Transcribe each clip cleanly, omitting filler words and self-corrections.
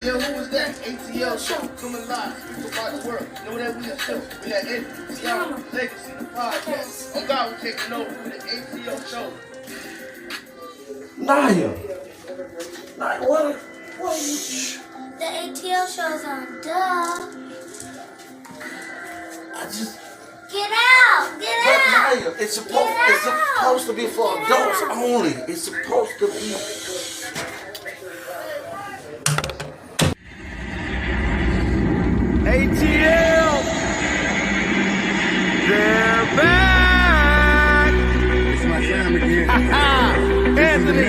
Yo, who was that? A.T.L show coming live. People about the world. Know that we a show. We got A.T.L Legacy, the podcast. On God, we're taking over with the A.T.L show. Naya, what? The A.T.L show's on. Duh. Get out! Get out! Naya, it's supposed to be for adults only. It's supposed to be. A.T.L. They're back! It's my time again. Anthony,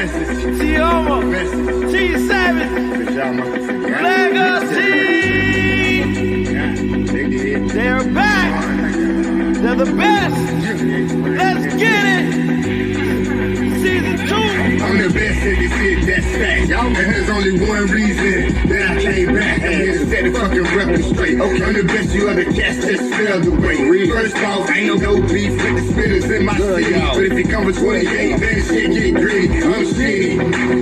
Tioma, T. Savage, Legacy! They're back! They're the best! Let's get it! Season 2! I'm the best at this shit, that's fact. And there's only one reason that I came back. I'm here to set the fucking record straight. Okay. I'm the best you ever cast, just spell the way. First off, ain't no beef with the spitters in my city. But if it comes with 28, then shit get gritty. I'm shitty.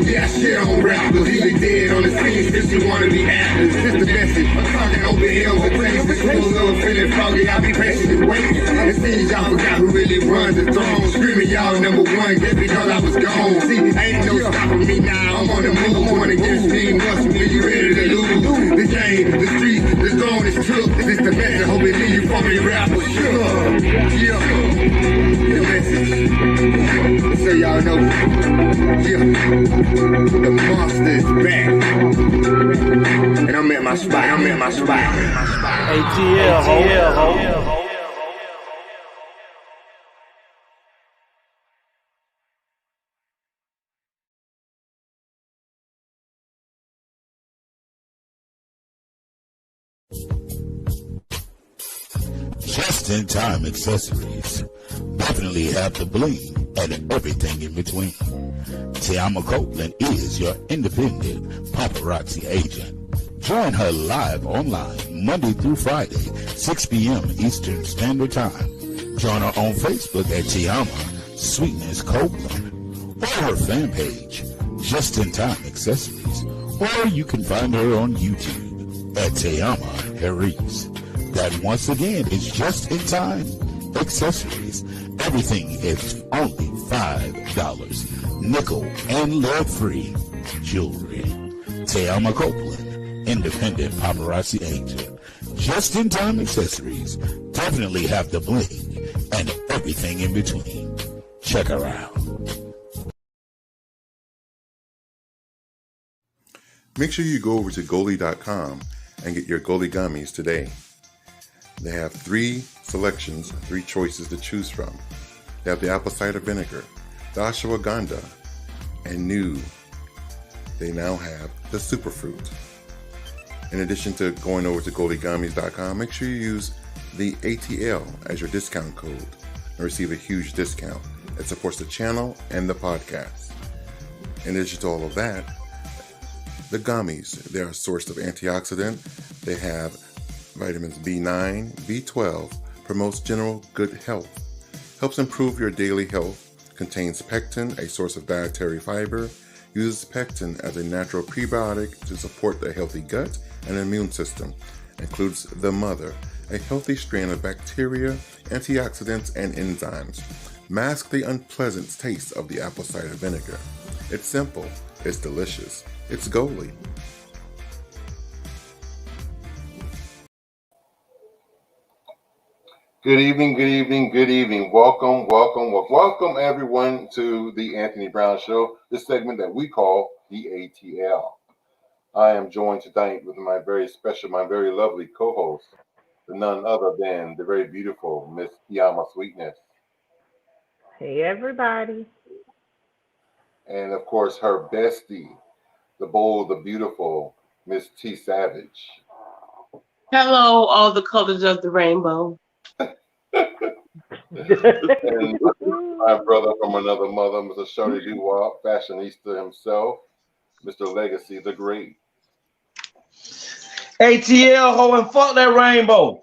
Yeah, I shit on rappers. Either dead on the scene since you wanna be actors. It's the message. I'm talking over hills and places. Full of feeling foggy, I'll be patient and waiting. It seems y'all forgot who really runs the throne. Screaming y'all number one just because I was gone. See, ain't no stopping me now. I'm on the move. I'm on against team. Must be you ready to lose. The game, the streets, the zone is took. This the message. Hope it leave you from me rapper. Sure. Yeah. The message. So y'all know. Yeah. The monster is back. And I'm at my spot. A.T.L. ho. Just-in-time accessories definitely have the bling and everything in between. Tiama Copeland is your independent paparazzi agent. Join her live online Monday through Friday, 6 p.m. Eastern Standard Time. Join her on Facebook at Tiama Sweetness Copeland or her fan page, Just-in-Time Accessories, or you can find her on YouTube at Tiama Harris. That once again is Just-in-Time Accessories. Everything is only $5. Nickel and lead-free jewelry. Tiama Copeland, independent paparazzi agent. Just-in-Time Accessories definitely have the bling and everything in between. Check her out. Make sure you go over to Goli.com and get your Goli gummies today. They have 3 selections, 3 choices to choose from. They have the apple cider vinegar, the ashwagandha, and new, they now have the superfruit. In addition to going over to GoliGummies.com, make sure you use the ATL as your discount code and receive a huge discount. It supports the channel and the podcast. In addition to all of that, the gummies, they're a source of antioxidant. They have vitamins B9, B12, promotes general good health, helps improve your daily health, contains pectin, a source of dietary fiber, uses pectin as a natural prebiotic to support the healthy gut and immune system, includes the mother, a healthy strain of bacteria, antioxidants, and enzymes. Mask the unpleasant taste of the apple cider vinegar. It's simple, it's delicious, it's Goli. Good evening. Welcome everyone to the Anthony Brown Show, this segment that we call the ATL. I am joined tonight with my very special, my very lovely co-host, none other than the very beautiful Miss Tiama Sweetness. Hey everybody. And of course her bestie, the bold, the beautiful Miss T. Savage. Hello, all the colors of the rainbow. And my brother from another mother, Mr. Shorty Doo-Wop, fashionista himself, Mr. Legacy the Great. ATL ho and fuck that rainbow.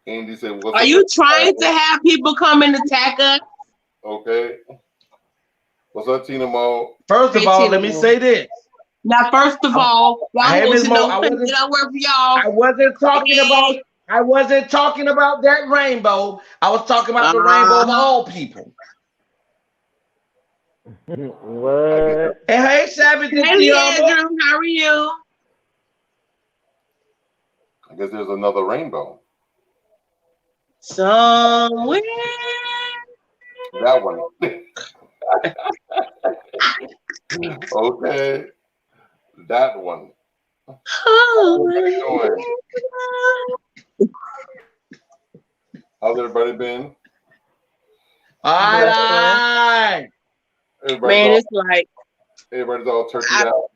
Andy said, "Are you trying to have people come and attack us?" Okay. What's up, Tina Mo? First of all, let me say this. Now, first of all, y'all Hey, want Ms. to Mo, know I something that I work for y'all. I wasn't talking about that rainbow. I was talking about the rainbow of all people. What? And hey, Savage and Hey, Tiama. Andrew, how are you? I guess there's another rainbow. Somewhere. That one. Okay. That one. How's everybody been? All right. Man, it's like everybody's all turkeyed out.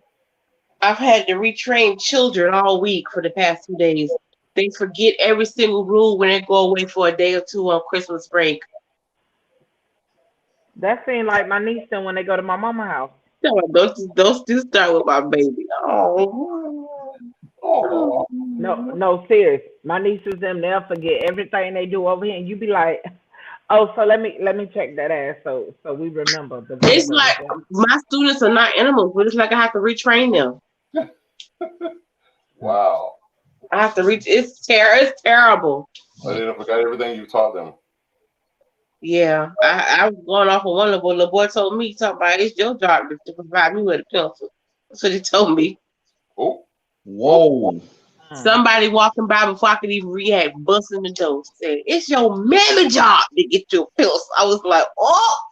I've had to retrain children all week for the past 2 days. They forget every single rule when they go away for a day or two on Christmas break. That seems like my niece done when they go to my mama's house. No, don't start with my baby. Oh. No, serious. My nieces them, they'll forget everything they do over here, and you be like, oh, so let me check that ass so we remember. It's like my students are not animals, but it's like I have to retrain them. Wow. I have to reach. It's terrible. I didn't forget everything you taught them. Yeah, I was going off on one of them. The boy told me, talking about it's your job to provide me with a pencil. That's what he told me. Oh, whoa! Somebody walking by before I could even react, busting the door, said, "It's your mammy job to get you a pencil." I was like, "Oh."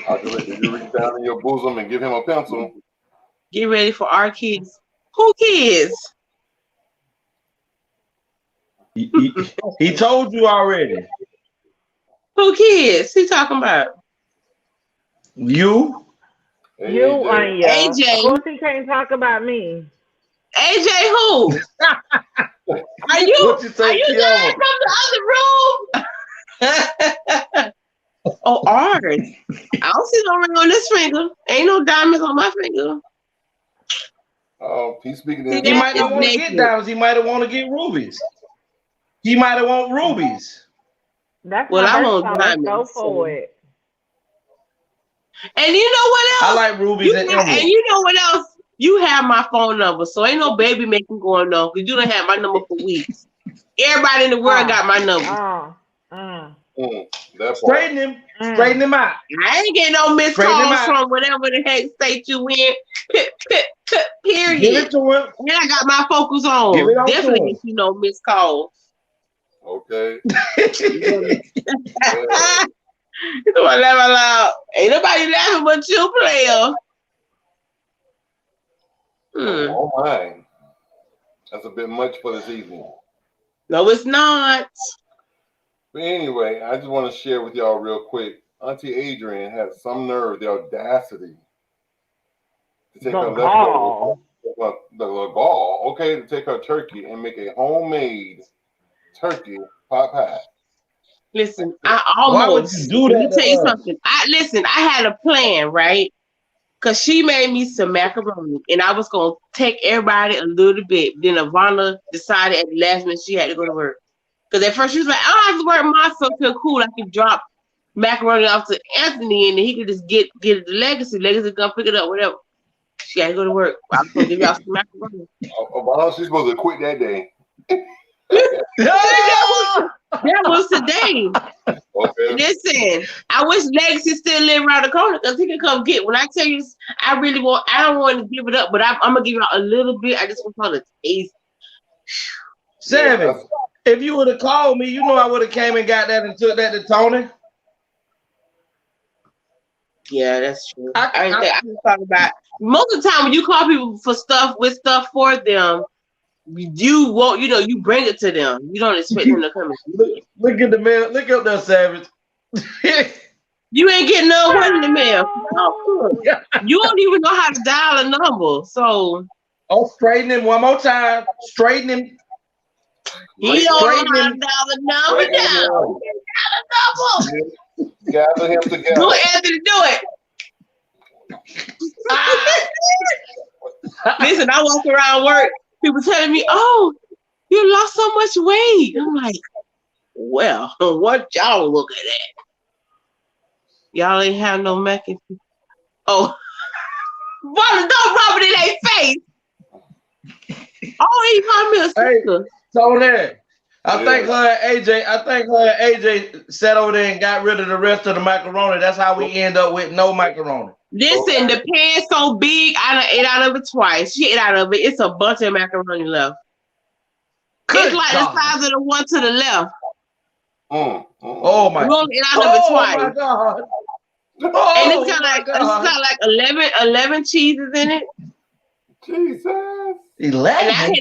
I'll just let you reach down in your bosom and give him a pencil. Get ready for our kids. Who kids? He told you already. Who kids? He talking about? You? You, Anya. AJ. Of course he can't talk about me. AJ who? Are you guys from the other room? Oh, ours. I don't see no ring on this finger. Ain't no diamonds on my finger. Oh, he's speaking to He might not want to get diamonds. He might have want to get rubies. He might have want rubies. That's well, I want diamonds. Go for it. And you know what else? I like rubies and emeralds. And you know what else? You have my phone number, so ain't no baby making going on because you don't have my number for weeks. Everybody in the world got my number. Straighten him. Straighten him out. I ain't getting no missed calls from whatever the heck state you in. Period. Give it to him. And I got my focus on. Give it on Definitely to him. get you no missed calls. Okay. You know I laugh out loud. Ain't nobody laughing but you, player. Oh my. That's a bit much for this evening. No, it's not. But anyway, I just want to share with y'all real quick. Auntie Adrian has some nerve, the audacity to take her leftovers, the gall, okay, to take her turkey and make a homemade turkey pot pie. Listen, I almost. Why would you do that? Let me tell you something. I had a plan, right? Because she made me some macaroni, and I was gonna take everybody a little bit. Then Ivana decided at the last minute she had to go to work. Because at first she was like, "I don't have to work myself till cool. I can drop macaroni off to Anthony, and then he could just get it to Legacy. Legacy gonna pick it up, whatever." She had to go to work. I was gonna give y'all some macaroni. Ivana, she's supposed to quit that day. That was today. Okay. Listen, I wish Legacy still live around the corner because he can come get. When I tell you, I don't want to give it up, but I'm gonna give y'all a little bit. I just want y'all to taste. Savage, if you would have called me, you know I would have came and got that and took that to Tony. Yeah, that's true. I was talking about most of the time when you call people for stuff for them. You won't, you bring it to them. You don't expect them to come. Look at the mail. Look up there, Savage. You ain't getting no one in the mail. You don't even know how to dial a number. So, straighten him one more time. Straighten him. He don't know how to dial the number down. Gather him together. Do it, Anthony. Do it. Listen, I walk around work. People telling me, "Oh, you lost so much weight." I'm like, "Well, what y'all looking Y'all ain't have no mac and cheese. Oh, brother, don't rub it in their face. Oh, he called me a sister. So there. I think her and AJ sat over there and got rid of the rest of the macaroni. That's how we end up with no macaroni. Listen, the pan so big, I done ate out of it twice. She ate out of it. It's a bunch of macaroni left. It's like the size of the one to the left. Oh my! We only ate out of it twice. Oh my God! And it's got like 11 cheeses in it. Jesus. 11. And I can't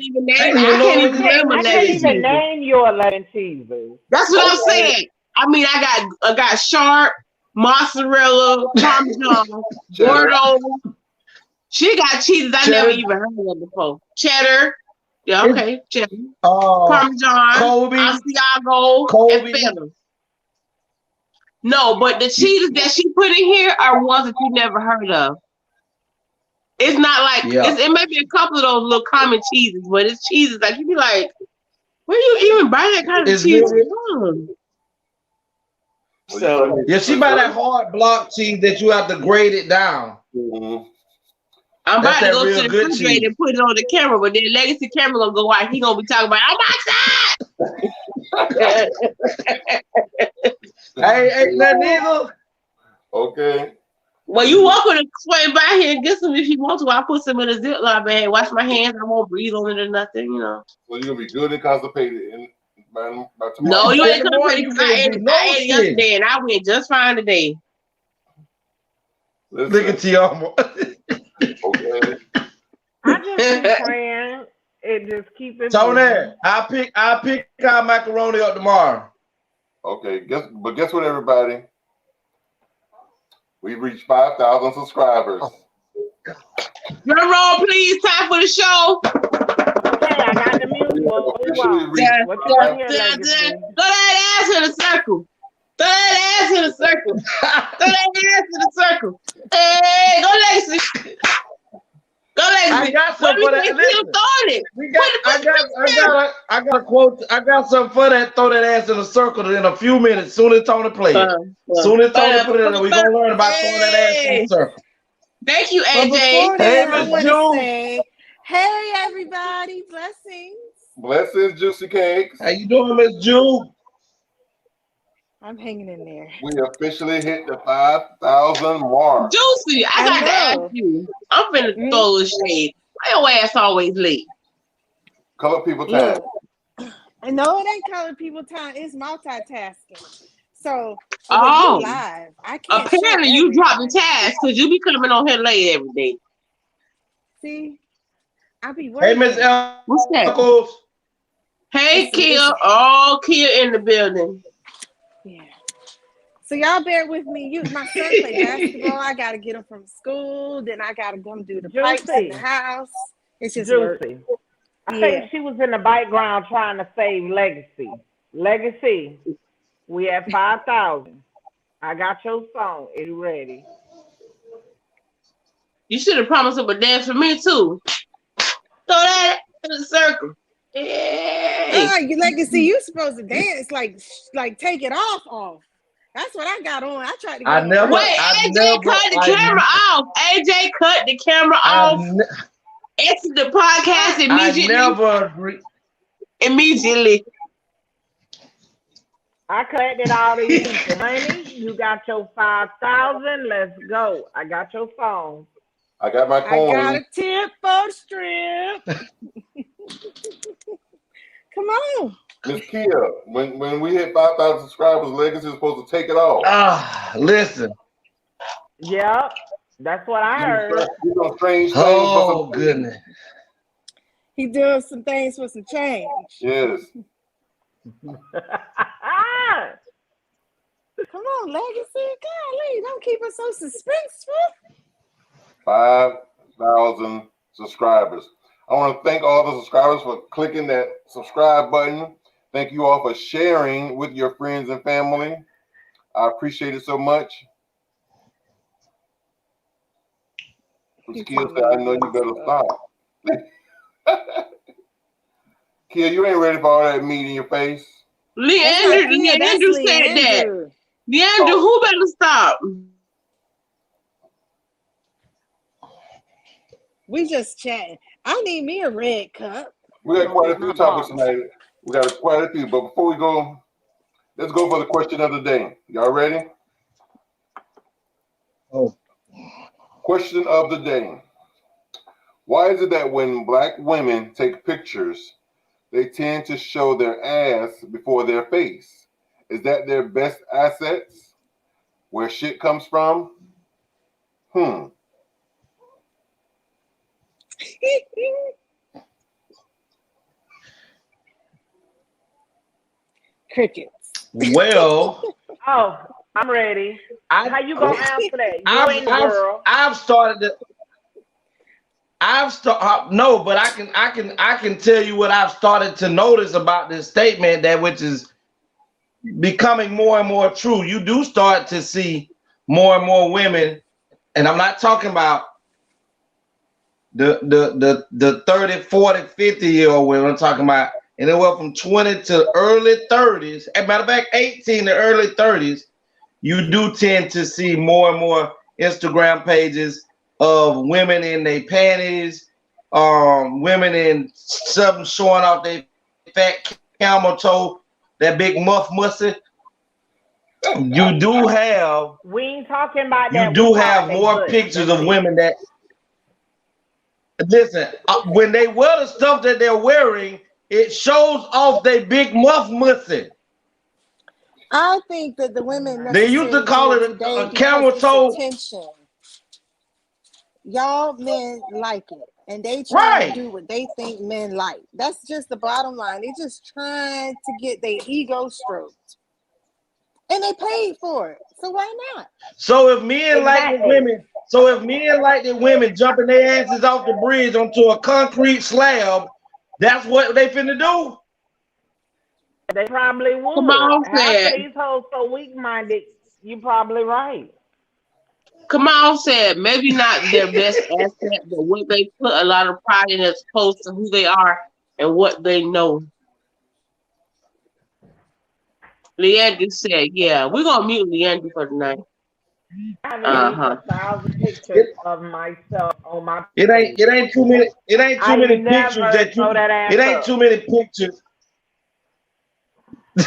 even name your 11 cheeses. That's what I'm saying. I mean, I got sharp, mozzarella, parmesan, Gordo. She got cheeses I never even heard of before. Cheddar. Yeah, okay. Cheddar. Parmesan. Kobe. Asiago. And Feta. No, but the cheeses that she put in here are ones that you never heard of. It's not like it may be a couple of those little common cheeses, but it's cheeses like you be like, where you even buy that kind of cheese from? So she buy that hard block cheese that you have to grade it down. I'm about to go to the refrigerator and put it on the camera, but then Legacy camera gonna go out. He gonna be talking about, oh my God. Hey, nothing either. Okay. Well, you welcome to swing by here and get some if you want to. I'll put some in a Ziploc bag, wash my hands. I won't breathe on it or nothing, you know. So you're going to be good and constipated by tomorrow? No, you ain't constipated because I ate it yesterday and I went just fine today. Look at Tiamo. Okay. I just been praying. It just keep it. So there, I'll pick our macaroni up tomorrow. Okay, guess what, everybody? We reached 5,000 subscribers. Drum roll, please. Time for the show. Okay, I got the music. Throw that ass in a circle. Throw that ass in a circle. Throw that ass in a circle. Hey, go Lexi. Go Lexi. I got something for that. I got a quote. I got something for that. Throw that ass in a circle in a few minutes. Soon as Tony play it. Soon as Tony put it in, we're gonna learn about throwing that ass in a circle. Thank you, AJ. Hey, Miss June. Hey, everybody. Blessings. Blessings, Juicy Cakes. How you doing, Miss June? I'm hanging in there. We officially hit the 5,000 mark. Juicy, I got to ask you. I'm finna throw a shade. Why your ass always late? Color people time. I know it ain't color people time. It's multitasking. So live. I can't. Apparently you dropped the task because you be coming on here late every day. See, I be working. Hey, Miss L. What's that? Hey, Kia. Oh, Kia in the building. Yeah. So y'all bear with me. My son play basketball. I gotta get him from school. Then I gotta go do the pipes in the house. It's just Juicy. I think she was in the background trying to save Legacy. Legacy, we at 5,000. I got your song. Are you ready? You should have promised him a dance for me too. Throw that in the circle. Yeah. You Legacy, you supposed to dance like take it off. That's what I got on. I tried to get AJ cut the camera off. AJ cut the camera off. Exit the podcast immediately. I never agree. Immediately. I cut it all to you, honey. You got your 5,000. Let's go. I got your song. I got my coin. I got a tip for the strip. Come on. Miss Kia, when we hit 5,000 subscribers, Legacy is supposed to take it off. Listen. Yep, that's what I heard. You know, strange things. Oh, goodness. He doing some things for some change. Yes. Come on, Legacy. Golly, don't keep us so suspenseful. 5,000 subscribers. I want to thank all the subscribers for clicking that subscribe button. Thank you all for sharing with your friends and family. I appreciate it so much. Kia said, I know you better stop. Kia, you ain't ready for all that meat in your face. Leandrew said that. Leandra, who better stop? We just chatting. I need me a red cup. We got quite a few topics tonight. We got quite a few, but before we go, let's go for the question of the day. Y'all ready? Oh. Question of the day. Why is it that when black women take pictures, they tend to show their ass before their face? Is that their best assets? Where shit comes from? Crickets. Well. Oh, I'm ready. How you gonna answer that? You ain't the girl. I've started to. No, but I can tell you what I've started to notice about this statement, that which is becoming more and more true. You do start to see more and more women, and I'm not talking about the 30, 40, 50-year-old women. I'm talking about anywhere from 20 to early 30s. As a matter of fact, 18 to early 30s, you do tend to see more and more Instagram pages of women in their panties, women in something showing off their fat camel toe, that big muff muscle. You do have. We ain't talking about that. You do have more pictures of women that. Listen, when they wear the stuff that they're wearing, it shows off their big muff muscle. I think that the women they used to call it a camel toe. Attention. Y'all men like it, and they try to do what they think men like. That's just the bottom line. They just trying to get their ego stroked, and they paid for it. So why not? So if men like the women, jumping their asses off the bridge onto a concrete slab, that's what they finna do. They probably would. Come on, half of these hoes so weak-minded. You probably right. Kamal said maybe not their best asset, but what they put a lot of pride in as opposed to who they are and what they know. Leandra said, yeah, we're going to mute Leandra for tonight. I have 1,000 pictures of myself on my page. It ain't too many pictures that you. It ain't too many pictures. You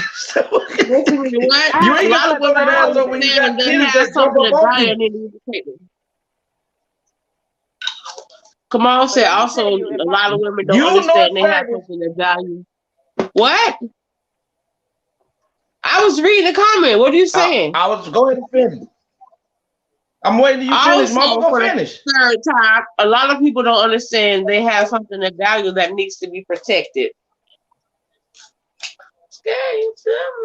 ain't got to put that ass up when you got kids that jump up on you. Kamal said also a lot of women don't understand they have something of value. What? I was reading the comment. What are you saying? I was going to finish. I'm waiting till you finish. Mama, go finish. Third time, a lot of people don't understand they have something of value that needs to be protected.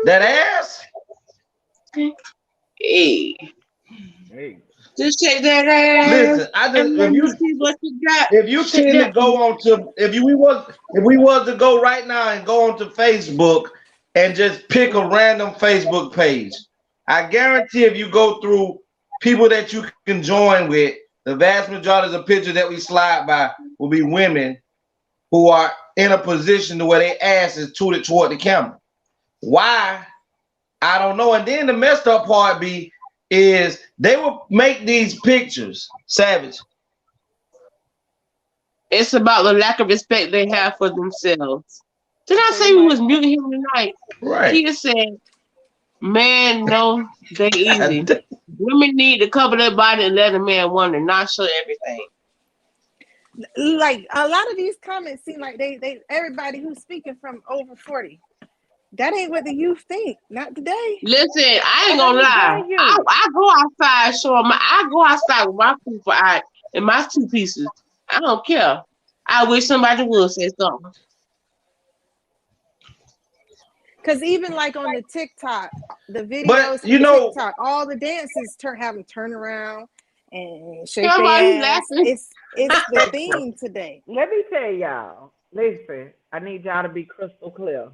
That ass? Hey. Just check that ass. Listen, if you tend to go on to if we was to go right now and go onto Facebook and just pick a random Facebook page, I guarantee if you go through people that you can join with, the vast majority of the pictures that we slide by will be women who are in a position to where their ass is tooted toward the camera. Why? I don't know. And then the messed up part is they will make these pictures, Savage. It's about the lack of respect they have for themselves. Did I say we was muting him tonight? Right. He said, man, no, they easy. Women need to cover their body and let a man wonder, not show everything. Like a lot of these comments seem like they everybody who's speaking from over 40. That ain't what the youth think. Not today. Listen, I ain't gonna lie. I go outside, I go outside with my people and my two pieces. I don't care. I wish somebody would say something. Cause even like on the TikTok, the videos on TikTok, all the dances have them turn around and shake their ass. It's the theme today. Let me tell y'all. Listen, I need y'all to be crystal clear.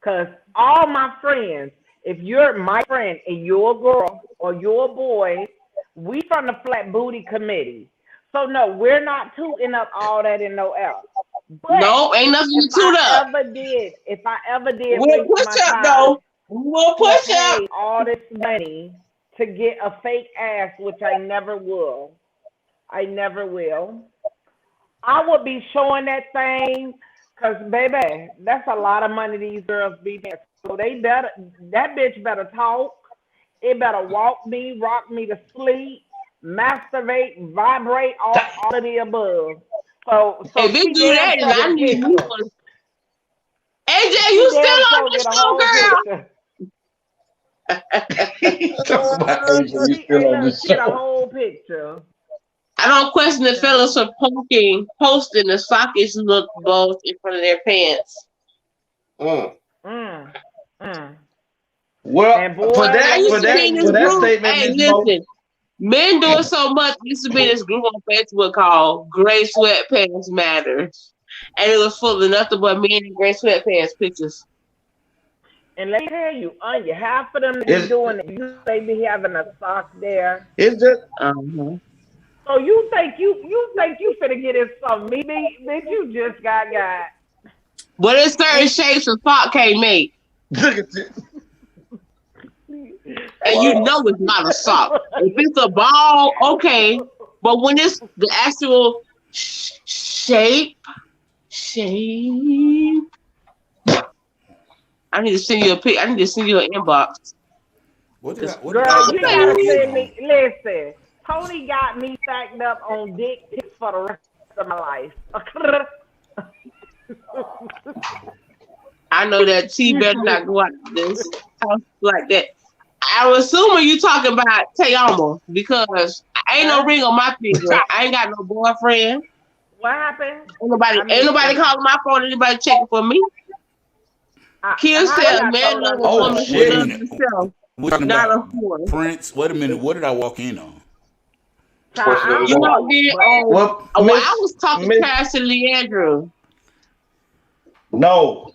Because all my friends, if you're my friend and you're a girl or you're a boy, we from the Flat Booty Committee. So, no, we're not tooting up all that in no else. But no, ain't nothing to toot up. If I ever did we'll push up, though. Well, push up. Pay all this money to get a fake ass, which I never will. I never will. I would be showing that thing, cause baby, that's a lot of money these girls be paying. So they better, that bitch better talk. It better walk me, rock me to sleep, masturbate, vibrate, all of the above. So If it she do damn that, then sure get I a need you picture. for. AJ, She you still damn on sure the get a show, whole girl? picture. Talk about Asia, you Hey, still on the look, she get a show. whole picture. I don't question the fellas for posting the sockets look both in front of their pants. Mm. Mm. Well, And boy, for I that, used for to be that, in this for that group. statement, Hey, Miss Mo. listen, men doing so much. Used to be in this group on Facebook called "Gray Sweatpants Matter," and it was full of nothing but men in gray sweatpants pictures. and let me tell you, Anya, half of them be It's doing it. You they be having a sock there. it's just Uh-huh. So you think you finna get in some me, bitch? You just got. But there's certain shapes a sock can't make, look at this. and you know it's not a sock. If it's a ball, okay, but when it's the actual shape. I need to send you a pic. I need to send you an inbox. What did I Girl, put you that gotta on? send me. Listen, Tony got me stacked up on dick pics for the rest of my life. I know that T better not go out to this house like that. I was assuming you talking about Tayama because I ain't no ring on my finger. I ain't got no boyfriend. What happened? Ain't nobody calling my phone. Anybody checking for me? Kill How said, I man, told love her a to woman come. who Wait a loves minute. herself, We're talking not a about whore. Prince. Wait a minute. What did I walk in on? Question of the You day. walked in on. Well, Well, I was talking Miss, trash to Leandro. no.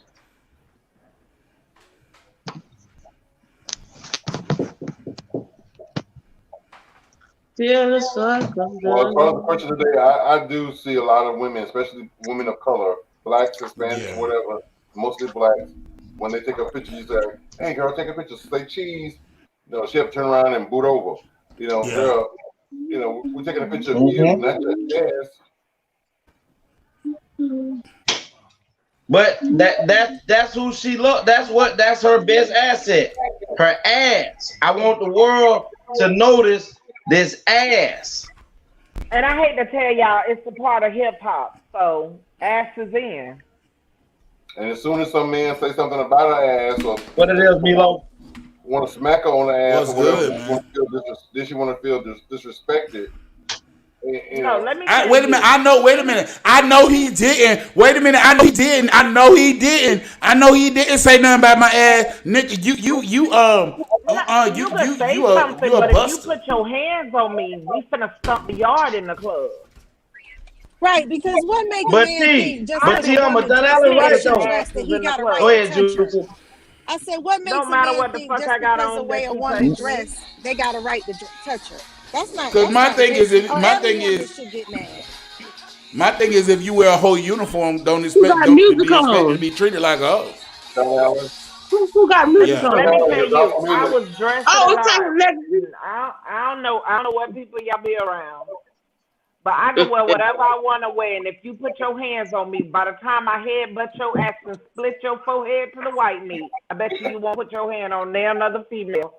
Till the sun comes Well, as far as the down. question today, I do see a lot of women, especially women of color, blacks, Hispanics, Yeah. whatever, mostly blacks. When they take a picture, you say, "Hey, girl, take a picture." Say cheese. You know, she have to turn around and boot over. You know, Yeah. girl. You know, we're taking a picture of you, Mm-hmm. not your ass. But that's who she look. That's her best asset. Her ass. I want the world to notice this ass. And I hate to tell y'all, it's a part of hip hop. So ass is in. And as soon as some man say something about her ass or What it is, Milo? want to smack her on the ass What's or whatever, good, man? she want to feel disrespected. You No, know, let me tell Wait a minute. you. I know. Wait a minute. I know he didn't. Wait a minute. I know he didn't. I know he didn't. I know he didn't say nothing about my ass, nigga. You could say something, You a but if you buster. put your hands on me, we finna stomp the yard in the club. Right, because what make a But man T, think just I but because a T, be I'm a woman done dressed the Allen way right she hitting though. dressed that asses he in the got a Go right club. to ahead, touch her? Juicy. I said, what makes Don't a matter man what the think fuck just I got because the on way that a you woman touch me. dressed, they got a right to touch her? That's Cause my not thing is, basic. if Or my every thing woman is, should get mad. my thing is, if you wear a whole uniform, Who got don't be music expected to on? be treated like a hoe. Who got music Yeah. Let me on? tell you, I was dressed to the Oh, it's time nines. to let. I don't know. I don't know what people y'all be around. But I can wear whatever I want to wear. And if you put your hands on me, by the time I head butt your ass and split your forehead to the white meat, I bet you won't put your hand on there another female.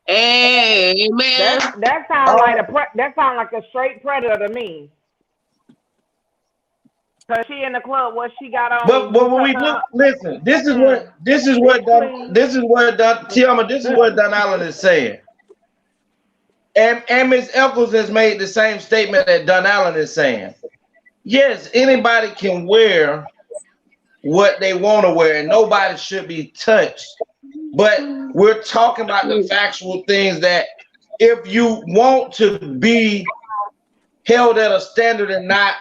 Hey man, That sound like that sound like a straight predator to me. Cause she in the club, what she got But on? You when we telling look, her, listen, bitch, please. Tiama, this is what Don Allen is saying. And Ms. Eccles has made the same statement that Don Allen is saying. Yes, anybody can wear what they want to wear, and nobody should be touched. But we're talking about the factual things that if you want to be held at a standard and not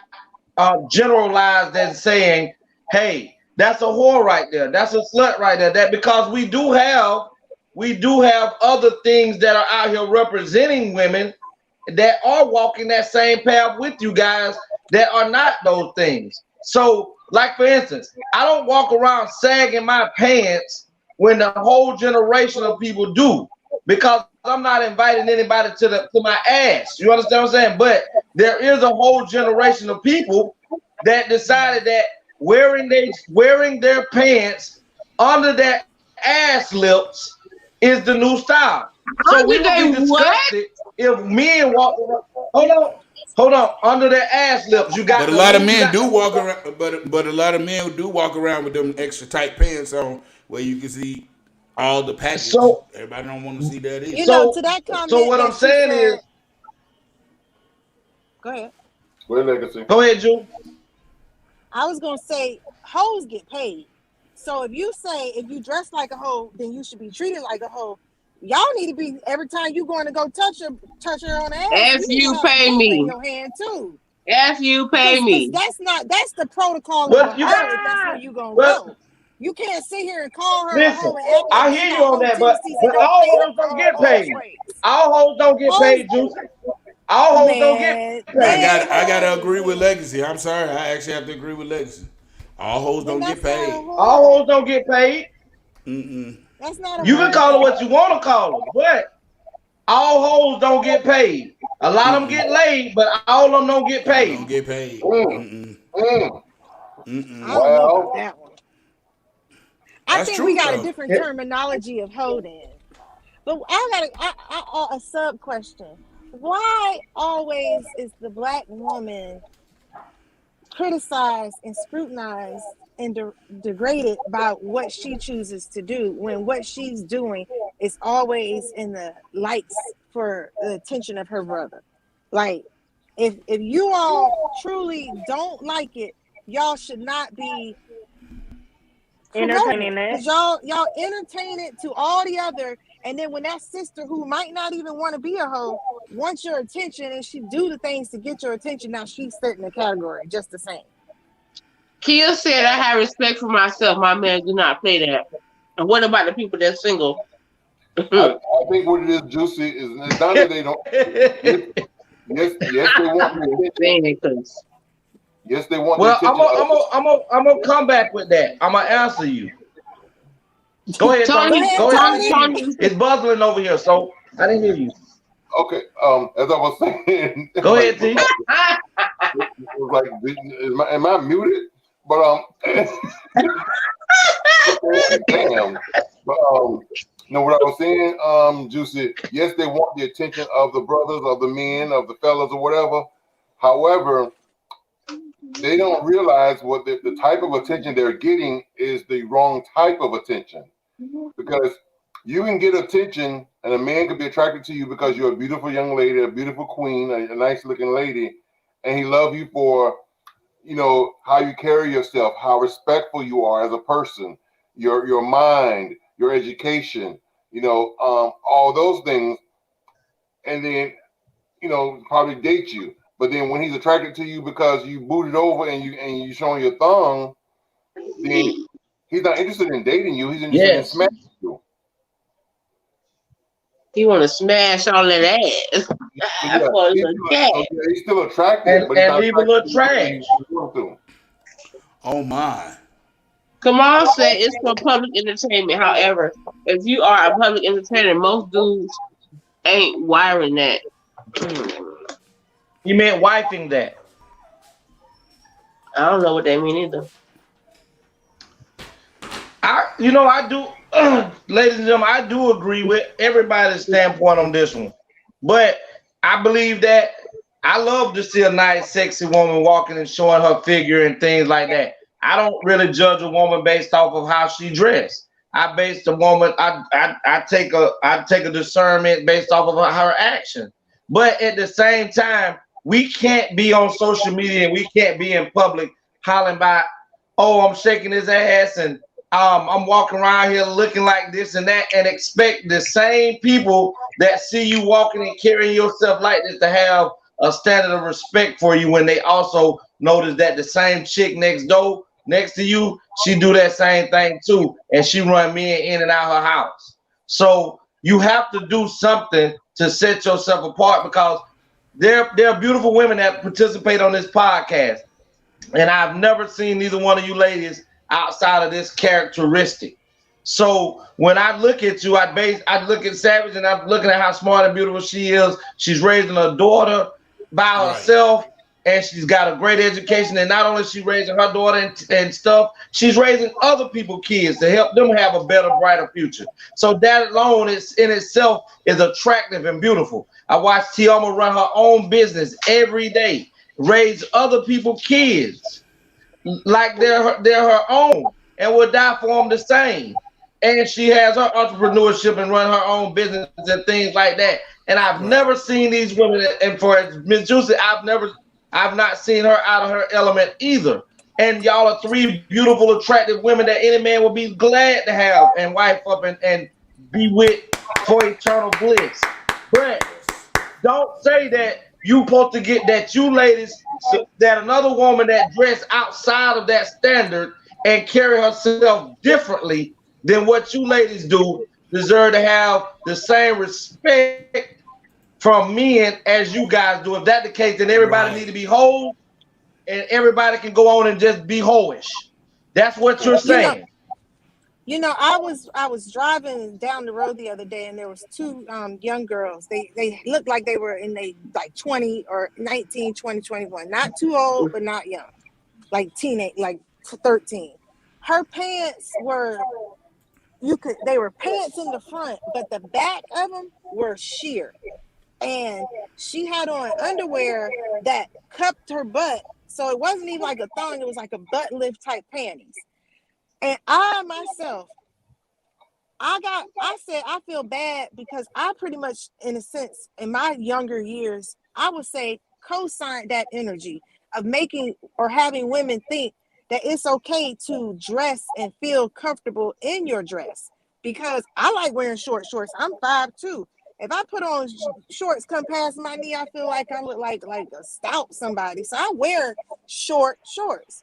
generalized and saying, hey, that's a whore right there, that's a slut right there. That because we do have other things that are out here representing women that are walking that same path with you guys that are not those things. So, like for instance, I don't walk around sagging my pants when the whole generation of people do, because I'm not inviting anybody to my ass. You understand what I'm saying? But there is a whole generation of people that decided that wearing their pants under their ass lips is the new style. So we would be disgusted if men walk around. Hold on, under their ass lips. You got But a lot of men do walk around. But a lot of men do walk around with them extra tight pants on, where you can see all the package. So everybody don't want to see that either. You know, to that comment, so what I'm saying is, go ahead. Legacy. Go ahead, Ju. I was gonna say hoes get paid. So if you dress like a hoe, then you should be treated like a hoe. Y'all need to be, every time you going to go touch her on the ass. If you pay me, in your hand too. If you pay me, that's the protocol of a hoe. If that's where you gonna go. You can't sit here and call her a hoe and act like I hear you on that, but all hoes don't get paid. All hoes don't get paid, Juicy. All hoes don't get paid. I gotta agree with Legacy. I'm sorry, I actually have to agree with Legacy. All hoes don't get paid. All hoes don't get paid. That's not. You can call her what you want to call her, but all hoes don't get paid. A lot of them get laid, but all of them don't get paid. Don't get paid. I don't know about that one. I think we got a different terminology of hoe then. But I got a sub question. Why always is the black woman criticized and scrutinized and degraded by what she chooses to do, when what she's doing is always in the lights for the attention of her brother? Like, if you all truly don't like it, y'all should not be entertaining it. Y'all entertain it to all the other, and then when that sister who might not even want to be a hoe wants your attention and she do the things to get your attention, now she's set in the category just the same. Kia said, I have respect for myself. My man do not play that. And what about the people that's single? I think what it is, Juicy, is not that they don't. Yes, they want me. Yes, they want. Well, I'm gonna come back with that. I'm gonna answer you. Go ahead, Tony. Go ahead. Tony. It's buzzing over here, so I didn't hear you. Okay. As I was saying. Go ahead, T. It was like, am I muted? But damn. But no, what I was saying, Juicy. Yes, they want the attention of the brothers, of the men, of the fellas, or whatever. However, they don't realize what the type of attention they're getting is the wrong type of attention. Because you can get attention, and a man could be attracted to you because you're a beautiful young lady, a beautiful queen, a nice looking lady, and he loves you for, how you carry yourself, how respectful you are as a person, your mind, your education, all those things, and then, probably date you. But then when he's attracted to you because you booted over and you showing your thumb, then he's not interested in dating you. He's interested in smashing you. He want to smash all that ass. He's still attractive, but and leave a little trash. Oh my. Kamal said it's for public entertainment. However, if you are a public entertainer, most dudes ain't wiring that. You meant wifing that? I don't know what they mean either. I do, ladies and gentlemen, I do agree with everybody's standpoint on this one. But I believe that I love to see a nice, sexy woman walking and showing her figure and things like that. I don't really judge a woman based off of how she dressed. I base the woman. I take a discernment based off of her action. But at the same time, we can't be on social media and we can't be in public hollering about, oh, I'm shaking his ass and I'm walking around here looking like this and that, and expect the same people that see you walking and carrying yourself like this to have a standard of respect for you when they also notice that the same chick next to you, she do that same thing too, and she run men in and out her house. So you have to do something to set yourself apart, because there are beautiful women that participate on this podcast. And I've never seen neither one of you ladies outside of this characteristic. So when I look at you, I look at Savage and I'm looking at how smart and beautiful she is. She's raising a daughter by herself, and she's got a great education. And not only is she raising her daughter and stuff, she's raising other people's kids to help them have a better, brighter future. So that alone is in itself is attractive and beautiful. I watch Tiama run her own business every day, raise other people's kids like they're her own, and will die for them the same. And she has her entrepreneurship and run her own business and things like that. And I've never seen these women. And for Miss Juicy, I've not seen her out of her element either. And y'all are three beautiful, attractive women that any man would be glad to have and wife up and be with for eternal bliss. But don't say that you supposed to get that you ladies, that another woman that dress outside of that standard and carry herself differently than what you ladies do deserve to have the same respect from men as you guys do. If that's the case, then everybody need to be whole and everybody can go on and just be hoish. That's what you're saying. You know, I was driving down the road the other day, and there was two young girls. They looked like they were in they like 20 or 19, 20, 21. Not too old, but not young. Like teenage, like 13. Her pants were they were pants in the front, but the back of them were sheer. And she had on underwear that cupped her butt. So it wasn't even like a thong, it was like a butt lift type panties. And I myself, I said, I feel bad because I pretty much, in a sense, in my younger years, I would say co-signed that energy of making or having women think that it's okay to dress and feel comfortable in your dress. Because I like wearing shorts. I'm 5'2". If I put on shorts come past my knee, I feel like I look like a stout somebody. So I wear shorts.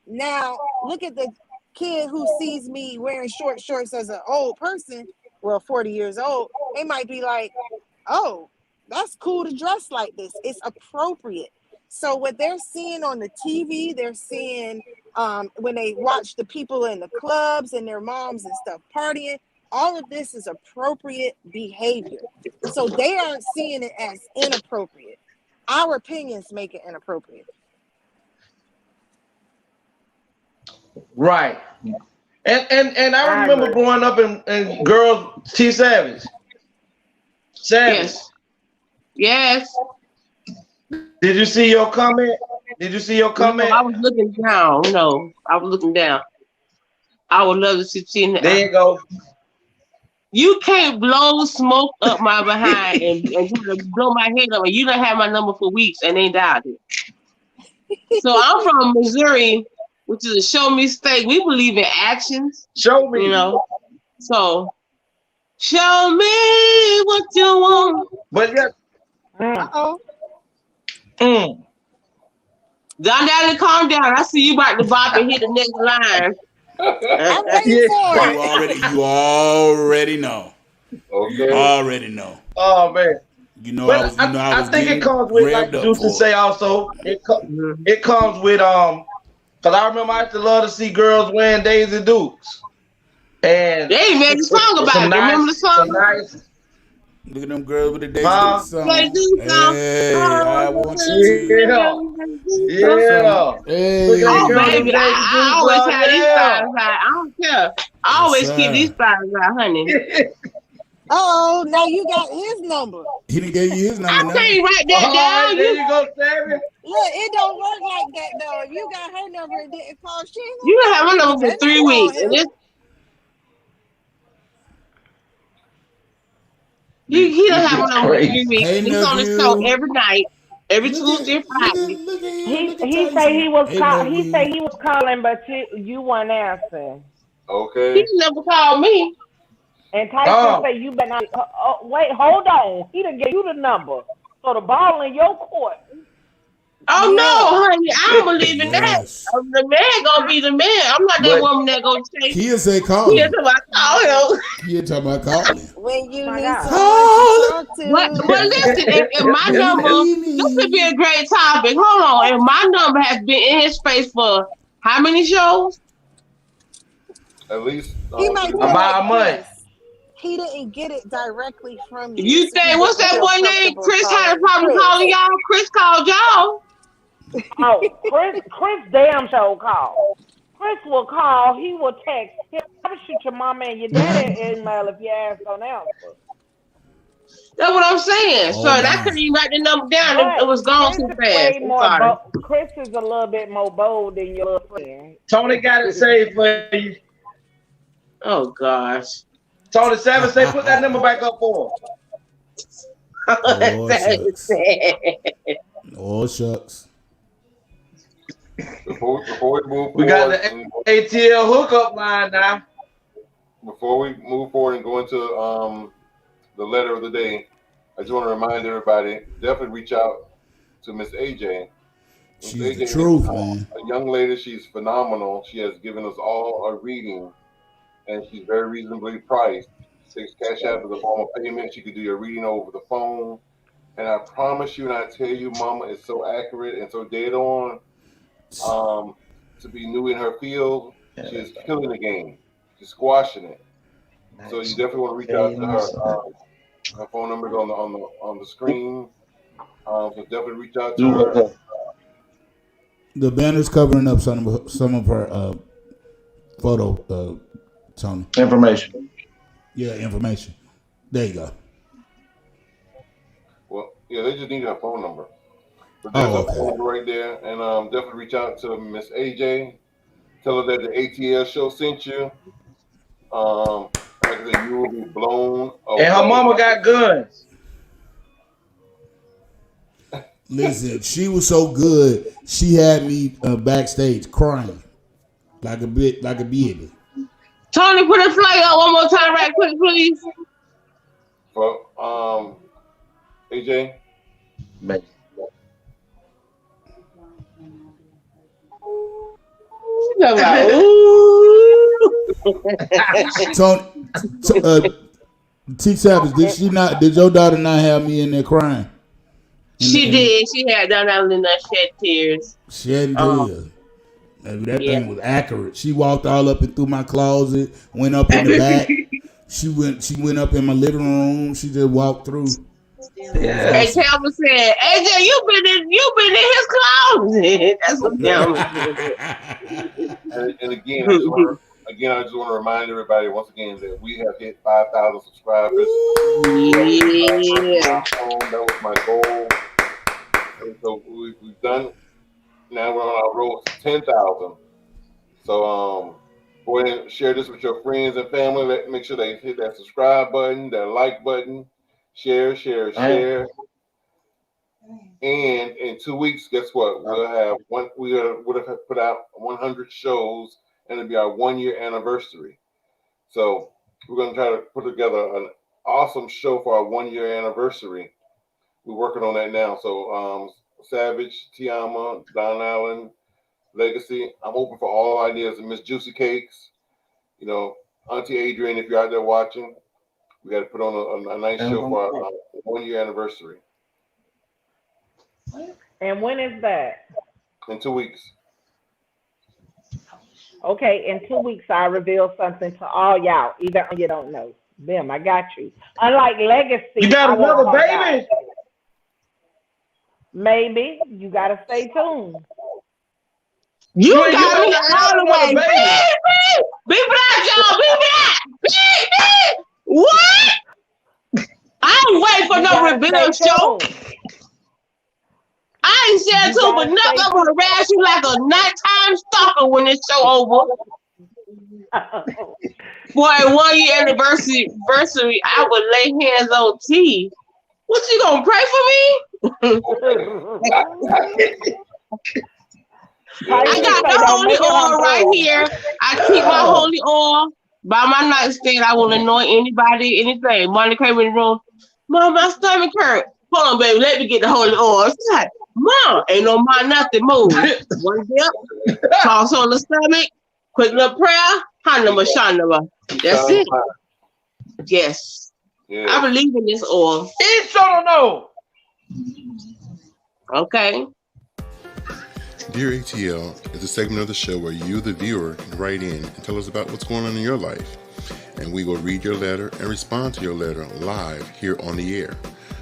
Now, look at the kid who sees me wearing shorts as an old person, well, 40 years old, they might be like, oh, that's cool to dress like this. It's appropriate. So what they're seeing on the TV, they're seeing when they watch the people in the clubs and their moms and stuff partying, all of this is appropriate behavior. So they aren't seeing it as inappropriate. Our opinions make it inappropriate. Right. And I remember growing up and girls, T Savage. Yes. Did you see your comment? No, I was looking down. No, I was looking down. I would love to see that. There you go. You can't blow smoke up my behind and blow my head up. And you don't have my number for weeks and ain't dialed it. So I'm from Missouri, which is a show me state. We believe in actions. Show me. You know. So show me what you want. But yeah. Down and calm down. I see you about to bop and hit the next line. I'm ready for it. You already know. Okay. Already know. Oh man. I think it comes with, like Juice to say also, it comes with because I remember I used to love to see girls wearing Daisy Dukes. And they made a song about it. Remember the song? Look at them girls with the Daisy Dukes song. Hey, I want you. Yeah. Hey. Oh, baby, I always have these styles out. I don't care. I always keep these styles out, honey. Oh, now you got his number. He didn't give you his number. I can't write that down. There you go, Sammy. Look, it don't work like that though. If you got her number and didn't call, she ain't you don't have my number for 3 weeks. And he don't have my number for 3 weeks. He's on the show every night, every Tuesday and Friday. He say he was calling, but you weren't answering. Okay. He never called me. And Tyson say you better not. Wait, hold on. He done gave you the number. So the ball in your court. Oh no, honey, I don't believe in that. Yes. The man gonna be the man. I'm not that woman that gonna chase. Kia say call Kia him. talking about call him. Kia talking about calling. When you My need God. someone to talk to. But listen, if my number, this would be a great topic. Hold on, if my number has been in his face for how many shows? At least He might feel about a like month. Chris. He didn't get it directly from you. You so he think what's didn't that feel boy name? comfortable Chris had a calling problem Chris. calling y'all. Chris called y'all. Oh, Chris damn show call. Chris will call. He will text. He'll shoot your mama and your daddy email if your ass don't answer. That's what I'm saying. Oh, So my. I couldn't even write the number down. But It was gone Chris too is fast. way I'm more sorry. Chris is a little bit more bold than your little friend. Tony got it saved for you. Oh gosh. Tony 7 say put that number back up for him. Oh, shucks. Oh, shucks. Before we move We got the A.T.L hookup line now. Before we move forward and go into the letter of the day, I just want to remind everybody, definitely reach out to Miss AJ. Miss She's AJ the truth, is man. a young lady. She's phenomenal. She has given us all a reading, and she's very reasonably priced. She takes cash out as a form of payment. She could do your reading over the phone. And I promise you, and I tell you, Mama is so accurate and so dead on. To be new in her field, she is killing the game. She's squashing it. So you definitely want to reach out to her. Her phone number is on the screen. So definitely reach out to her. The banner's covering up some of her photo, Tony. Information. Yeah, information. There you go. Well, yeah, they just need her phone number. But Oh, there's a okay. phone number right there, and definitely reach out to Miss AJ. Tell her that the A.T.L show sent you. Like I said, you will be blown away. And her mama got guns. Listen, she was so good. She had me backstage crying like a baby. Tony, put a flag up one more time, right quick, please. For AJ. Man. Tony, T. Savage, did your daughter not have me in there crying? She did. She had done that and shed tears. Shedding tears. That thing was accurate. She walked all up and through my closet, went up in the back. She went up in my living room. She just walked through. Yeah. And Calvin said, AJ, you been in his closet. That's what Calvin said. And again, I just want to remind everybody once again that we have hit 5,000 subscribers. Yeah. That was my goal. And so we've done. Now we're on our road to 10,000. So go ahead and share this with your friends and family. Make sure they hit that subscribe button, that like button, share. And in 2 weeks, guess what? We'll have we would have put out 100 shows, and it'll be our 1 year anniversary. So we're going to try to put together an awesome show for our 1 year anniversary. We're working on that now. So Savage, Tiama, Don Allen, Legacy. I'm open for all ideas. And Miss Juicy Cakes, Auntie Adrian, if you're out there watching, we got to put on a nice show for our 1 year anniversary. And when is that? In 2 weeks. Okay, in 2 weeks I'll reveal something to all y'all. Either you don't know. Them, I got you. Unlike Legacy, You got another baby? Maybe. You gotta stay tuned. You got me all the way. Beep it out, y'all. Beep it out. Beep. What? I ain't waiting for no reveal show. I ain't said too, but nothing. I'm gonna harass you like a nighttime stalker when this show over. For a 1 year anniversary, I would lay hands on T. What, you gonna pray for me? I got the holy oil right here. I keep my holy oil by my nightstand. I will anoint anybody, anything. Monica came in the room. Mom, my stomach hurt. Hold on, baby. Let me get the holy oil. She's like, Mom, ain't no mind nothing. Move. One dip, toss on the stomach, quick little prayer, Hanama Shanama. That's it. Yes. Yeah. I believe in this oil. It's so no. Okay. Dear ATL is a segment of the show where you, the viewer, can write in and tell us about what's going on in your life. And we will read your letter and respond to your letter live here on the air.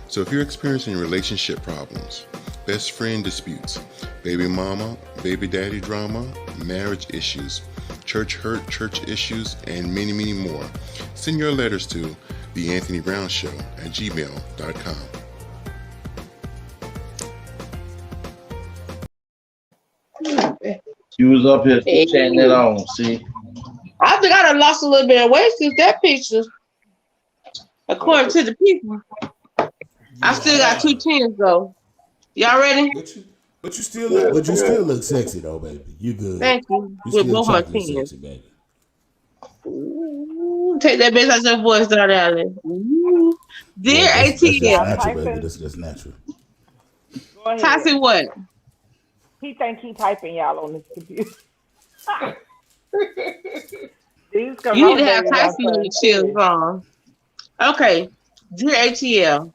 So if you're experiencing relationship problems, best friend disputes, baby mama, baby daddy drama, marriage issues, church hurt, church issues, and many, many more, send your letters to theanthonybrown@gmail.com. You was up here chatting it on, see? I think I done lost a little bit of weight since that picture. According to the people. I still got 2 chins though. Y'all ready? But you still look sexy though, baby. You good. Thank you. You with still both my chocolate chins. sexy, baby. Ooh, take that bitch out your voice, Star Allen. Dear ATL. That's natural, baby. That's natural. Go ahead. Tyson, what? He think he typing y'all on this computer. You need to have Tyson on your chills on. Okay. Dear ATL.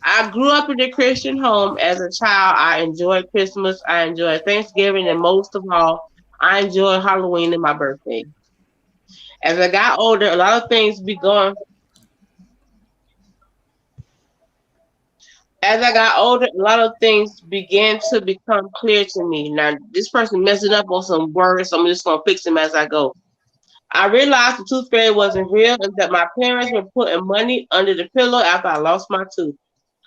I grew up in a Christian home. As a child, I enjoyed Christmas. I enjoyed Thanksgiving. And most of all, I enjoyed Halloween and my birthday. As I got older, a lot of things began. As I got older, a lot of things began to become clear to me. Now, this person messing up on some words, so I'm just going to fix them as I go. I realized the tooth fairy wasn't real and that my parents were putting money under the pillow after I lost my tooth.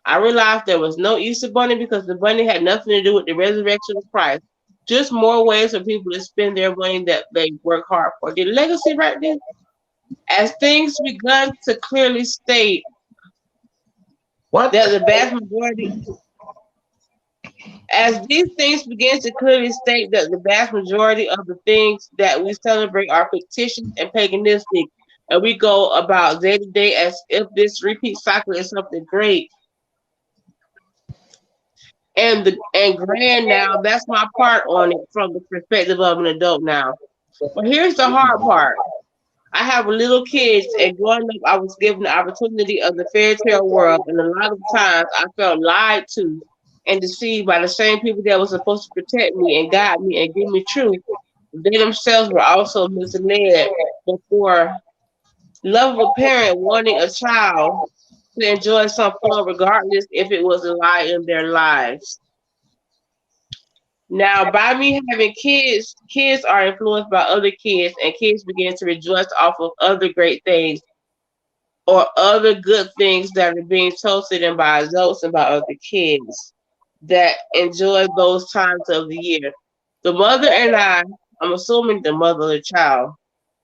I realized there was no Easter bunny because the bunny had nothing to do with the resurrection of Christ. Just more ways for people to spend their money that they work hard for. The legacy right there. As things begun to clearly state that the vast majority, as these things begin to clearly state that the vast majority of the things that we celebrate are fictitious and paganistic, and we go about day to day as if this repeat cycle is something great and grand. Now that's my part on it from the perspective of an adult now. But here's the hard part. I have little kids, and growing up, I was given the opportunity of the fairy tale world, and a lot of times I felt lied to and deceived by the same people that were supposed to protect me and guide me and give me truth. They themselves were also misled before love of a parent wanting a child to enjoy some fun, regardless if it was a lie in their lives. Now, by me having kids, kids are influenced by other kids, and kids begin to rejoice off of other great things or other good things that are being told to them by adults and by other kids that enjoy those times of the year. The mother and I'm assuming the mother of the child,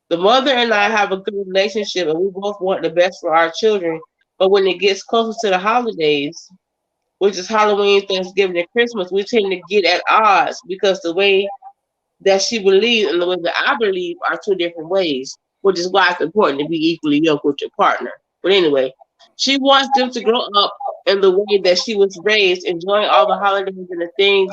the mother and I have a good relationship, and we both want the best for our children. But when it gets closer to the holidays, which is Halloween, Thanksgiving, and Christmas, we tend to get at odds because the way that she believes and the way that I believe are 2 different ways, which is why it's important to be equally yoked with your partner. But anyway, she wants them to grow up in the way that she was raised, enjoying all the holidays and the things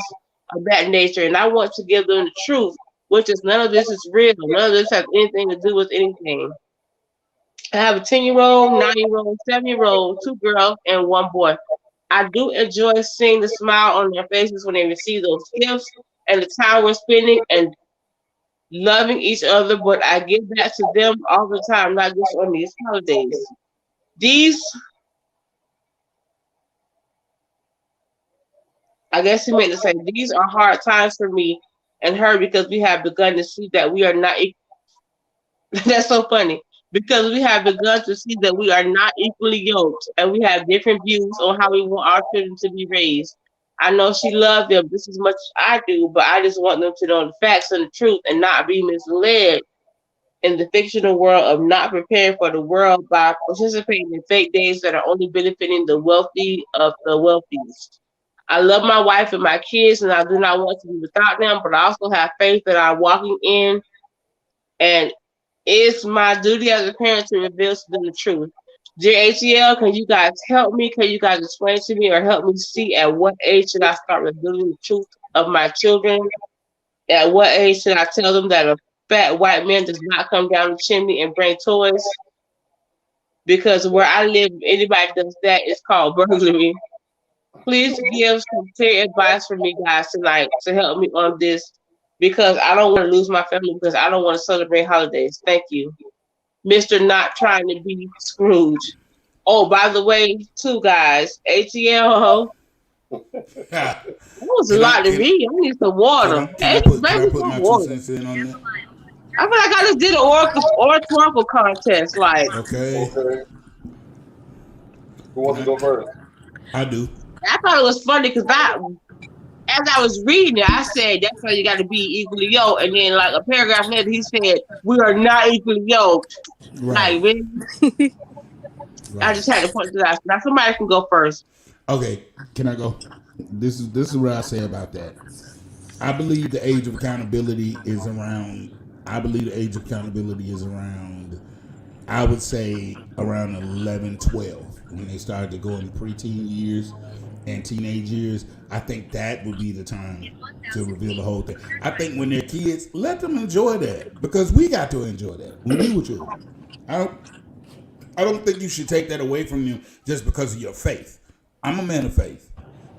of that nature. And I want to give them the truth, which is none of this is real. None of this has anything to do with anything. I have a 10-year-old, 9-year-old, 7-year-old, 2 girls, and 1 boy. I do enjoy seeing the smile on their faces when they receive those gifts and the time we're spending and loving each other, but I give that to them all the time, not just on these holidays. I guess he meant to say, these are hard times for me and her because we have begun to see that we are not, that's so funny, because we have begun to see that we are not equally yoked and we have different views on how we want our children to be raised. I know she loves them just as much as I do, but I just want them to know the facts and the truth and not be misled in the fictional world of not preparing for the world by participating in fake days that are only benefiting the wealthy of the wealthiest. I love my wife and my kids, and I do not want to be without them, but I also have faith that I'm walking in, and it's my duty as a parent to reveal to them the truth. Dear ATL, can you guys help me? Can you guys explain to me or help me see at what age should I start revealing the truth of my children? At what age should I tell them that a fat white man does not come down the chimney and bring toys? Because where I live, if anybody does that, it's called burglary. Please give some clear advice for me, guys, tonight to help me on this because I don't want to lose my family because I don't want to celebrate holidays. Thank you. Mr. Not trying to be Scrooge. Oh, by the way, too, guys, ATL. That was a lot to read. I need some water. Can I put my 2 cents in on that? I feel like I just did an oratorical contest. Like, okay. Who wants to go first? I do. I thought it was funny because as I was reading it, I said that's how you got to be equally yoked, and then like a paragraph later, he said we are not equally yoked. Right. Like, really? Right. I just had to point to that. Now somebody can go first. Okay, can I go? This is what I say about that. I believe the age of accountability is around. I would say around 11, 12 when they started to go in preteen years and teenage years. I think that would be the time to reveal the whole thing. I think when they're kids, let them enjoy that because we got to enjoy that when we were children. I don't think you should take that away from them just because of your faith. I'm a man of faith,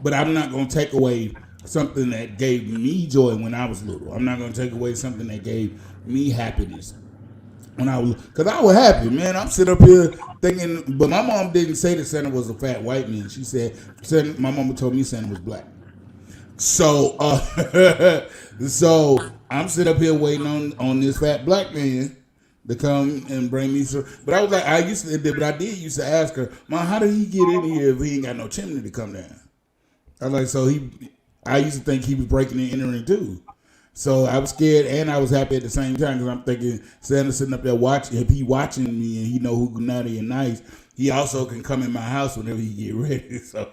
but I'm not going to take away something that gave me joy when I was little. I'm not going to take away something that gave me happiness when I was, because I was happy, man. I'm sitting up here thinking, but my mom didn't say that Santa was a fat white man. She said, my mama told me Santa was black. So, so I'm sitting up here waiting on this fat black man to come and bring me some. But I was like, I used to ask her, Mom, how did he get in here if he ain't got no chimney to come down? I was like, I used to think he was breaking and entering too. So I was scared and I was happy at the same time because I'm thinking Santa's sitting up there watching. If he watching me and he know who naughty and nice, he also can come in my house whenever he get ready. So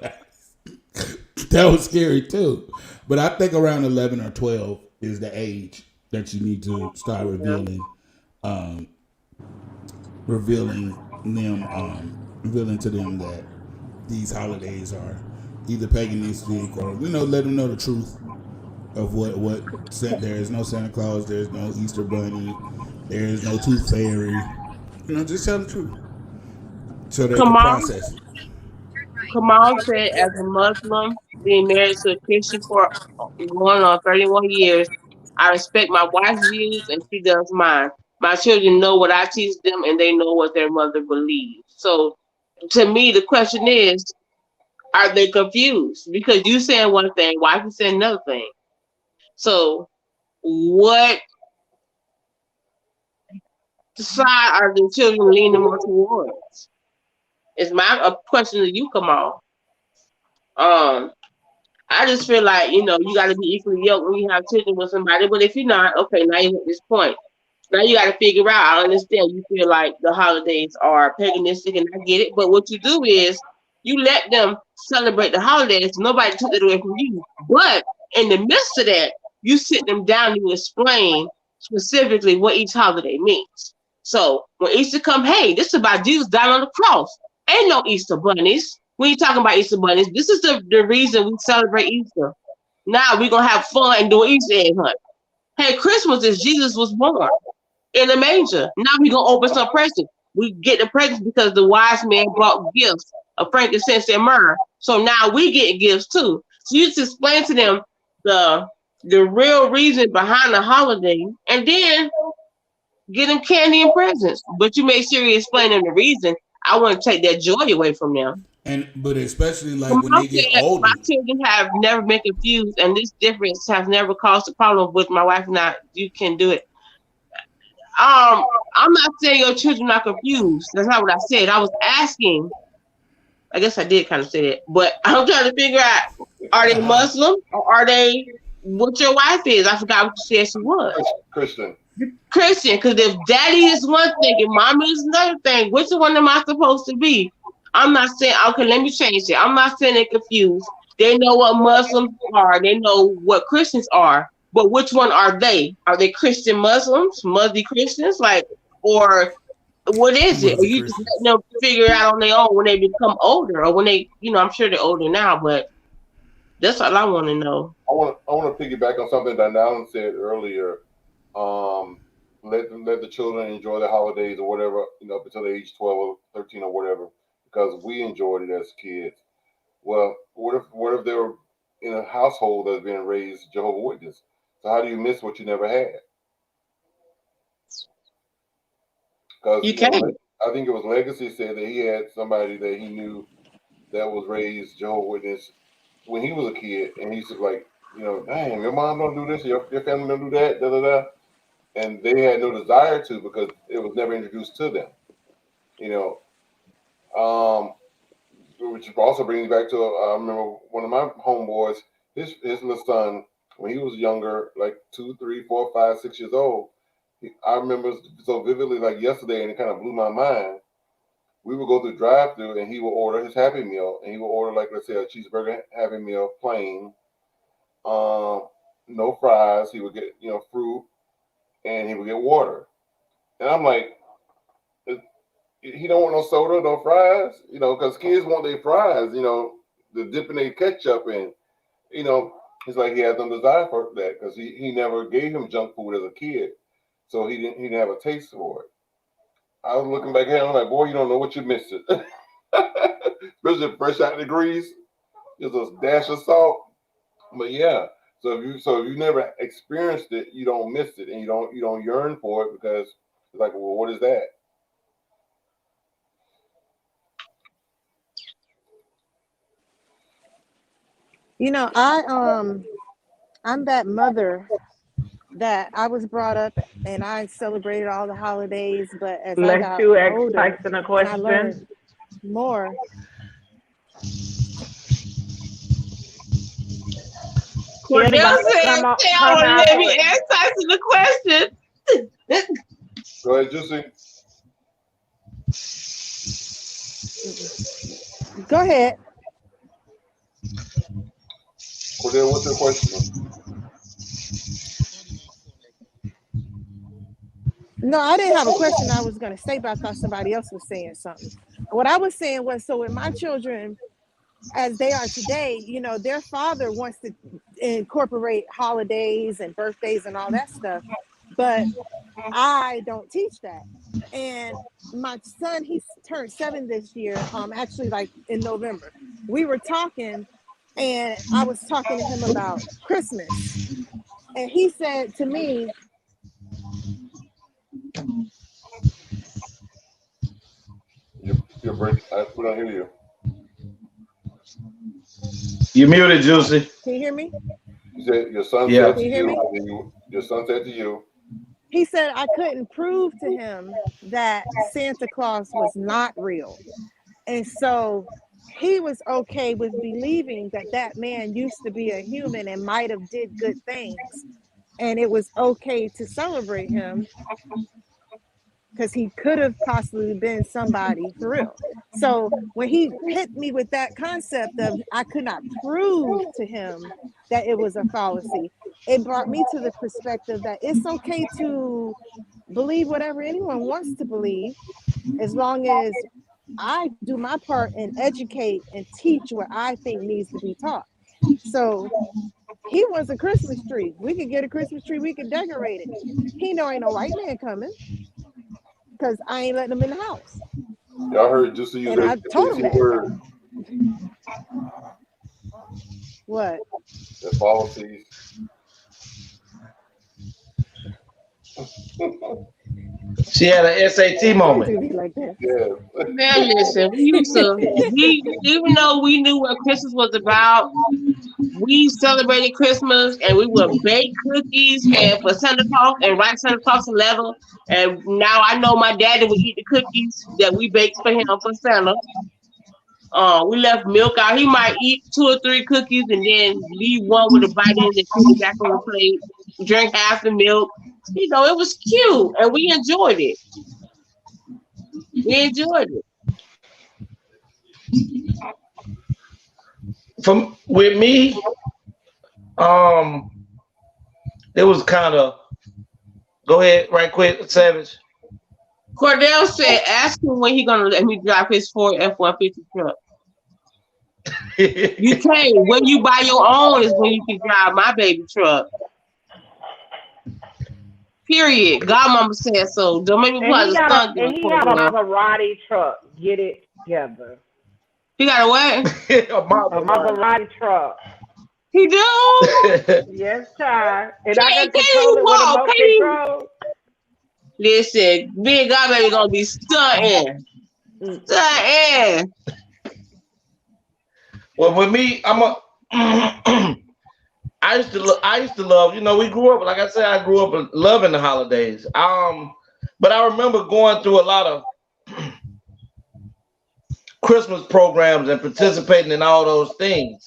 that was scary too. But I think around 11 or 12 is the age that you need to start revealing to them that these holidays are either paganistic or let them know the truth of what there is no Santa Claus, there is no Easter Bunny, there is no Tooth Fairy. Just tell the truth so they can process it. Kamal said, as a Muslim, being married to a Christian for going on 31 years, I respect my wife's views and she does mine. My children know what I teach them and they know what their mother believes. So to me, the question is, are they confused? Because you saying one thing, wife is saying another thing. So what side are the children leaning more towards? Is my question to you, Kamal. I just feel like, you got to be equally yoked when you have children with somebody. But if you're not, okay, now you're at this point. Now you got to figure out, I understand you feel like the holidays are paganistic and I get it. But what you do is you let them celebrate the holidays. Nobody took it away from you. But in the midst of that, you sit them down and you explain specifically what each holiday means. So when Easter comes, hey, this is about Jesus dying on the cross. Ain't no Easter bunnies. We ain't talking about Easter bunnies. This is the reason we celebrate Easter. Now we're going to have fun and do an Easter egg hunt. Hey, Christmas is Jesus was born in the manger. Now we're going to open some presents. We get the presents because the wise man brought gifts of frankincense and myrrh. So now we get gifts too. So you just explain to them the real reason behind the holiday and then get them candy and presents. But you make sure you explain them the reason. I want to take that joy away from them. But especially like when they get older. My children have never been confused, and this difference has never caused a problem with my wife and I. You can do it. I'm not saying your children are confused. That's not what I said. I was asking. I guess I did kind of say that, but I'm trying to figure out: are they Muslim or are they what your wife is? I forgot what you said she was. Christian. Because if daddy is one thing and mommy is another thing, which one am I supposed to be? I'm not saying, okay, let me change it. I'm not saying they're confused. They know what Muslims are. They know what Christians are. But which one are they? Are they Christian Muslims? Muslim Christians? Or What is What it? is Or it, you just Christmas? letting them figure it out on their own when they become older, or when they, I'm sure they're older now, but that's all I want to know. I want to piggyback on something that Alan said earlier. Let the children enjoy the holidays or whatever, up until the age 12 or 13 or whatever, because we enjoyed it as kids. Well, what if they were in a household that's been raised Jehovah's Witness? So how do you miss what you never had? Because You can't. I think it was Legacy said that he had somebody that he knew that was raised Jehovah's Witness when he was a kid, and he said like, dang, your mom don't do this, your family don't do that, da da da, and they had no desire to because it was never introduced to them. You know, which also brings me back to I remember one of my homeboys, his little son when he was younger, like 2, 3, 4, 5, 6 years old. I remember so vividly like yesterday, and it kind of blew my mind. We would go through drive-through, and he would order his Happy Meal, and he would order like let's say a cheeseburger Happy Meal plain, no fries. He would get fruit, and he would get water. And I'm like, he don't want no soda, no fries, because kids want their fries, the dipping their ketchup in, you know. It's like he has no desire for that because he never gave him junk food as a kid, so he didn't have a taste for it. I was looking back at him, I'm like, boy, you don't know what you missed it. Especially fresh out of the grease, just a dash of salt. But yeah, so if you never experienced it, you don't miss it, and you don't yearn for it because it's like, well, what is that? I'm that mother that I was brought up and I celebrated all the holidays, but as I Let got you ask older Tyson a and I question. learned more. Cordell Anybody said, come "Tell out let with me ask Tyson the question." Go ahead, Juicy. Go ahead. Cordell, what's your question? No, I didn't have a question I was going to say, but I thought somebody else was saying something. What I was saying was, so with my children, as they are today, their father wants to incorporate holidays and birthdays and all that stuff, but I don't teach that. And my son, he's turned 7 this year, actually like in November. We were talking and I was talking to him about Christmas. And he said to me, Your break. We don't hear you. You muted, Juicy. can you hear me? You said your son Yeah. said Can to you hear me? your son said to you. He said I couldn't prove to him that Santa Claus was not real. And so he was okay with believing that that man used to be a human and might have did good things. And it was okay to celebrate him because he could have possibly been somebody for real. So when he hit me with that concept of I could not prove to him that it was a fallacy, it brought me to the perspective that it's okay to believe whatever anyone wants to believe as long as I do my part and educate and teach what I think needs to be taught. So he wants a Christmas tree. We could get a Christmas tree, we could decorate it. He know ain't no white man coming because I ain't letting him in the house. Y'all heard Juicy use And that I told him SAT that. word. What? The policies. She had an SAT Don't moment. do me like that. Yeah. Man, listen, we even though we knew what Christmas was about, we celebrated Christmas and we would bake cookies and for Santa Claus and write Santa Claus a letter. And now I know my daddy would eat the cookies that we baked for him for Santa. We left milk out. He might eat 2 or 3 cookies and then leave one with a bite in and put it back on the plate. Drink half the milk. It was cute and we enjoyed it. We enjoyed it. With me, it was kind of. Go ahead, right quick, Savage. Cordell said, ask him when he gonna let me drive his Ford F-150 truck. You can't. When you buy your own is when you can drive my baby truck. Period. Godmama said so. Don't make me play the stunt. And he got a Maserati truck. Get it together. He got a what? A Maserati truck. He do? Yes, child. And I can control it with a remote control. Listen, big godbaby gonna be stunting. Stunting. Well, with me, I used to love, you know, we grew up, like I said, I grew up loving the holidays. But I remember going through a lot of Christmas programs and participating in all those things.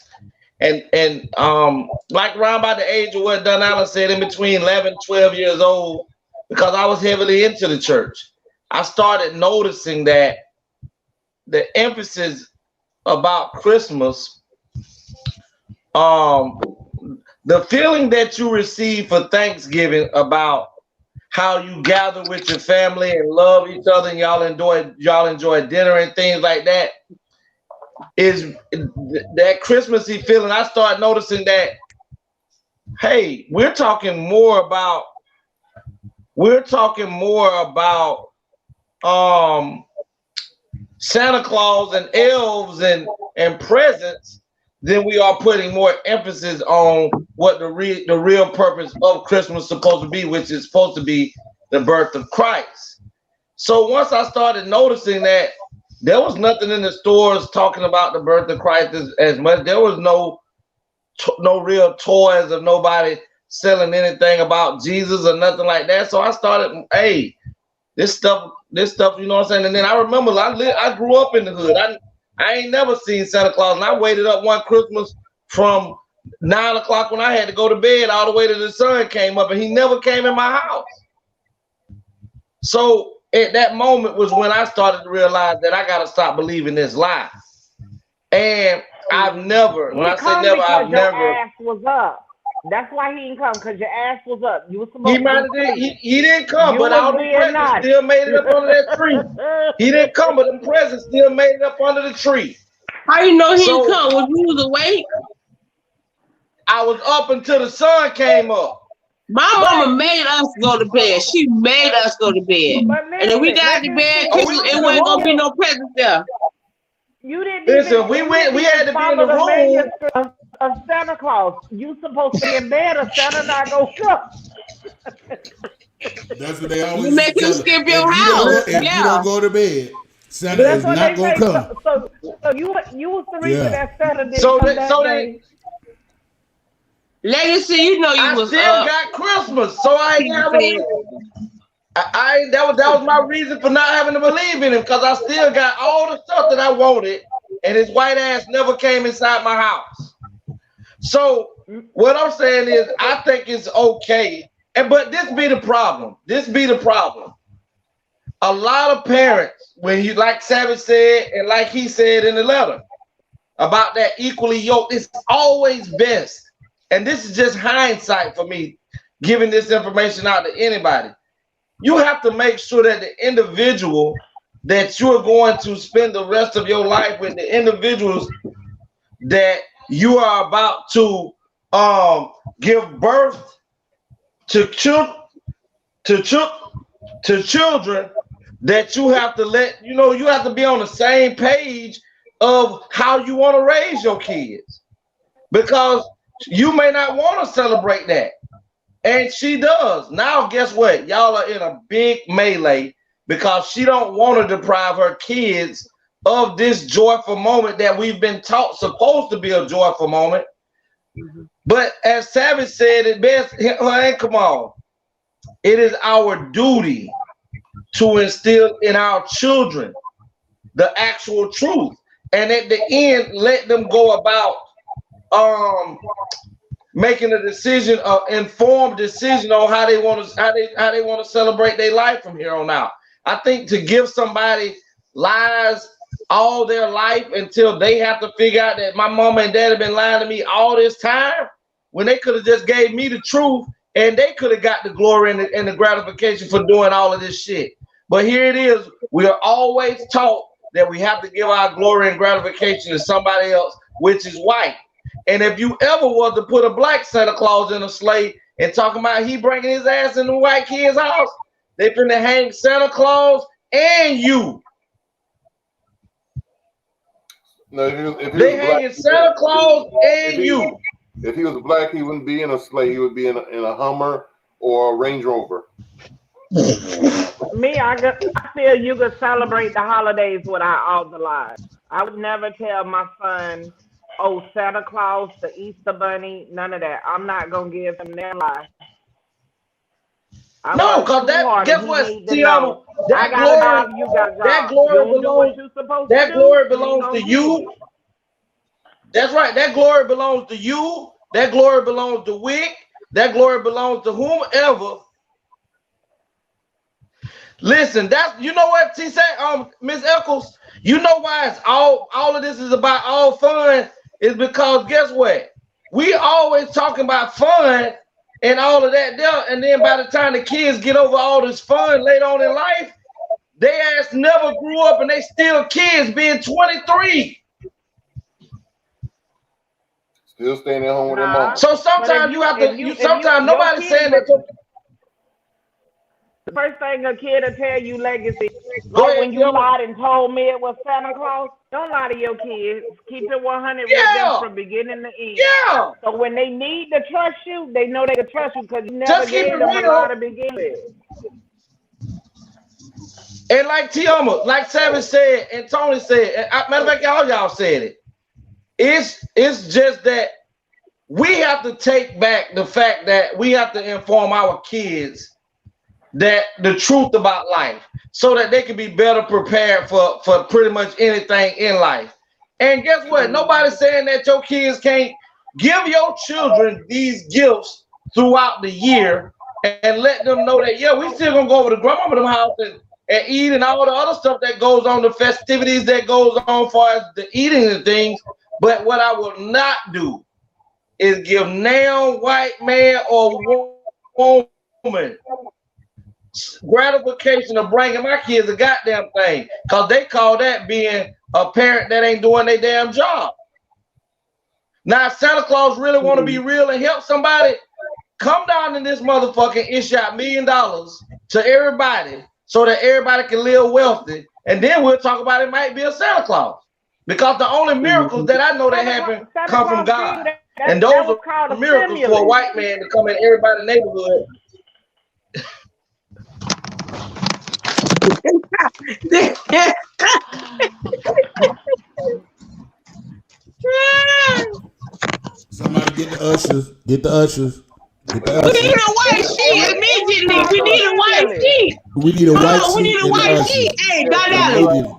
And like around by the age of what Don Allen said, in between 11 and 12 years old, because I was heavily into the church, I started noticing that the emphasis about Christmas, the feeling that you receive for Thanksgiving about how you gather with your family and love each other and y'all enjoy dinner and things like that, is that Christmassy feeling. I started noticing that, hey, we're talking more about Santa Claus and elves and presents than we are putting more emphasis on what the real purpose of Christmas is supposed to be, which is supposed to be the birth of Christ. So once I started noticing that there was nothing in the stores talking about the birth of Christ as much, there was no real toys of nobody selling anything about Jesus or nothing like that. So I started, hey, this stuff, you know what I'm saying? And then I remember I grew up in the hood. I ain't never seen Santa Claus, and I waited up one Christmas from 9 o'clock when I had to go to bed all the way till the sun came up, and he never came in my house. So at that moment was when I started to realize that I got to stop believing this lie. And I've never, when I say never, I've never. Your ass was up. That's why he didn't come, because your ass was up. You were supposed he didn't come, but all the presents still made it up under that tree. He didn't come, but the presents still made it up under the tree. How you know he didn't come? Was you was awake? I was up until the sun came up. My mama made us go to bed. She made us go to bed. And if we got to bed, it wasn't gonna be no presents there. You didn't listen. We had to be in the room of Santa Claus. You supposed to be in bed, or Santa not gonna come. That's what they always you make him skip your house. If you don't go to bed, Santa is not gonna come. So you was the reason that Santa didn't come that day. Legacy, you know you was still got Christmas, so that was my reason for not having to believe in him, because I still got all the stuff that I wanted, and his white ass never came inside my house. So what I'm saying is, I think it's okay, but this be the problem. A lot of parents, when you, like Savage said, and like he said in the letter about that equally yoked, it's always best. And this is just hindsight for me, giving this information out to anybody. You have to make sure that the individual that you're going to spend the rest of your life with, the individuals that you are about to give birth to children, that you have to you have to be on the same page of how you want to raise your kids, because you may not want to celebrate that. And she does. Now, guess what? Y'all are in a big melee because she don't want to deprive her kids of this joyful moment that we've been taught supposed to be a joyful moment. Mm-hmm. But as Savage said it best, come on. It is our duty to instill in our children the actual truth. And at the end, let them go about making a decision, informed decision on how they want to celebrate their life from here on out. I think to give somebody lies all their life until they have to figure out that my mama and dad have been lying to me all this time, when they could have just gave me the truth and they could have got the glory and the gratification for doing all of this shit. But here it is. We are always taught that we have to give our glory and gratification to somebody else, which is white. And if you ever was to put a black Santa Claus in a sleigh and talking about he bringing his ass in the white kid's house, they finna hang Santa Claus and you. No, if he they was hanging black, Santa Claus and you. If he was black, he wouldn't be in a sleigh. He would be in a Hummer or a Range Rover. Me, I feel you could celebrate the holidays without all the lies. I would never tell my son, oh, Santa Claus, the Easter Bunny, none of that. I'm not going to give him their lie. No, because that, guess what, Tiana? That glory belongs to you. That's right. That glory belongs to you. That glory belongs to Wick. That glory belongs to whomever. Listen, that's, you know what she said, Miss Eccles, you know why it's all of this is about all fun is because guess what? We always talking about fun and all of that there, and then by the time the kids get over all this fun later on in life, they ass never grew up and they still kids being 23. Still staying at home with their mom. So sometimes you have to. Sometimes nobody's saying that. The first thing a kid will tell you, legacy, like when you lied and told me it was Santa Claus, don't lie to your kids. Keep it 100 with them from beginning to end. Yeah. So when they need to trust you, they know they can trust you because you never gave them a lie to begin with. And like Tiama, like Savage said, and Tony said, and matter of fact, all y'all said it. It's just that we have to take back the fact that we have to inform our kids that the truth about life so that they can be better prepared for pretty much anything in life. And guess what? Nobody's saying that your kids can't give your children these gifts throughout the year and let them know that, yeah, we still gonna go over to grandmama's house and eat and all the other stuff that goes on, the festivities that goes on as far as the eating and things. But what I will not do is give now white man or woman gratification of bringing my kids a goddamn thing, because they call that being a parent that ain't doing their damn job. Now, if Santa Claus really want to be real and help somebody, come down in this motherfucker and issue out $1 million to everybody so that everybody can live wealthy, and then we'll talk about it might be a Santa Claus. Because the only miracles that I know that happen come from God. And those are miracles for a white man to come in everybody's neighborhood. Somebody get the ushers. Get the ushers. Get the ushers. We need a white sheet immediately. We need a white sheet. We need a white sheet. We need a white sheet. Hey, Donella.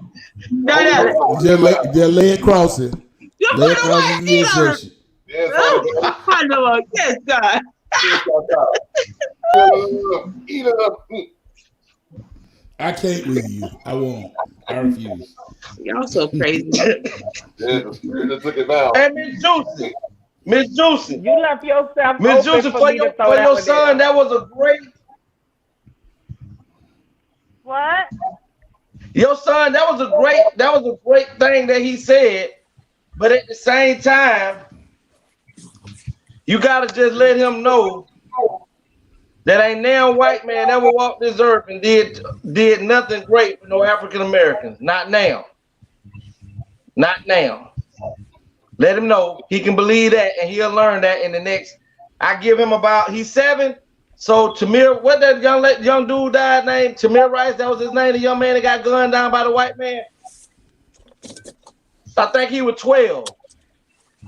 Just lay it across it. You put a white sheet on it. I know. Yes, God. Eat it up. I can't with you. I won't. I refuse. Y'all so crazy. The spirit that took it down. Hey, Miss Juicy. You left yourself Miss Juicy, for your son, that was a great. What? Your son, that was a great thing that he said, but at the same time, you gotta just let him know that ain't now white man ever walked this earth and did nothing great for no African Americans. Not now. Not now. Let him know he can believe that, and he'll learn that in the next. I give him he's 7. So Tamir, what that young dude died named Tamir Rice? That was his name. The young man that got gunned down by the white man. I think he was 12.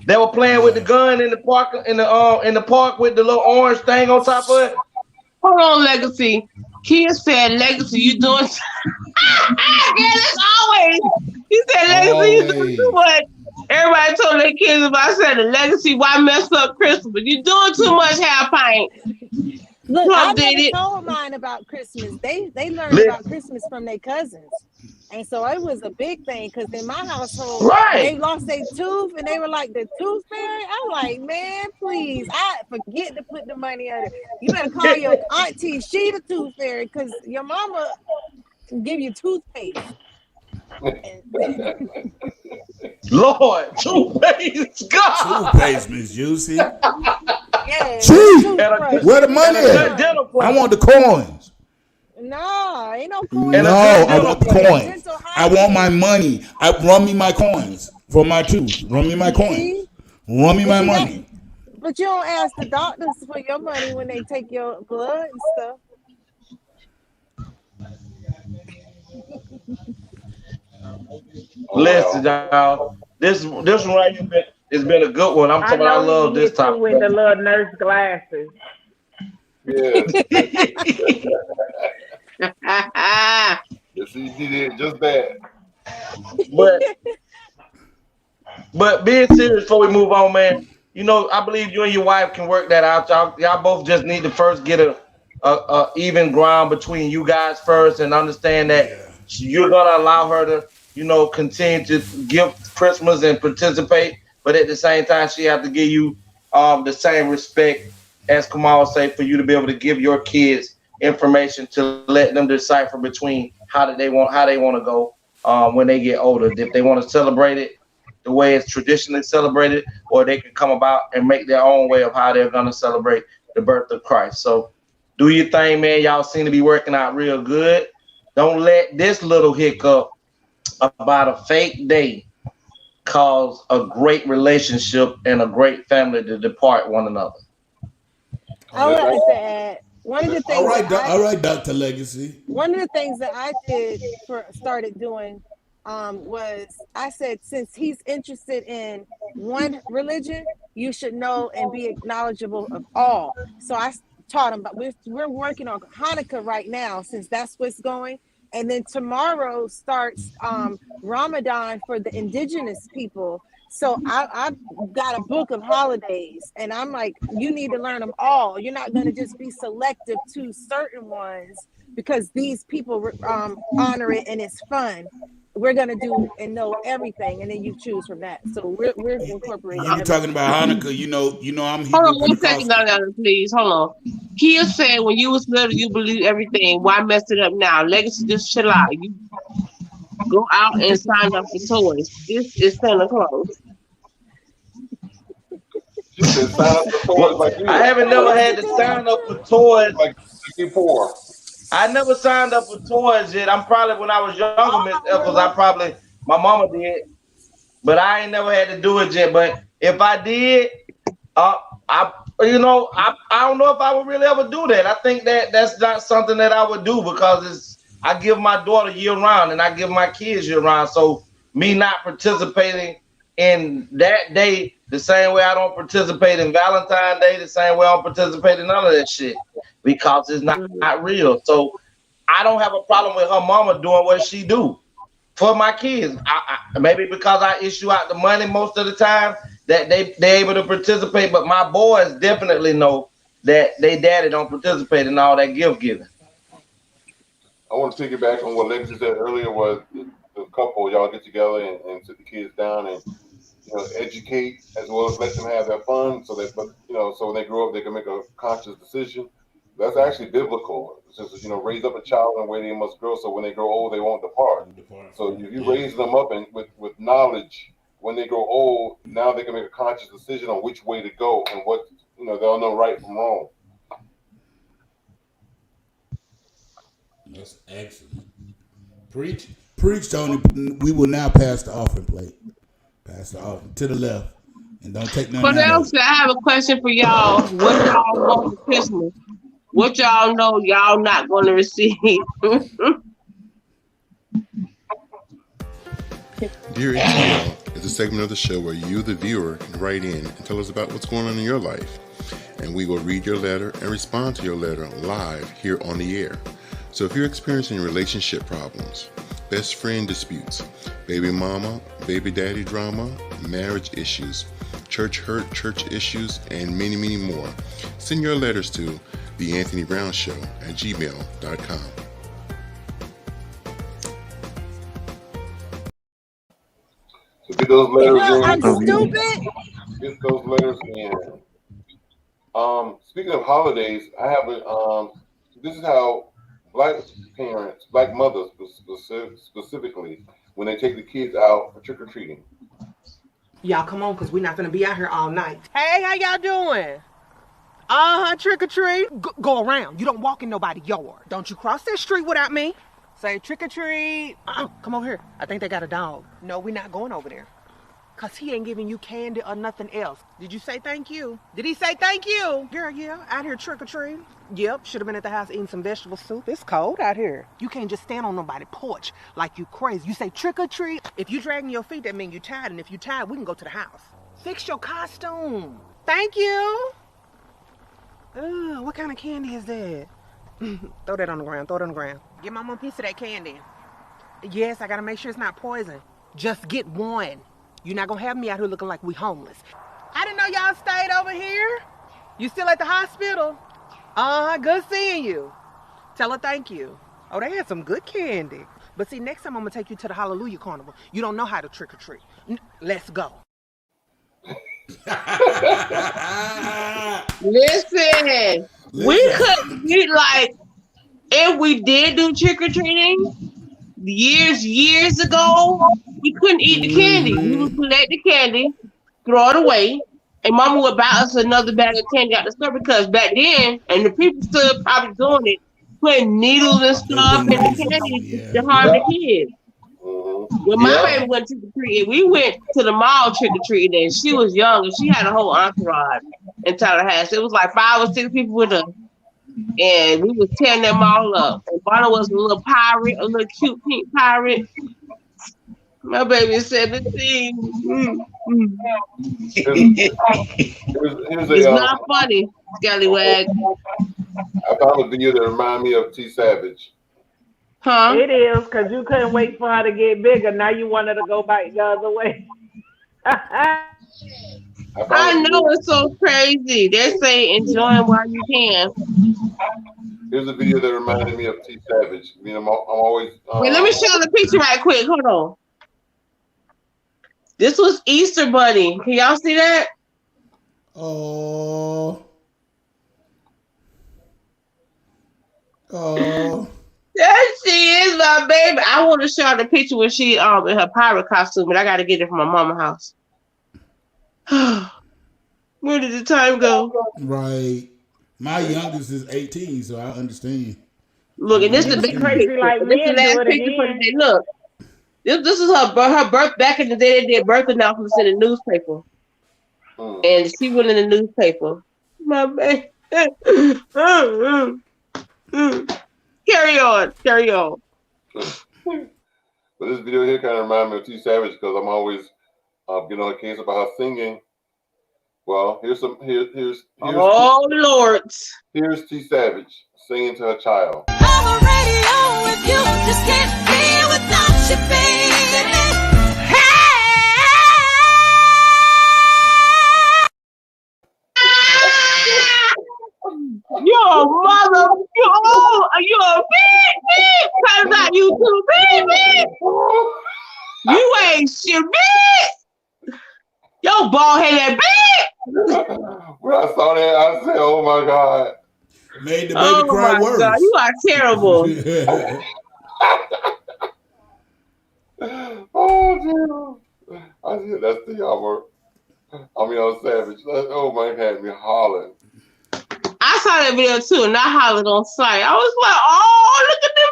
They were playing with the gun in the park in the park with the little orange thing on top of it. Hold on, Legacy. Kids said, Legacy, you doing yeah, that's always. He said, Legacy, you doing too much. Everybody told their kids about I said the Legacy, why mess up Christmas? You doing too much half pint. Look, I never told mine about Christmas. They learned about Christmas from their cousins. And so it was a big thing because in my household, they lost their tooth and they were like the tooth fairy. I'm like, man, please, I forget to put the money on it. You better call your auntie, she the tooth fairy, because your mama, give you toothpaste. Lord, toothpaste, God. Toothpaste, Miss Juicy. Yeah, Chief, toothbrush. where the money at? I want the coins. Nah, ain't no coins. No, I want the coins. I want my money. Run me my coins for my tooth. Run me my coins. Run me my money. But you don't ask the doctors for your money when they take your blood and stuff. Listen, y'all. This one right here has been a good one. I'm talking about I love this topic. With the little nurse glasses. Yes. Yes, he did just that. But being serious before we move on, man. You know, I believe you and your wife can work that out. Y'all both just need to first get a even ground between you guys first, and understand that you're gonna allow her to, you know, continue to give Christmas and participate, but at the same time, she have to give you the same respect as Kamal say, for you to be able to give your kids information to let them decipher between how they want to go when they get older. If they want to celebrate it the way it's traditionally celebrated, or they can come about and make their own way of how they're going to celebrate the birth of Christ. So do your thing, man. Y'all seem to be working out real good. Don't let this little hiccup about a fake day cause a great relationship and a great family to depart one another. I would like to add one of the things. All right, Dr. Legacy. One of the things that I started doing was I said, since he's interested in one religion, you should know and be knowledgeable of all. So I taught him, but we're working on Hanukkah right now, since that's what's going. And then tomorrow starts Ramadan for the indigenous people. So I've got a book of holidays, and I'm like, you need to learn them all. You're not going to just be selective to certain ones because these people honor it and it's fun. We're going to do and know everything, and then you choose from that. So we're incorporating. You're talking about Hanukkah. You know, I'm Hold on 1 second, please. Hold on. Kia said when you was little, you believe everything. Why mess it up now? Legacy, just chill out. You go out and sign up for toys. This is Santa Claus. I haven't never had to sign up for toys before. I never signed up for toys yet. I'm probably, when I was younger, Miss Eccles, my mama did, but I ain't never had to do it yet. But if I did, I don't know if I would really ever do that. I think that's not something that I would do, because I give my daughter year round and I give my kids year round. So me not participating in that day the same way I don't participate in Valentine's Day, the same way I don't participate in none of that shit, because it's not real. So I don't have a problem with her mama doing what she do for my kids. I maybe because I issue out the money most of the time that they able to participate, but my boys definitely know that they daddy don't participate in all that gift giving. I want to piggyback on what Legacy said earlier. Was the couple, y'all get together and sit the kids down and educate, as well as let them have their fun, so that so when they grow up they can make a conscious decision. That's actually biblical. It's just raise up a child in the way they must grow, so when they grow old they won't depart. So if you raise them up and with knowledge, when they grow old, now they can make a conscious decision on which way to go and what they'll know right from wrong. That's excellent. Preach, Tony. We will now pass the offering plate. Pass the offering to the left, and don't take nothing. But else, I have a question for y'all. What y'all want for Christmas? What y'all know y'all not going to receive? Dear A.T.L is a segment of the show where you, the viewer, can write in and tell us about what's going on in your life, and we will read your letter and respond to your letter live here on the air. So if you're experiencing relationship problems, best friend disputes, baby mama, baby daddy drama, marriage issues, church hurt, church issues, and many, many more, send your letters to theanthonybrownshow@gmail.com. So get those letters in. I'm stupid. Get those letters in. Speaking of holidays, I have this is how black parents, black mothers specifically, when they take the kids out for trick or treating? Y'all come on, because we're not going to be out here all night. Hey, how y'all doing? Trick or treat. Go around. You don't walk in nobody's yard. Don't you cross that street without me. Say trick or treat. Come over here. I think they got a dog. No, we're not going over there. Because he ain't giving you candy or nothing else. Did you say thank you? Did he say thank you? Girl, yeah. Out here trick or treat. Yep. Should have been at the house eating some vegetable soup. It's cold out here. You can't just stand on nobody's porch like you crazy. You say trick or treat. If you dragging your feet, that means you tired. And if you tired, we can go to the house. Fix your costume. Thank you. What kind of candy is that? Throw that on the ground. Throw it on the ground. Give Mama a piece of that candy. Yes, I got to make sure it's not poison. Just get one. You're not going to have me out here looking like we homeless. I didn't know y'all stayed over here. You still at the hospital? Good seeing you. Tell her thank you. Oh, they had some good candy. But see, next time I'm going to take you to the Hallelujah Carnival. You don't know how to trick or treat. Let's go. Listen, we couldn't be like, if we did do trick or treating years ago, we couldn't eat the candy. We would collect the candy, throw it away, and Mama would buy us another bag of candy out the store, because back then, and the people still probably doing it, putting needles and stuff in the candy to harm the kids. When my baby went trick or treating, we went to the mall trick or treating, and she was young, and she had a whole entourage in Tallahassee. It was like 5 or 6 people with her, and we was tearing them all up. And Bonner was a little pirate, a little cute pink pirate. My baby is 17. It's not funny, scallywag. I found a video that reminded me of T Savage. Huh? It is, because you couldn't wait for her to get bigger. Now you want her to go back the other way. I know, it's so crazy. They say enjoy it while you can. Here's a video that reminded me of T Savage. I mean, I'm always. Wait, let me show the picture right quick. Hold on. This was Easter Bunny. Can y'all see that? Oh. There she is, my baby. I want to show her the picture when she in her pirate costume, but I got to get it from my mama's house. Where did the time go? Right. My youngest is 18, so I understand. Look, and this is the big crazy. Like this is the last picture for the day. Look, this is her birth. Back in the day, they did birth announcements in the newspaper, and she went in the newspaper. My baby. Carry on. But this video here kind of reminds me of T Savage, because I'm always getting on her case about her singing. Well, here's oh Lord. Here's T Savage singing to her child. I'm a radio if you just can't be without you, baby. Your mother, you're a big, cause out you too big. You ain't shit, big. Your bald headed big. When I saw that, I said, "Oh my God!" Made the baby cry worse. God, you are terrible. Oh dear! I said that's the y'all. I mean, on Savage. Oh my God, had me hollering. I saw that video too, and I hollered on sight. I was like, "Oh, look at the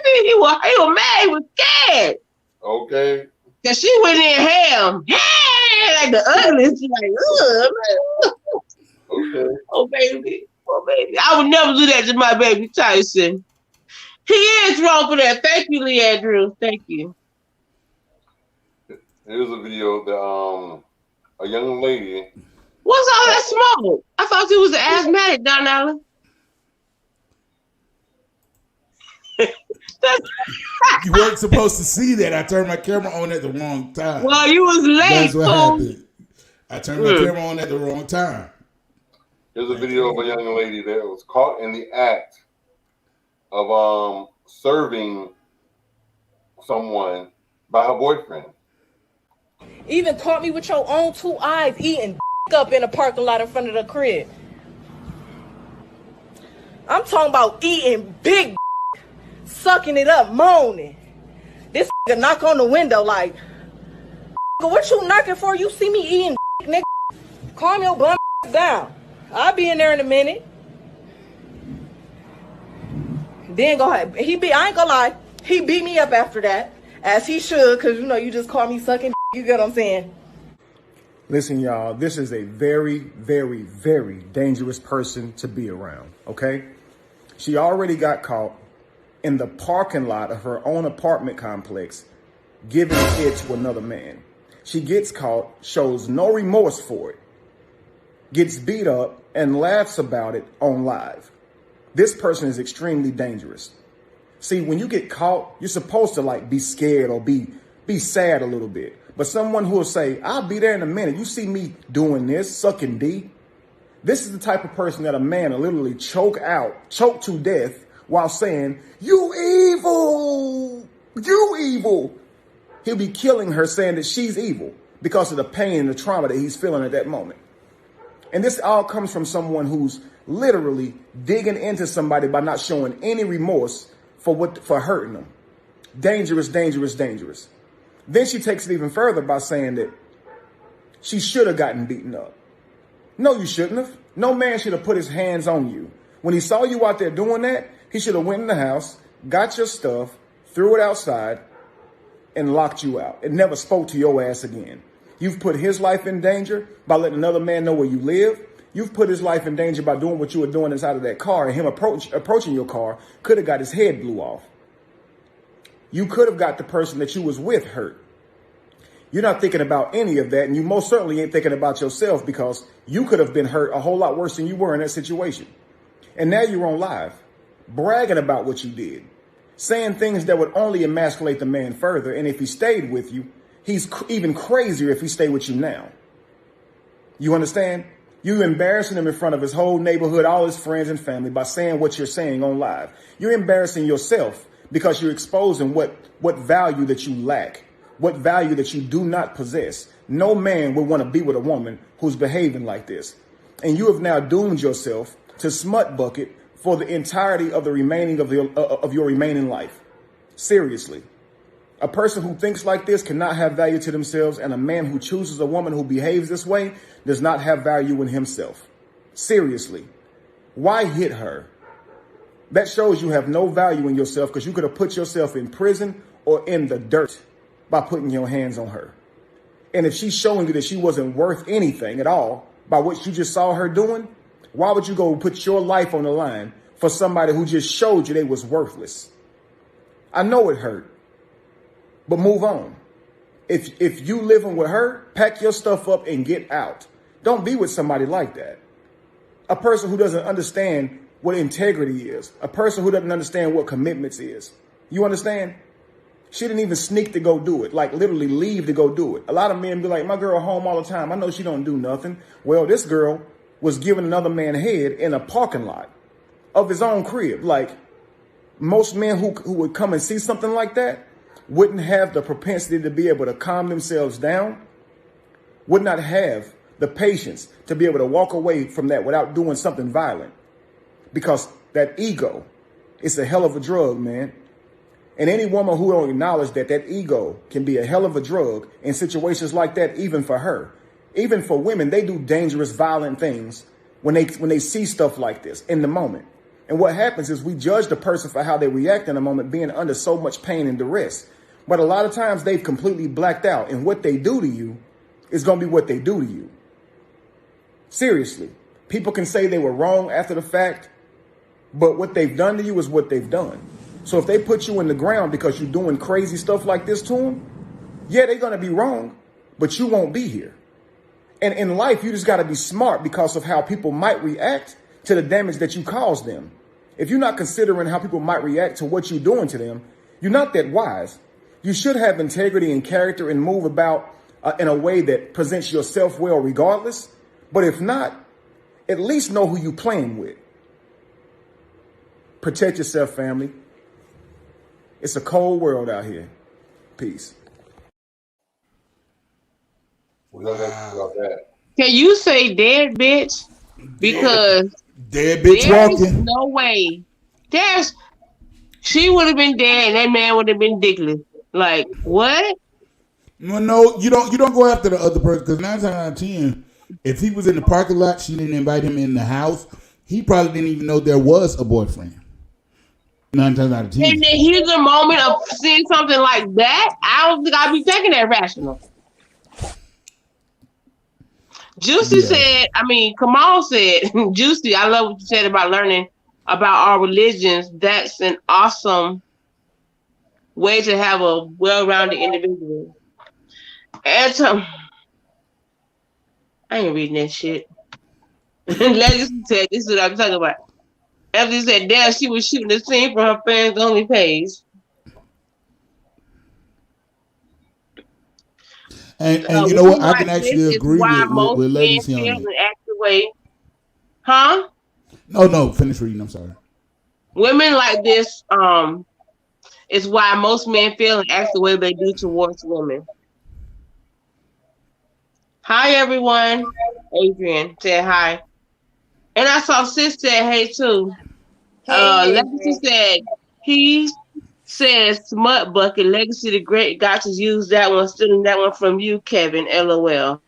baby!" He was mad. He was scared. Okay. Cause she went in ham, like the ugliest. Like, ugh. Okay. Oh baby. I would never do that to my baby Tyson. He is wrong for that. Thank you, Leandrew. Thank you. Here's a video that a young lady. What's all that smoke? I thought you was an asthmatic, Don Allen. You weren't supposed to see that. I turned my camera on at the wrong time. Well, you was late. That's what happened. I turned my camera on at the wrong time. Here's a video of a young lady that was caught in the act of serving someone by her boyfriend. Even caught me with your own 2 eyes eating up in a parking lot in front of the crib. I'm talking about eating big. sucking it up, moaning. This nigga knock on the window like, what you knocking for? You see me eating, nigga? Calm your bum down. I'll be in there in a minute. Then go ahead. I ain't gonna lie, he beat me up after that, as he should, because, you know, you just call me sucking, you get what I'm saying? Listen, y'all, this is a very, very, very dangerous person to be around, okay? She already got caught in the parking lot of her own apartment complex, giving it to another man. She gets caught, shows no remorse for it, gets beat up, and laughs about it on live. This person is extremely dangerous. See, when you get caught, you're supposed to like be scared or be sad a little bit. But someone who will say, I'll be there in a minute. You see me doing this, sucking D. This is the type of person that a man will literally choke to death while saying, you evil, you evil. He'll be killing her saying that she's evil because of the pain and the trauma that he's feeling at that moment. And this all comes from someone who's literally digging into somebody by not showing any remorse for hurting them. Dangerous, dangerous, dangerous. Then she takes it even further by saying that she should have gotten beaten up. No, you shouldn't have. No man should have put his hands on you. When he saw you out there doing that, he should have went in the house, got your stuff, threw it outside, and locked you out and never spoke to your ass again. You've put his life in danger by letting another man know where you live. You've put his life in danger by doing what you were doing inside of that car, and him approaching your car could have got his head blew off. You could have got the person that you was with hurt. You're not thinking about any of that, and you most certainly ain't thinking about yourself because you could have been hurt a whole lot worse than you were in that situation. And now you're on live, bragging about what you did, saying things that would only emasculate the man further, and if he stayed with you, he's even crazier if he stayed with you now. You understand? You're embarrassing him in front of his whole neighborhood, all his friends and family by saying what you're saying on live. You're embarrassing yourself because you're exposing what value that you lack, what value that you do not possess. No man would want to be with a woman who's behaving like this. And you have now doomed yourself to smut bucket for the entirety of the remaining of your remaining life. Seriously. A person who thinks like this cannot have value to themselves, and a man who chooses a woman who behaves this way does not have value in himself. Seriously. Why hit her? That shows you have no value in yourself because you could have put yourself in prison or in the dirt by putting your hands on her. And if she's showing you that she wasn't worth anything at all by what you just saw her doing, why would you go put your life on the line for somebody who just showed you they was worthless? I know it hurt. But move on. If you living with her, pack your stuff up and get out. Don't be with somebody like that. A person who doesn't understand what integrity is. A person who doesn't understand what commitments is. You understand? She didn't even sneak to go do it. Like literally leave to go do it. A lot of men be like, my girl home all the time. I know she don't do nothing. Well, this girl was giving another man head in a parking lot of his own crib. Like most men who would come and see something like that wouldn't have the propensity to be able to calm themselves down, would not have the patience to be able to walk away from that without doing something violent. Because that ego is a hell of a drug, man. And any woman who don't acknowledge that ego can be a hell of a drug in situations like that, even for her, even for women, they do dangerous, violent things when they see stuff like this in the moment. And what happens is we judge the person for how they react in a moment, being under so much pain and duress. But a lot of times they've completely blacked out, and what they do to you is going to be what they do to you. Seriously, people can say they were wrong after the fact, but what they've done to you is what they've done. So if they put you in the ground because you're doing crazy stuff like this to them, yeah, they're going to be wrong, but you won't be here. And in life, you just got to be smart because of how people might react to the damage that you caused them. If you're not considering how people might react to what you're doing to them, you're not that wise. You should have integrity and character and move about in a way that presents yourself well regardless. But if not, at least know who you're playing with. Protect yourself, family. It's a cold world out here. Peace. Can you say dead bitch? Because dead bitch there's walking. no way. She would have been dead, and that man would have been dickless. Like what? No, you don't go after the other person because 9 times out of 10, if he was in the parking lot, she didn't invite him in the house. He probably didn't even know there was a boyfriend. 9 times out of 10. And then here's a moment of seeing something like that. I don't think I'd be taking that rational. Juicy said, Kamal said, Juicy, I love what you said about learning about our religions. That's an awesome way to have a well-rounded individual. And I ain't reading that shit. Legacy said, this is what I'm talking about. After he said, damn, she was shooting the scene for her fans only page. And you know what? I can actually agree with Legacy on that. Act the way. Huh? No, finish reading. I'm sorry. Women like this is why most men feel and act the way they do towards women. Hi, everyone. Adrian said hi. And I saw Sis said hey, too. Legacy said, he says smut bucket. Legacy the Great got to use that one, stealing that one from you, Kevin. LOL.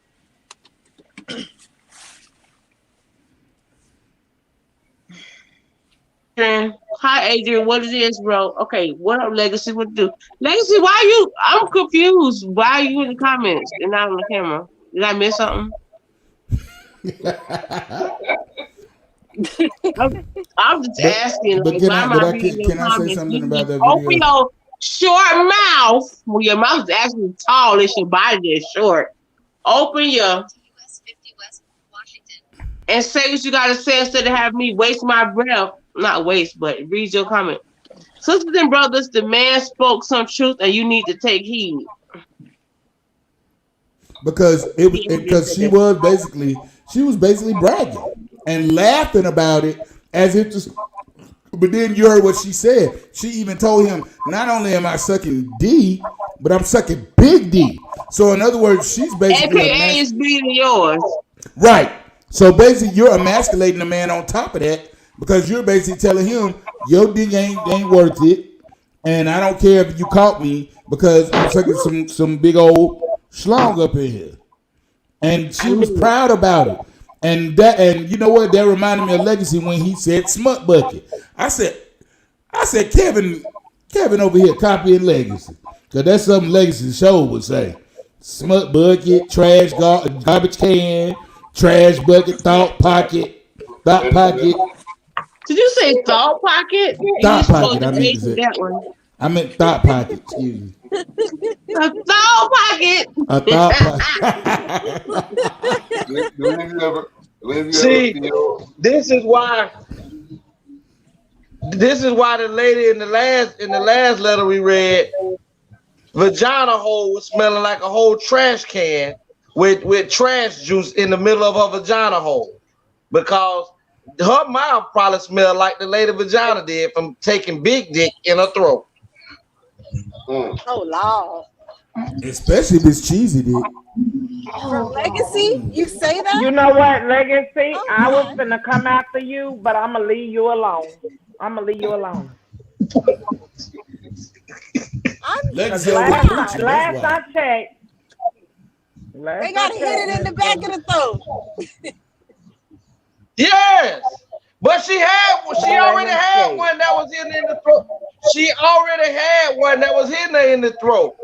Hi, Adrian. What it is, bro? Okay, what up, Legacy? What to do? Legacy, why you? I'm confused. Why are you in the comments and not on the camera? Did I miss something? I'm just asking. But can I say something about that video? Open your short mouth. Well, your mouth is actually tall. It's your body that's short. Open your and say what you got to say instead of having me waste my breath. Not waste, but read your comment. Sisters and brothers, the man spoke some truth, and you need to take heed. Because she was basically bragging and laughing about it as if to. But then you heard what she said. She even told him, not only am I sucking D, but I'm sucking big D. So in other words, she's basically AKA is bigger than yours. Right. So basically, you're emasculating the man on top of that because you're basically telling him your dick ain't worth it, and I don't care if you caught me because I'm sucking some big old schlong up in here. And she was proud about it. And you know what? That reminded me of Legacy when he said smut bucket. I said Kevin over here copying Legacy. Because that's something Legacy's show would say. Smut bucket, trash garbage can, trash bucket, thought pocket. Did you say thought pocket? Thought pocket, I meant to say. That one. I meant thought pocket, excuse me. A thought pocket. A thought pocket. See, this is why the lady in the last letter we read, vagina hole was smelling like a whole trash can with trash juice in the middle of her vagina hole, because her mouth probably smelled like the lady vagina did from taking big dick in her throat. Oh Lord! Especially if it's cheesy dick. From Legacy, you say that? You know what, Legacy? I was finna come after you, but I'm gonna leave you alone. Legacy last I checked. They gotta hit it in the back of the throat. Yes, but she already had one that was in the throat. She already had one that was hitting her in the throat.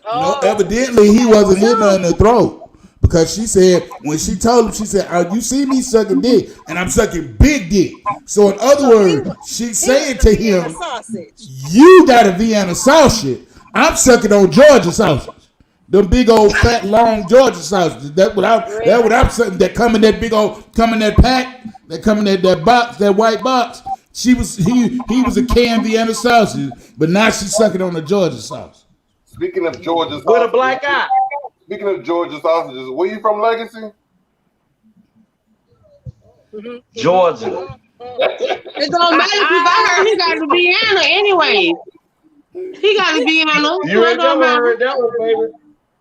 No, evidently he wasn't hitting her in the throat, because she said when she told him, she said, "Oh, you see me sucking dick, and I'm sucking big dick." So in other words, she's saying to him, "You got a Vienna sausage. I'm sucking on Georgia sausage. Them big old fat long Georgia sausages. That's what I'm saying. That come in that big old, come in that pack, that come in that box, that white box. He was a canned Vienna sausage, but now she's sucking on the Georgia sausage. Speaking of Georgia sausages, with a black eye. Speaking of Georgia sausages, where you from, Legacy? Georgia. It don't matter if I heard he got to Vienna anyway. He got to Vienna. You ain't never heard that one, baby.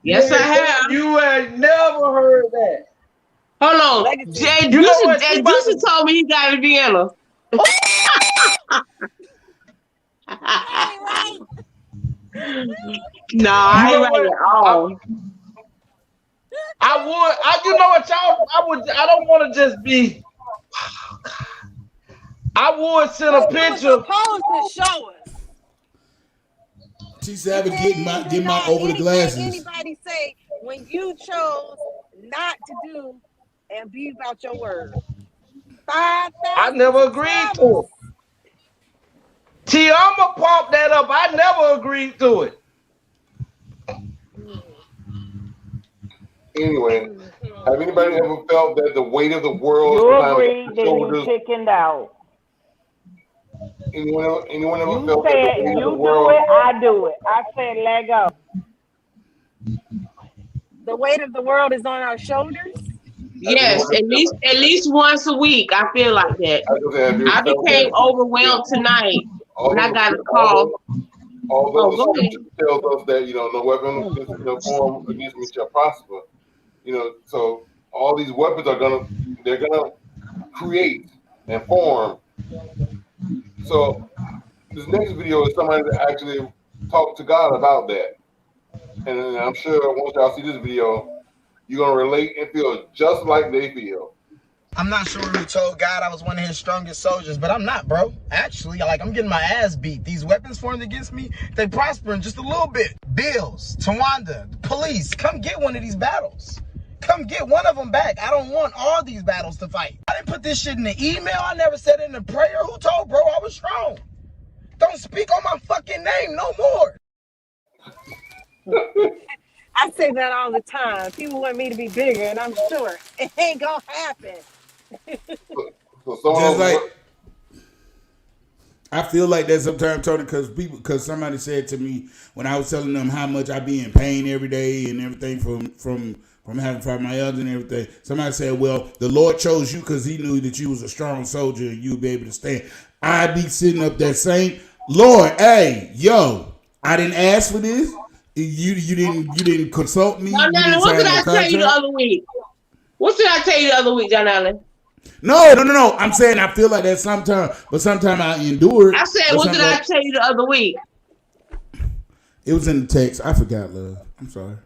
Yes, I have. You ain't never heard that. Hold on. Jay Juicy told me he got to Vienna. ain't right. No, I ain't right at all. You know what, y'all? I don't want to just be. I would send a But you were picture. supposed to show us. T7 getting my over the glasses. Anybody say when you chose not to do and be about your word? 5,000 I never agreed to it. I'ma pump that up. I never agreed to it. Anyway, have anybody ever felt that the weight of the world You sometimes agreed, then you chickened out. Anyone ever You felt that the said weight of the you world? do it, I do it. I said let go. The weight of the world is on our shoulders. Yes, at least once a week. I feel like that. I became overwhelmed tonight when I got a call. Although the Go ahead. scripture tells us that no weapon formed against me shall prosper. So all these weapons gonna create and form. So this next video is somebody that actually talked to God about that, and I'm sure once y'all see this video, you're gonna relate and feel just like they feel. I'm not sure who told God I was one of his strongest soldiers, but I'm not, bro. Actually, I'm getting my ass beat. These weapons formed against me, they prospering just a little bit. Bills, Tawanda, the police, come get one of these battles. Come get one of them back. I don't want all these battles to fight. I didn't put this shit in the email. I never said it in a prayer. Who told bro I was strong? Don't speak on my fucking name no more. I say that all the time. People want me to be bigger, and I'm sure it ain't gonna happen. Just like I feel like that sometimes, Tony, because somebody said to me when I was telling them how much I be in pain every day and everything from having fibromyalgia and everything. Somebody said, "Well, the Lord chose you because He knew that you was a strong soldier and you'd be able to stand." I be sitting up there saying, "Lord, hey, yo, I didn't ask for this. You didn't consult me. John Allen, what did I tell you the other week? What did I tell you the other week, John Allen? No. I'm saying I feel like that sometimes, but sometimes I endure it. I said, what did I tell you the other week? It was in the text. I forgot, love. I'm sorry.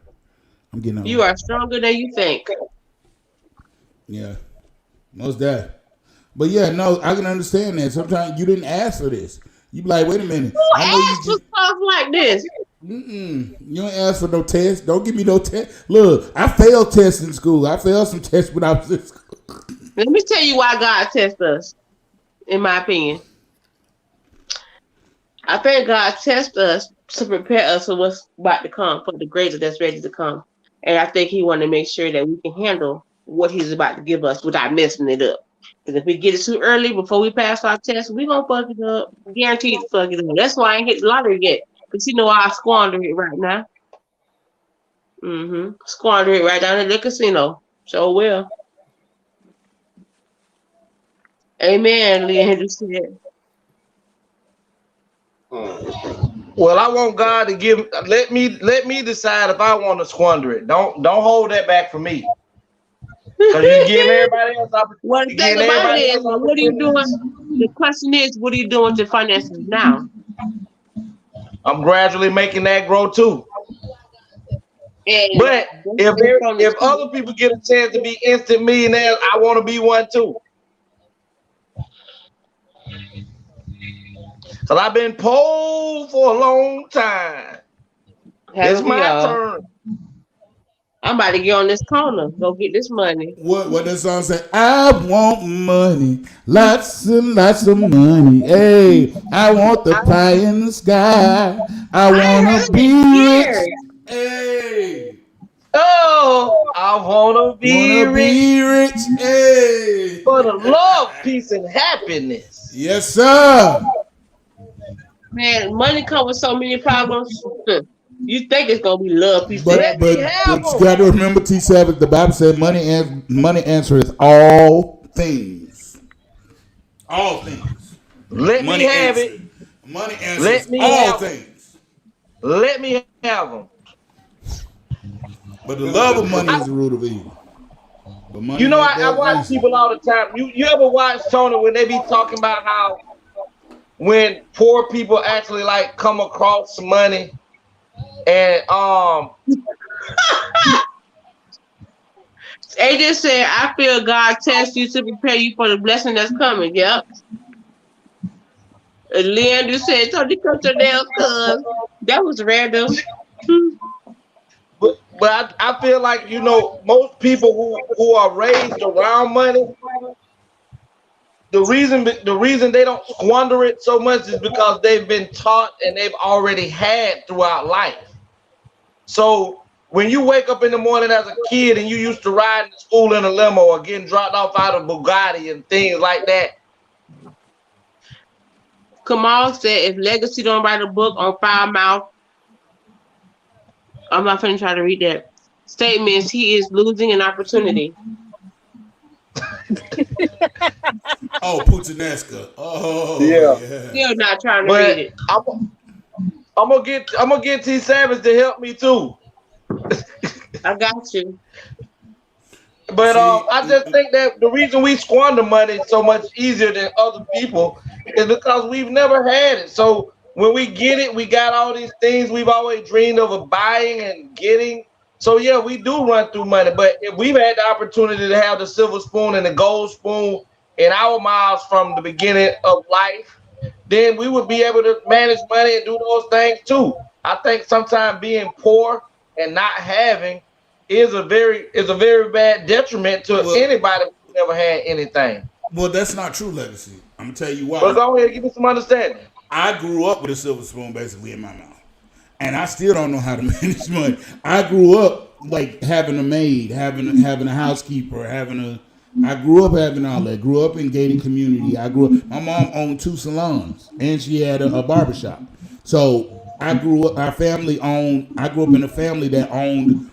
I'm getting on. You are stronger than you think. Yeah, most that. But yeah, no, I can understand that. Sometimes you didn't ask for this. You be like, wait a minute. Who asked for stuff like this? You don't ask for no test. Don't give me no test. Look, I failed tests in school. I failed some tests when I was in school. Let me tell you why God tests us, in my opinion. I think God tests us to prepare us for what's about to come, for the greater that's ready to come. And I think He wanted to make sure that we can handle what He's about to give us without messing it up. Because if we get it too early before we pass our test, we're going to fuck it up. Guaranteed to fuck it up. That's why I ain't hit the lottery yet. Because I squander it right now. Squander it right down at the casino. So will. Amen, Leandro said. Well, I want God to let me decide if I want to squander it. Don't hold that back from me. Because you give everybody else opportunity. Well, the thing about it is, what are you doing? The question is, what are you doing with your finances now? I'm gradually making that grow too. And but if other people get a chance to be instant millionaires, I want to be one too. Because I've been poor for a long time. It's my turn. I'm about to get on this corner. Go get this money. What the song say? I want money. Lots and lots of money. Hey, I want the pie in the sky. I want to be rich. Hey. Oh, I want to be rich. Hey. For the love, peace, and happiness. Yes, sir. Man, money comes with so many problems. You think it's gonna be love, peace, but you got to remember, T7. The Bible said money answers all things. All things. Let me have it. Money answers all things. Let me have them. But the love of money is the root of evil. But money I watch people all the time. You ever watch Tony when they be talking about how when poor people actually like come across money and AJ said, I feel God tests you to prepare you for the blessing that's coming. Yep. And Leandro said, Tony cut your nails, cuz. That was random. But I feel like, you know, most people who are raised around money, the reason they don't squander it so much is because they've been taught and they've already had throughout life. So when you wake up in the morning as a kid and you used to ride to school in a limo or getting dropped off out of Bugatti and things like that. Kamal said, if Legacy don't write a book on foul mouth, I'm not finna try to read that. Statements, he is losing an opportunity. Oh, Putanesca. Oh, yeah. Still not trying to read it. I'm gonna get T Savage to help me too. I got you. But I just think that the reason we squander money so much easier than other people is because we've never had it. So when we get it, we got all these things we've always dreamed of buying and getting. So yeah, we do run through money. But if we've had the opportunity to have the silver spoon and the gold spoon in our mouths from the beginning of life, then we would be able to manage money and do those things too. I think sometimes being poor and not having is a very bad detriment to anybody who never had anything. Well, that's not true, Legacy. I'm gonna tell you why. But go ahead, give me some understanding. I grew up with a silver spoon basically in my mouth, and I still don't know how to manage money. I grew up like having a maid, having a housekeeper, I grew up having all that. Grew up in gated community. My mom owned 2 salons, and she had a barbershop. So I grew up. I grew up in a family that owned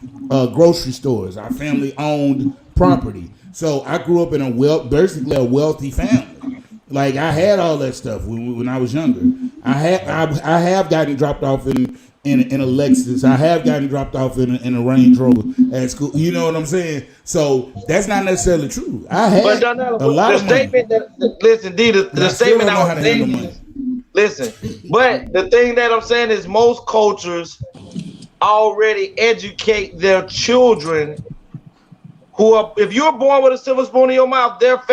grocery stores. Our family owned property. So I grew up in basically a wealthy family. Like I had all that stuff when I was younger. I have gotten dropped off in a Lexus. I have gotten dropped off in a Range Rover at school. You know what I'm saying? So that's not necessarily true. I had a lot of money. Listen, D, the statement I was saying. Listen, but the thing that I'm saying is most cultures already educate their children who are, if you're born with a silver spoon in your mouth, that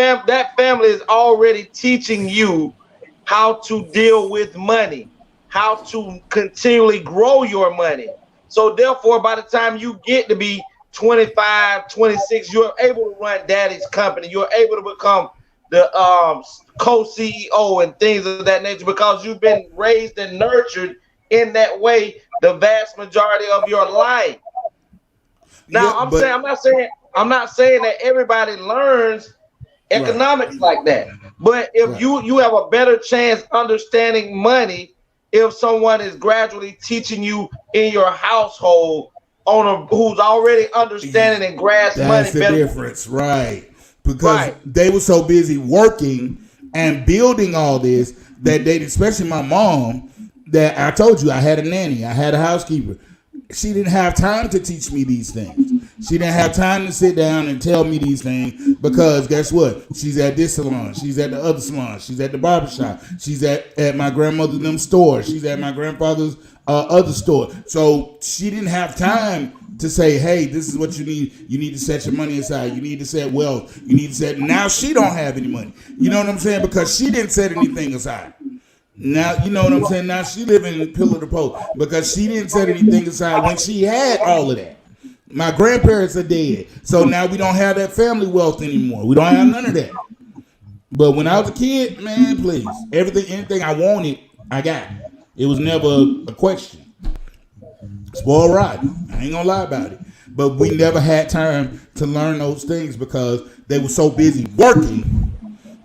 family is already teaching you how to deal with money, how to continually grow your money. So therefore, by the time you get to be 25, 26, you're able to run daddy's company. You're able to become the co-CEO and things of that nature because you've been raised and nurtured in that way the vast majority of your life. Now, I'm not saying that everybody learns economics like that. But if you have a better chance understanding money if someone is gradually teaching you in your household who's already understanding and grasping money. That's the difference, right? Because they were so busy working and building all this that they, especially my mom, that I told you I had a nanny, I had a housekeeper. She didn't have time to teach me these things. She didn't have time to sit down and tell me these things because guess what? She's at this salon. She's at the other salon. She's at the barbershop. She's at my grandmother's store. She's at my grandfather's other store. So she didn't have time to say, hey, this is what you need. You need to set your money aside. You need to set wealth. You need to set. Now she don't have any money. You know what I'm saying? Because she didn't set anything aside. Now, you know what I'm saying? Now she living in pillar to post because she didn't set anything aside when she had all of that. My grandparents are dead. So now we don't have that family wealth anymore. We don't have none of that. But when I was a kid, man, please. Anything I wanted, I got. It was never a question. Spoiled rotten. I ain't gonna lie about it. But we never had time to learn those things because they were so busy working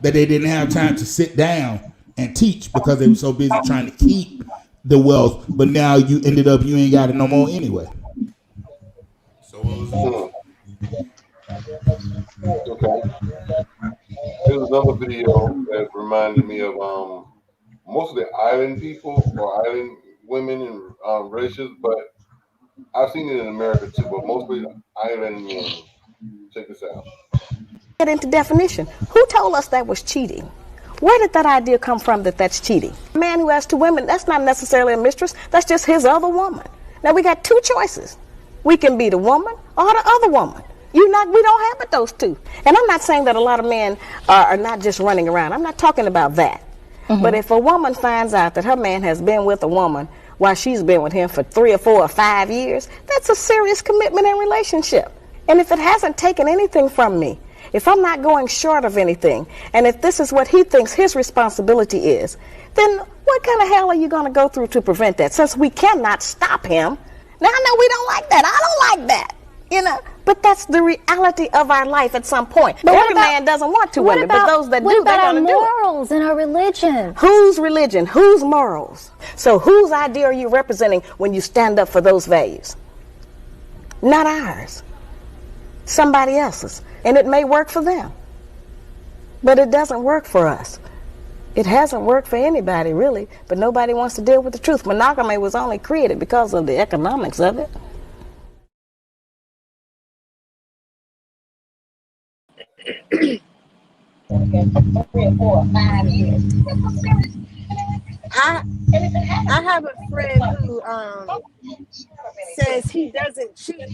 that they didn't have time to sit down and teach because they were so busy trying to keep the wealth. But now you ain't got it no more anyway. So Okay. There's another video that reminded me of most of the island people or island women and races, but I've seen it in America too, but mostly island men. Check this out. Get into definition. Who told us that was cheating? Where did that idea come from that that's cheating? A man who has 2 women, that's not necessarily a mistress. That's just his other woman. Now we got 2 choices. We can be the woman or the other woman. We don't have but those 2. And I'm not saying that a lot of men are not just running around. I'm not talking about that. But if a woman finds out that her man has been with a woman while she's been with him for 3 or 4 or 5 years, that's a serious commitment and relationship. And if it hasn't taken anything from me, if I'm not going short of anything, and if this is what he thinks his responsibility is, then what kind of hell are you going to go through to prevent that? Since we cannot stop him. Now, I know we don't like that. I don't like that. But that's the reality of our life at some point. But every man doesn't want 2 women, but those that do, they're going to do it. What about our morals and our religion? Whose religion? Whose morals? So whose idea are you representing when you stand up for those values? Not ours. Somebody else's. And it may work for them. But it doesn't work for us. It hasn't worked for anybody, really. But nobody wants to deal with the truth. Monogamy was only created because of the economics of it. Okay, 3 or 4 or 5 years. I have a friend who says he doesn't cheat,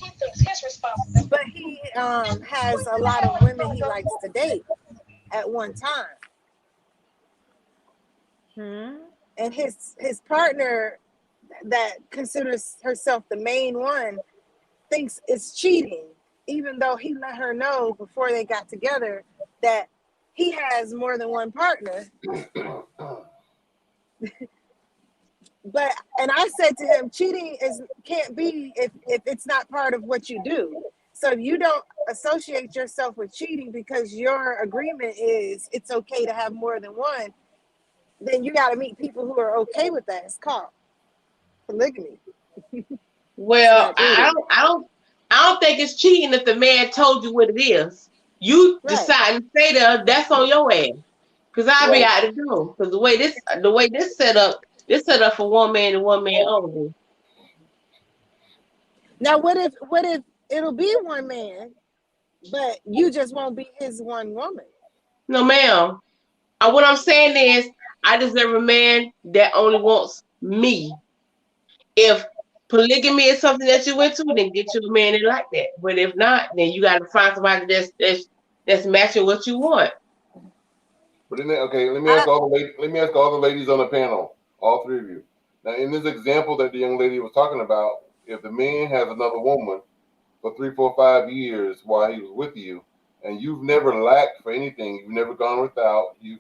but he has a lot of women he likes to date at one time. And his partner that considers herself the main one thinks it's cheating, even though he let her know before they got together that he has more than one partner. And I said to him, cheating can't be if it's not part of what you do. So if you don't associate yourself with cheating because your agreement is it's okay to have more than one, then you got to meet people who are okay with that. It's called polygamy. Well, I don't think it's cheating if the man told you what it is. You decide to stay there, that's on your ass. Cause I'll be out the door. Cause the way this set up for one man and one man only. Now what if it'll be one man, but you just won't be his one woman? No, ma'am. What I'm saying is, I deserve a man that only wants me. If polygamy is something that you into, then get you a man that like that. But if not, then you got to find somebody that's matching what you want. But let me ask all the ladies on the panel, all 3 of you. Now, in this example that the young lady was talking about, if the man has another woman for 3, 4, 5 years while he was with you, and you've never lacked for anything, you've never gone without, you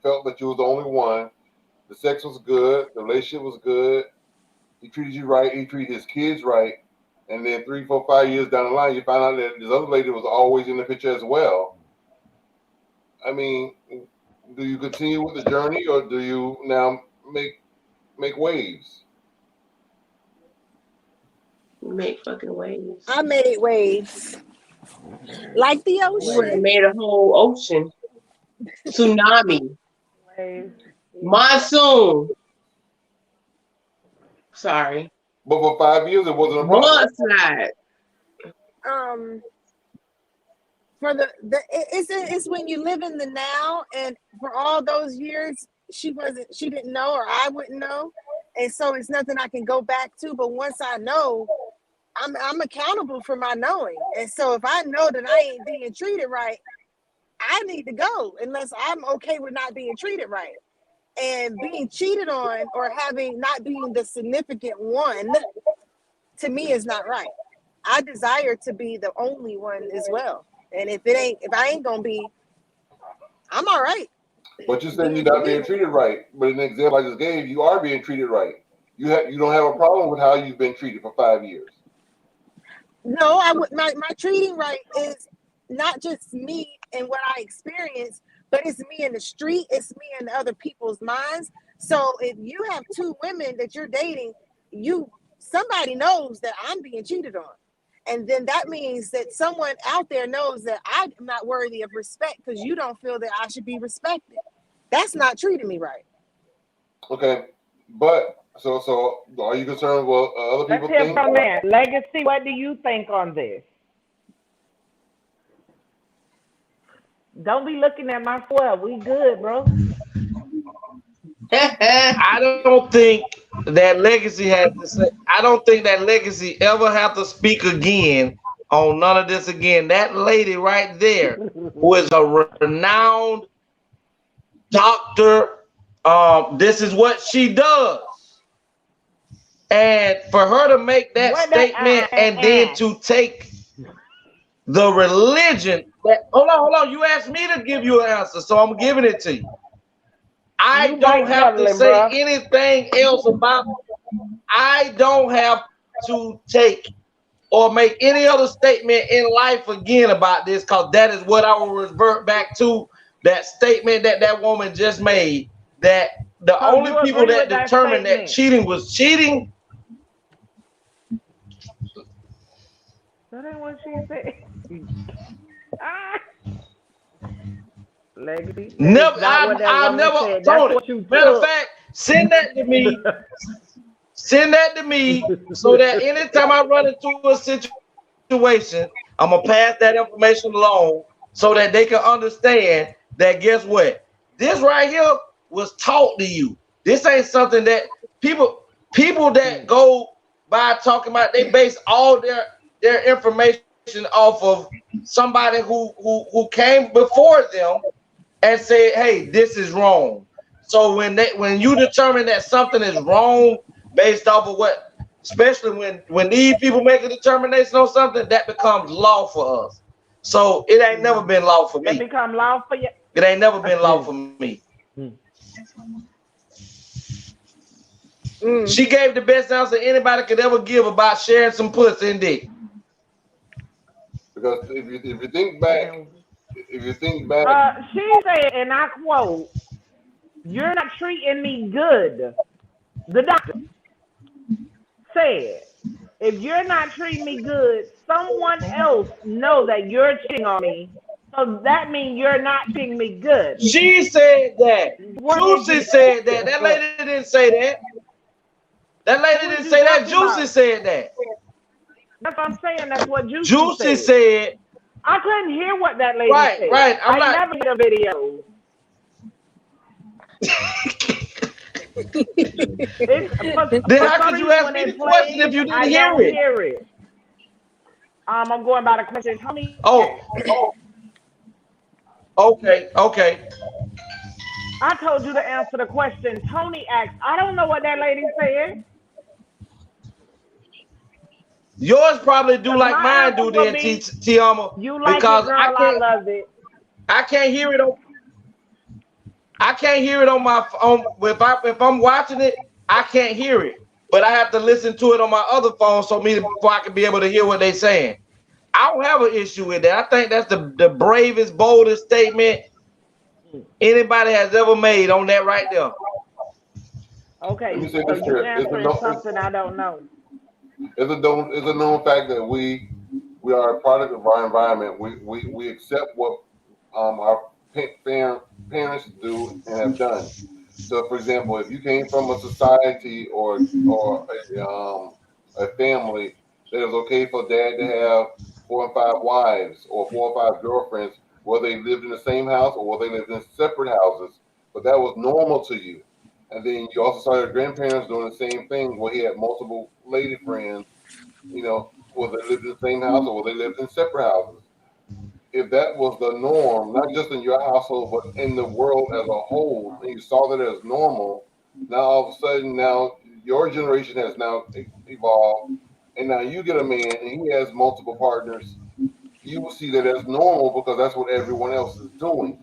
felt that you was the only one, the sex was good, the relationship was good, he treated you right, he treated his kids right, and then 3, 4, 5 years down the line, you find out that this other lady was always in the picture as well. I mean, do you continue with the journey, or do you now make waves? Make fucking waves. I made waves. Like the ocean. You would have made a whole ocean. Tsunami. Monsoon. Sorry. But for 5 years, it wasn't a problem. Mudslide. It's when you live in the now, and for all those years she didn't know, or I wouldn't know, and so it's nothing I can go back to. But once I know, I'm accountable for my knowing, and so if I know that I ain't being treated right, I need to go unless I'm okay with not being treated right. And being cheated on or not being the significant one, to me, is not right. I desire to be the only one as well. And if I ain't gonna be, I'm all right. But you said you're not being treated right. But in the example I just gave, you are being treated right. You don't have a problem with how you've been treated for 5 years. No, my treating right is not just me and what I experience, but it's me in the street, it's me in other people's minds. So if you have 2 women that you're dating, somebody knows that I'm being cheated on. And then that means that someone out there knows that I'm not worthy of respect because you don't feel that I should be respected. That's not treating me right. Okay, but so are you concerned with other people? Let's hear from that. Legacy, what do you think on this? Don't be looking at my swell. We good, bro. I don't think that Legacy has to say. I don't think that Legacy ever have to speak again on none of this again. That lady right there, who is a renowned doctor, this is what she does. And for her to make that statement and then to take the religion that, hold on, you asked me to give you an answer, so I'm giving it to you. I don't have to say anything else about it. I don't have to take or make any other statement in life again about this, because that is what I will revert back to, that statement that that woman just made, that the only people that determined that cheating was cheating. That ain't what she said. Legacy. Never, I never told it. Matter of fact, send that to me. Send that to me so that anytime I run into a situation, I'm gonna pass that information along so that they can understand that, guess what? This right here was taught to you. This ain't something that people that go by talking about, they base all their information off of somebody who came before them and said, hey, this is wrong. So when you determine that something is wrong based off of what, especially when these people make a determination on something, that becomes law for us. So it ain't never been law for me. It become law for you. It ain't never been law for me. She gave the best answer anybody could ever give about sharing some pussy and dick. Because if you think back, she said, and I quote, "You're not treating me good." The doctor said, "If you're not treating me good, someone else know that you're cheating on me. So that means you're not treating me good." She said that. Juicy said that. That lady didn't say that. That lady didn't say that. Juicy said that. That's what I'm saying. That's what Juicy said. I couldn't hear what that lady said. Right. I never did a video. Then how could you ask me the question if you didn't hear it? I'm going by the question. Tony. Okay. I told you to answer the question Tony asked. I don't know what that lady said. Yours probably do like mine do then, Tiama. You like because it, girl. I love it. I can't hear it on. I can't hear it on my phone. If I'm watching it, I can't hear it. But I have to listen to it on my other phone before I can be able to hear what they're saying. I don't have an issue with that. I think that's the bravest, boldest statement anybody has ever made on that right there. Okay, so you're answering something I don't know. It's a known fact that we are a product of our environment. We accept what our parents do and have done. So, for example, if you came from a society or a family that it was okay for dad to have 4 and 5 wives or 4 or 5 girlfriends, whether they lived in the same house or whether they lived in separate houses, but that was normal to you. And then you also saw your grandparents doing the same thing, where he had multiple lady friends, whether they lived in the same house or whether they lived in separate houses. If that was the norm, not just in your household, but in the world as a whole, and you saw that as normal, now all of a sudden, now your generation has now evolved, and now you get a man and he has multiple partners. You will see that as normal because that's what everyone else is doing.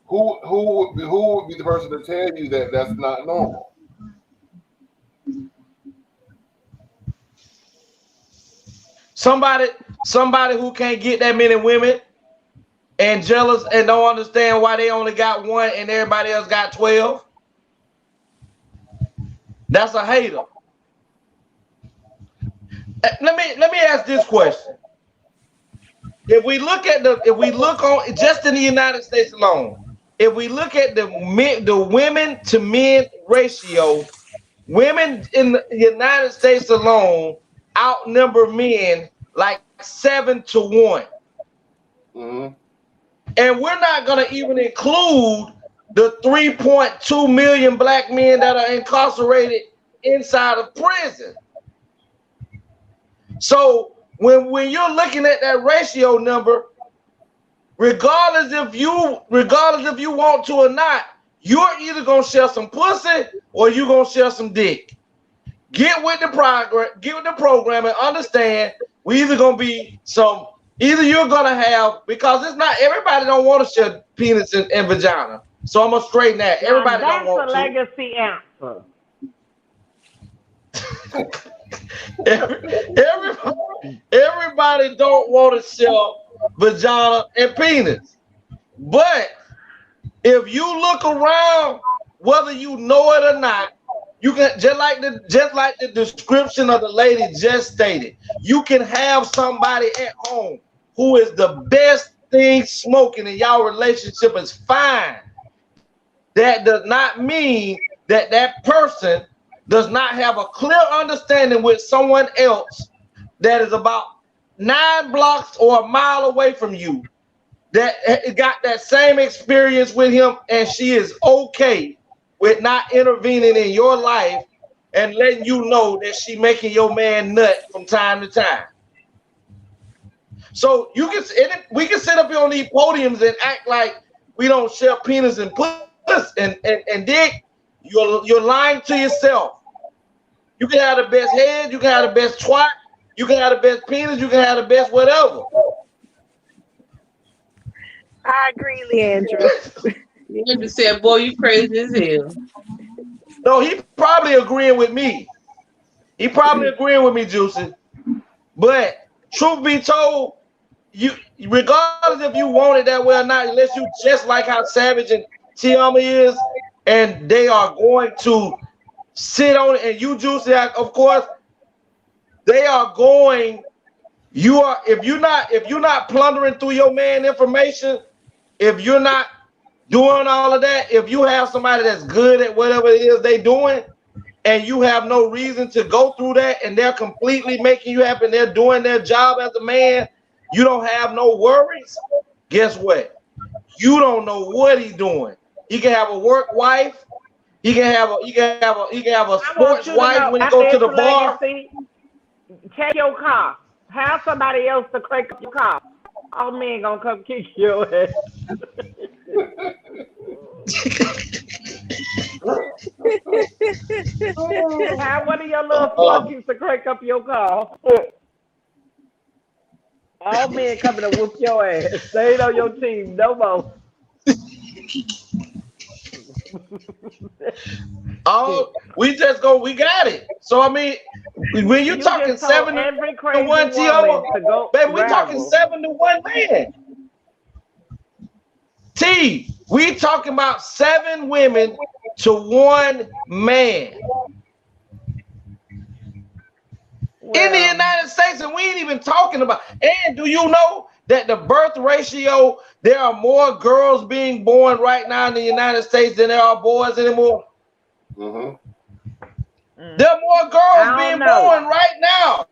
Who would be the person to tell you that that's not normal? Somebody who can't get that many women and jealous and don't understand why they only got one and everybody else got 12. That's a hater. Let me ask this question. If we look on just in the United States alone, if we look at the women to men ratio, women in the United States alone outnumber men like 7 to 1. Mm-hmm. And we're not going to even include the 3.2 million black men that are incarcerated inside of prison. So when you're looking at that ratio number, regardless if you want to or not, you're either gonna share some pussy or you're gonna share some dick. Get with the program and understand we either gonna be either you're gonna have, because it's not everybody don't want to share penis and vagina. So I'm gonna straighten that. Everybody don't want to. That's a legacy answer. Everybody don't want to share vagina and penis. But if you look around, whether you know it or not, you can just like the description of the lady just stated, you can have somebody at home who is the best thing smoking and y'all relationship is fine. That does not mean that that person does not have a clear understanding with someone else that is about 9 blocks or a mile away from you, that got that same experience with him, and she is okay with not intervening in your life and letting you know that she making your man nut from time to time. So we can sit up here on these podiums and act like we don't share penis and puss and dick. You're lying to yourself. You can have the best head, you can have the best twat, you can have the best penis, you can have the best whatever. I agree, Leandra. Leandra said, boy, you crazy as hell. No, he probably agreeing with me. He probably agreeing with me, Juicy. But truth be told, you regardless if you want it that way or not, unless you just like how Savage and Tiama is, and they are going to sit on it, and you, Juicy, of course, they are going. If you're not plundering through your man information, if you're not doing all of that, if you have somebody that's good at whatever it is they doing, and you have no reason to go through that, and they're completely making you happy, they're doing their job as a man, you don't have no worries. Guess what? You don't know what he's doing. He can have a work wife. He can have a sports wife when he go to the bar. Check your car. Have somebody else to crank up your car. All men gonna come kick your ass. Have one of your little flunkies to crank up your car. All men coming to whoop your ass. They ain't on your team no more. We got it. So I mean, when you're talking 7 to 1 T.O., baby, we talking 7 to 1 man. T, we talking about 7 women to 1 man. In the United States, and we ain't even talking about. And do you know that the birth ratio, there are more girls being born right now in the United States than there are boys anymore? Mm-hmm. There are more girls being born right now.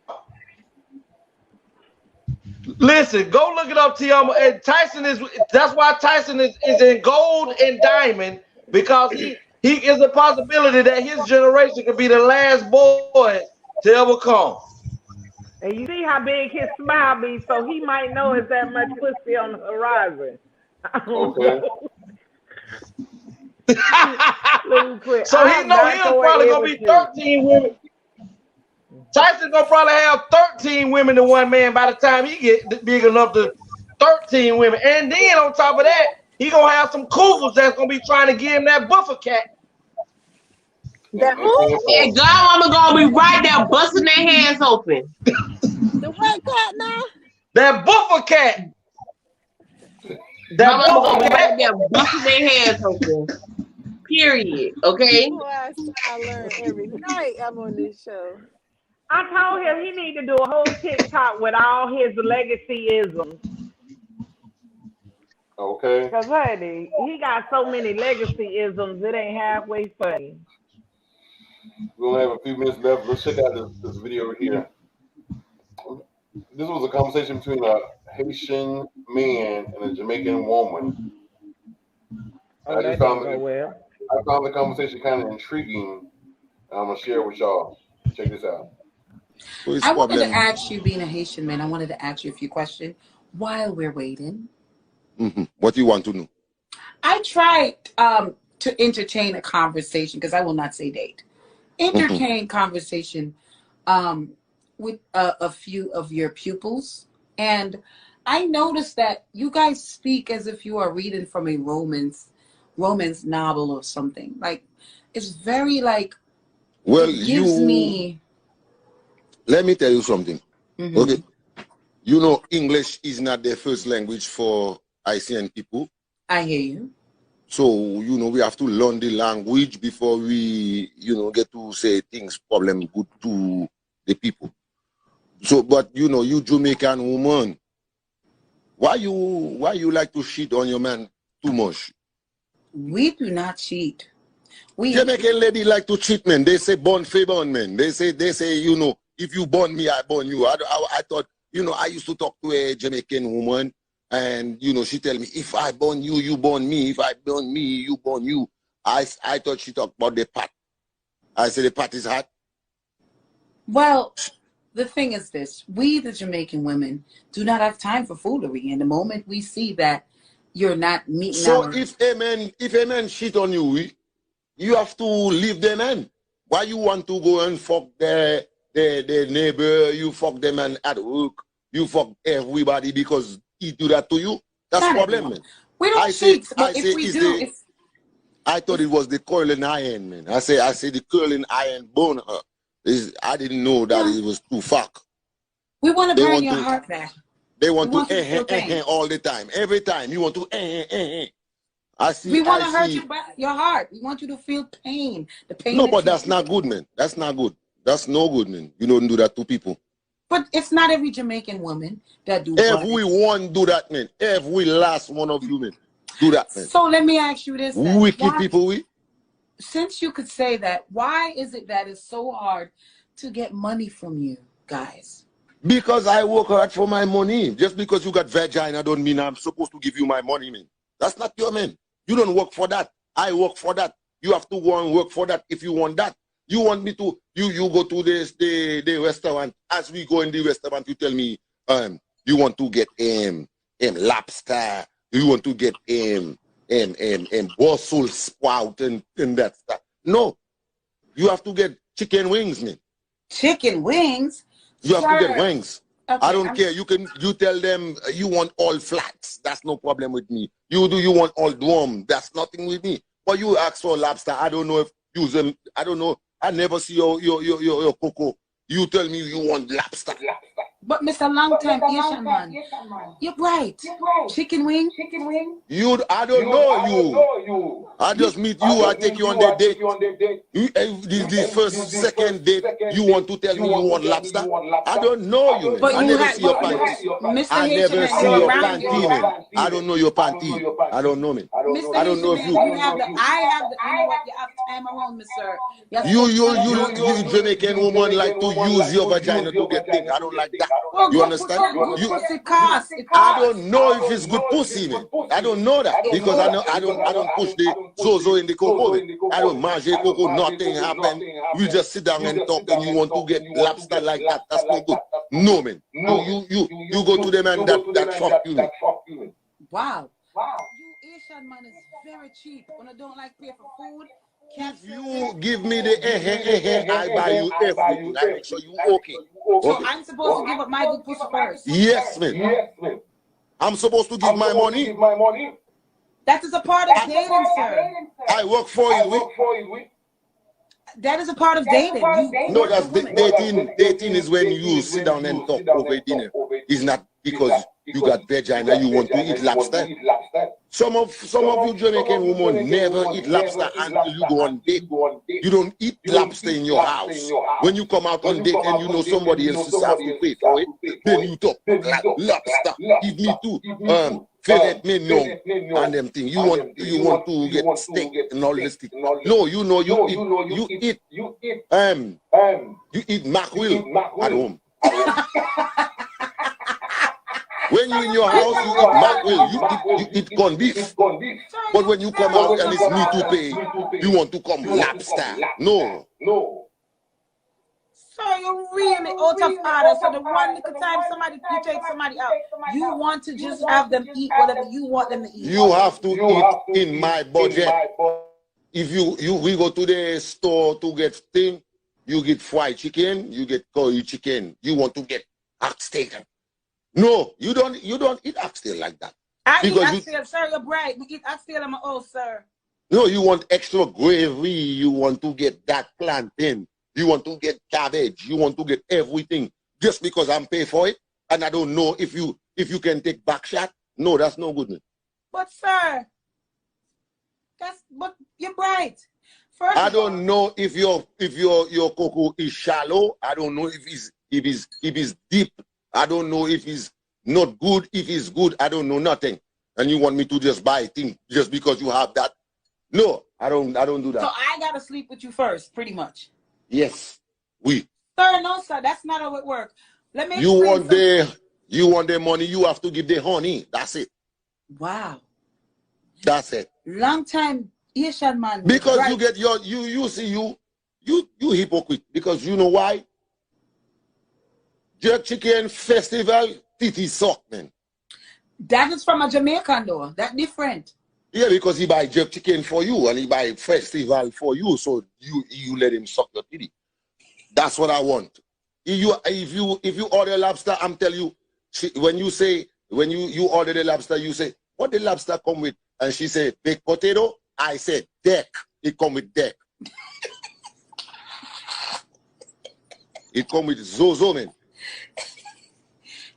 Listen, go look it up, Tiama. And that's why Tyson is in gold and diamond, because he is a possibility that his generation could be the last boy to ever come. And you see how big his smile be, so he might know it's that much pussy on the horizon. Okay. So he know he's probably gonna be 13 women. Tyson gonna probably have 13 women to 1 man by the time he get big enough to 13 women. And then on top of that, he gonna have some cougars that's gonna be trying to give him that buffer cat. And Godmama gonna be right there busting their hands open. The what cat now? That buffer cat. That buffer gonna be right there busting their hands open. Period. Okay. I learn every night I'm on this show. I told him he need to do a whole TikTok with all his legacy-isms. Okay. Because, honey, he got so many legacy-isms, it ain't halfway funny. We only have a few minutes left. Let's check out this video here. This was a conversation between a Haitian man and a Jamaican woman. Oh, that didn't go well. I found the conversation kind of intriguing. I'm gonna share with y'all. Check this out. I wanted to ask you, being a Haitian man, I wanted to ask you a few questions while we're waiting. What do you want to know? I tried to entertain a conversation, because I will not say date. Entertain conversation with a few of your pupils. And I noticed that you guys speak as if you are reading from a romance novel or something. Like, it's very like, well, it gives me... Let me tell you something. Okay. You know, English is not their first language for Haitian people. I hear you. So, you know, we have to learn the language before we, you know, get to say things problem good to the people. So, but you know, you Jamaican woman, why you like to cheat on your man too much? We do not cheat. Jamaican lady like to cheat, man. They say born favor, man. They say, you know, if you born me, I born you. I thought, you know, I used to talk to a Jamaican woman, and you know, she tell me, if I born you, you born me. If I born me, you born you. I thought she talked about the pot. I said the pot is hot. Well, the thing is this: we, the Jamaican women, do not have time for foolery. And the moment we see that you're not meeting so if a man cheat on you, you have to leave the man. Why you want to go and fuck the neighbor? You fuck them and at work. You fuck everybody because he do that to you. That's the problem, man. We don't cheat, but if we do, I thought it was the curling iron, man. I say the curling iron bone her. I didn't know that it was too fuck. We want to burn your heart back. They want to all the time. Every time you want to I see. We want to hurt your heart. We want you to feel pain. The pain. No, but that's not good, man. That's not good. That's no good, man. You don't do that to people. But it's not every Jamaican woman that do that. Everyone do that, man. Every last one of you, man, do that, man. So let me ask you this. Wicked people, Since you could say that, why is it that it's so hard to get money from you guys? Because I work hard for my money. Just because you got vagina don't mean I'm supposed to give you my money, man. That's not your man. You don't work for that. I work for that. You have to go and work for that if you want that. You want me to, you go to the restaurant. As we go in the restaurant, you tell me, you want to get lobster. You want to get Brussels sprout and that stuff. No. You have to get chicken wings, man. Chicken wings? You have to get wings. Okay, I don't care. You tell them you want all flats. That's no problem with me. You want all drum. That's nothing with me. But you ask for lobster. I don't know if use them. I don't know. I never see your cocoa. You tell me you want lobster. But Mr. Longtime Asian man, you're right. Chicken wing? I don't know you. I just meet you. I take you on the date. The first, second date, you want to tell me you want lobster? I don't know you, man. But I never see your panty. I never see your panty, man. I don't know your panty. I don't know, man. I don't know if you. You know what? You have time around me, sir. You Jamaican woman like to use your vagina to get things. I don't like that. Well, you understand? I don't know if it's good pussy, man. I don't know that because I don't push the zozo in the cocoa. I don't mange cocoa. Nothing happen. We just sit down and talk, and you want to get lobster like that? That's no good. No, man. You go to the man that fuck you, man. Wow. You Asian man is very cheap. When I don't like pay for food. If you give me the I buy you everything. I make sure you okay. So I'm supposed to give up my good pussy first? Yes, man. I'm supposed to give my money. That is a part of dating, sir. I work for you. That is a part of dating. No, that's dating. Dating is when you sit down and talk over dinner. It's not because you got vagina, you want to eat lobster. Some of you Jamaican women never eat lobster until you go on date. You don't eat lobster in your house. When you come out on date and you know somebody else is have to pay for it, then you talk like lobster. Give me too. Favorite mignon and them things. You want to get steak and all this thing. No, you know you eat mackerel at home. When you in your house, you eat mackerel, you eat corned beef. But when you come out and it's me to pay, you want to come lobster. No. So you're really out of order. So the one little time you take somebody out, you want to just have them eat whatever you want them to eat. You have to eat in my budget. If we go to the store to get thing, you get fried chicken, you get curry chicken. You want to get oxtail. No, you don't eat oxtail like that. I eat oxtail, sir. You're bright. We eat oxtail on my own, sir. No, you want extra gravy. You want to get that plantain. You want to get cabbage. You want to get everything just because I'm paying for it, and I don't know if you can take back shot. No, that's no good. But sir, but you're bright. I don't know if your cocoa is shallow. I don't know if it's deep. I don't know if it's not good. If it's good, I don't know nothing. And you want me to just buy things just because you have that? No, I don't do that. So I gotta sleep with you first, pretty much. Yes, Sir, no, sir, that's not how it works. Let me. You want the money? You have to give the honey. That's it. Wow. That's it. Long time Asian man. Because right. You get you hypocrite. Because you know why? Jerk chicken festival, titty sock, man. That is from a Jamaican though. That different. Yeah, because he buy jerk chicken for you and he buy festival for you, so you let him suck your titty. That's what I want. If you order lobster, I'm telling you, when you order the lobster, you say, what the lobster come with? And she said, baked potato. I said, deck. It come with deck. It come with zozo, man.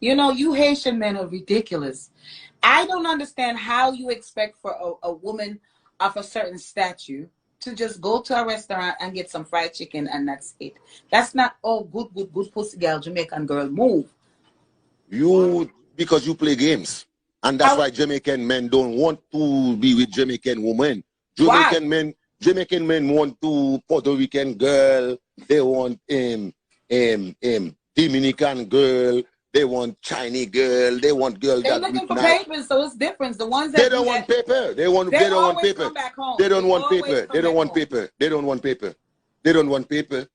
You know, you Haitian men are ridiculous. I don't understand how you expect for a woman of a certain stature to just go to a restaurant and get some fried chicken and that's it. That's not all good pussy girl, Jamaican girl move. Because you play games. And that's why Jamaican men don't want to be with Jamaican women. Jamaican men want to Puerto Rican girl. They want Dominican girl. They want Chinese girl. They want girls They're looking for papers, so it's different. The ones that they don't want paper. They don't want paper. They don't want paper. They don't want paper. They don't want paper. They don't want paper.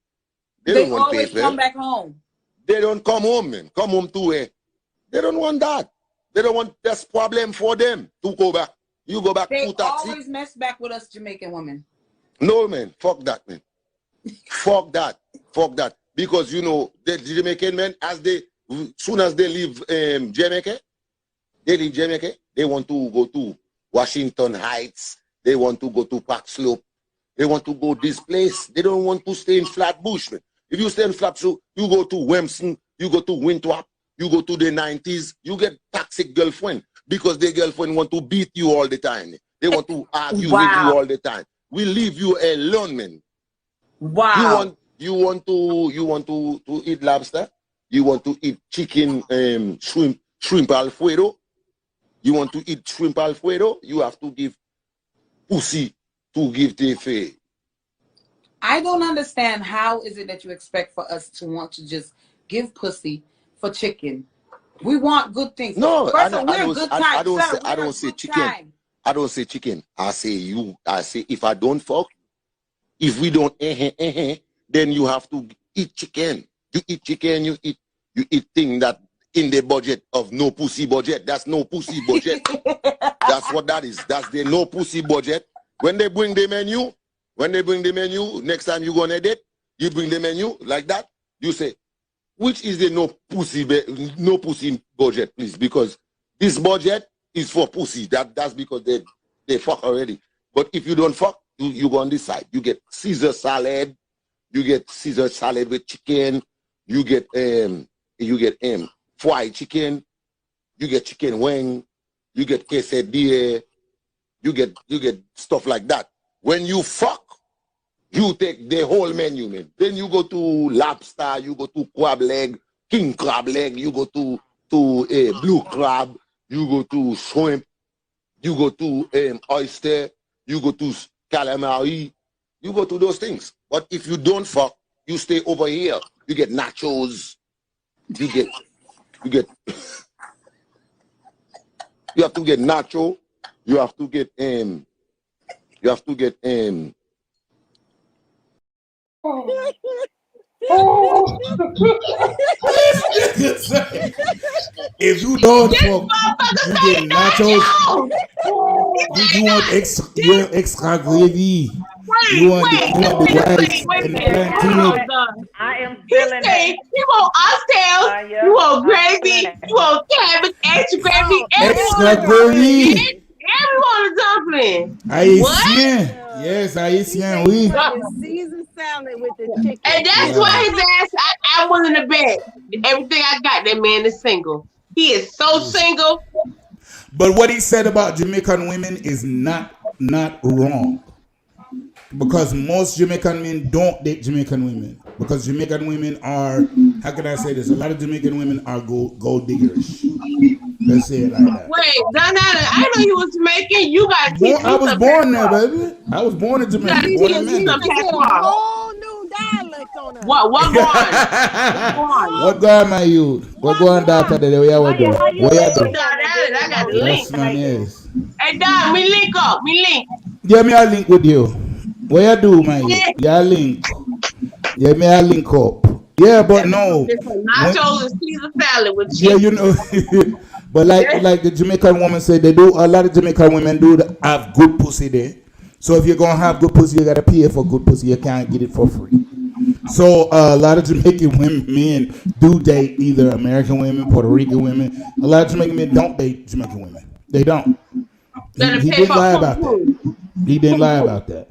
They always come back home. They don't come home, man. Come home to where? They don't want that. They don't want that's problem for them to go back. You go back to taxi. They always mess back with us Jamaican women. No, man. Fuck that, man. Fuck that. Fuck that. Because you know the Jamaican men, soon as they leave Jamaica, they want to go to Washington Heights. They want to go to Park Slope. They want to go this place. They don't want to stay in Flatbush, man. If you stay in Flatbush, you go to Wemson, you go to Winthrop, you go to the 90s, you get toxic girlfriend because their girlfriend want to beat you all the time. They want to argue with you all the time. We leave you alone, man. Wow. You want to eat lobster? You want to eat chicken, shrimp Alfredo? You want to eat shrimp Alfredo? You have to give pussy to give the fee. I don't understand how is it that you expect for us to want to just give pussy for chicken. We want good things. No, I don't say chicken. I don't say chicken. I say if I don't fuck, if we don't then you have to eat chicken. You eat chicken, you eat things that in the budget of no pussy budget. That's no pussy budget. That's what that is. That's the no pussy budget. When they bring the menu, next time you go on a date, you bring the menu like that. You say, which is the no pussy budget, please? Because this budget is for pussy. That's because they fuck already. But if you don't fuck, you go on this side. You get Caesar salad. You get Caesar salad with chicken. You get fried chicken. You get chicken wing. You get quesadilla. You get stuff like that. When you fuck, you take the whole menu, man. Then you go to lobster. You go to crab leg, king crab leg. You go to blue crab. You go to shrimp. You go to oyster. You go to calamari. You go to those things. But if you don't fuck, you stay over here. You get nachos. You get You have to get nacho. You have to get If you don't fuck, you get nachos. You want extra gravy. You want the rice and plantain. I am He feeling said that. you want oxtails, you want gravy, you want cabbage, extra gravy, Extra everyone gravy. a dumpling. What? Haïtien. Yes, Haïtien, oui. The Caesar salad with the chicken. And that's why his ass, I'm willing to bet everything I got, that man is single. He is so single. But what he said about Jamaican women is not wrong. Because most Jamaican men don't date Jamaican women. Because Jamaican women are, how can I say this? A lot of Jamaican women are gold diggers. Let's say it like that. Wait, Donada, I know you was Jamaican. You got to teach me I was some born there, patois. baby. I was born in Jamaica. You Born got in to teach me some Memphis. A patois. whole new dialect on us. What going? What going, my youth? What going, Doctor? Where you How do? you What you Hey, do? Don, I got the Yes, link. man, yes. Hey, Don, me link up. Me link. Yeah, me a link with you. What you do, my youth? Yeah, link. Yeah, me a link up. Yeah, but no. It's some nachos and Caesar salad with Yeah, chicken. you know. But like the Jamaican woman said, a lot of Jamaican women have good pussy there. So if you're gonna have good pussy, you gotta pay for good pussy. You can't get it for free. So a lot of Jamaican men do date either American women, Puerto Rican women. A lot of Jamaican men don't date Jamaican women. They don't. He didn't lie about that. He didn't lie about that.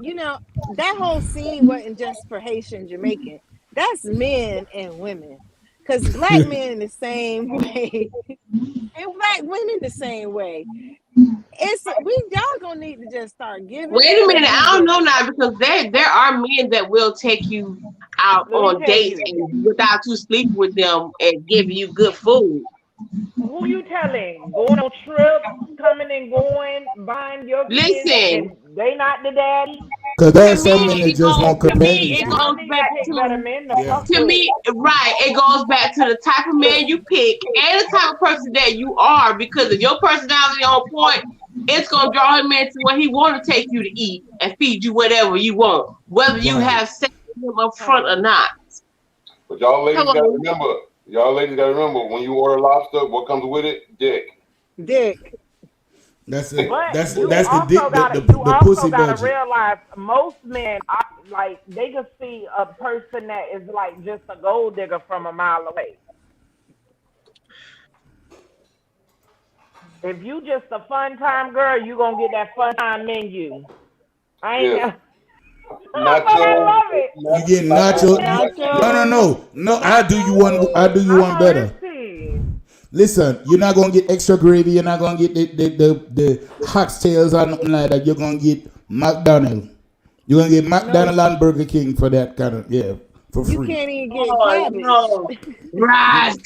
You know, that whole scene wasn't just for Haitian Jamaican. That's men and women. Because black men in the same way, and black women the same way. Y'all gonna need to just start giving. Wait a minute, I don't know now, because there are men that will take you out on dates and without you sleeping with them and giving you good food. Who you telling? Going on trips, coming and going, buying your kids, Listen. and they not the daddy? Because there are some men that just want It companionship. goes back better men to fuck to with. me, right? It goes back to the type of man you pick and the type of person that you are. Because if your personality on point, it's gonna draw him into where he want to take you to eat and feed you whatever you want, whether you have sex with him up front or not. But y'all ladies gotta remember, when you order lobster, what comes with it? Dick. That's it. But That's you the also dick, gotta, the pussy gotta budget. realize most men are, like, they can see a person that is like just a gold digger from a mile away. If you just a fun time girl, you gonna get that fun time menu. I ain't Yes. but I love it. You get nacho. No. I do you one better. Listen, you're not gonna get extra gravy. You're not gonna get the oxtails or nothing like that. You're gonna get McDonald's. You're gonna get McDonald's and Burger King for that kind of for free. You can't even get cabbage. No. Rise,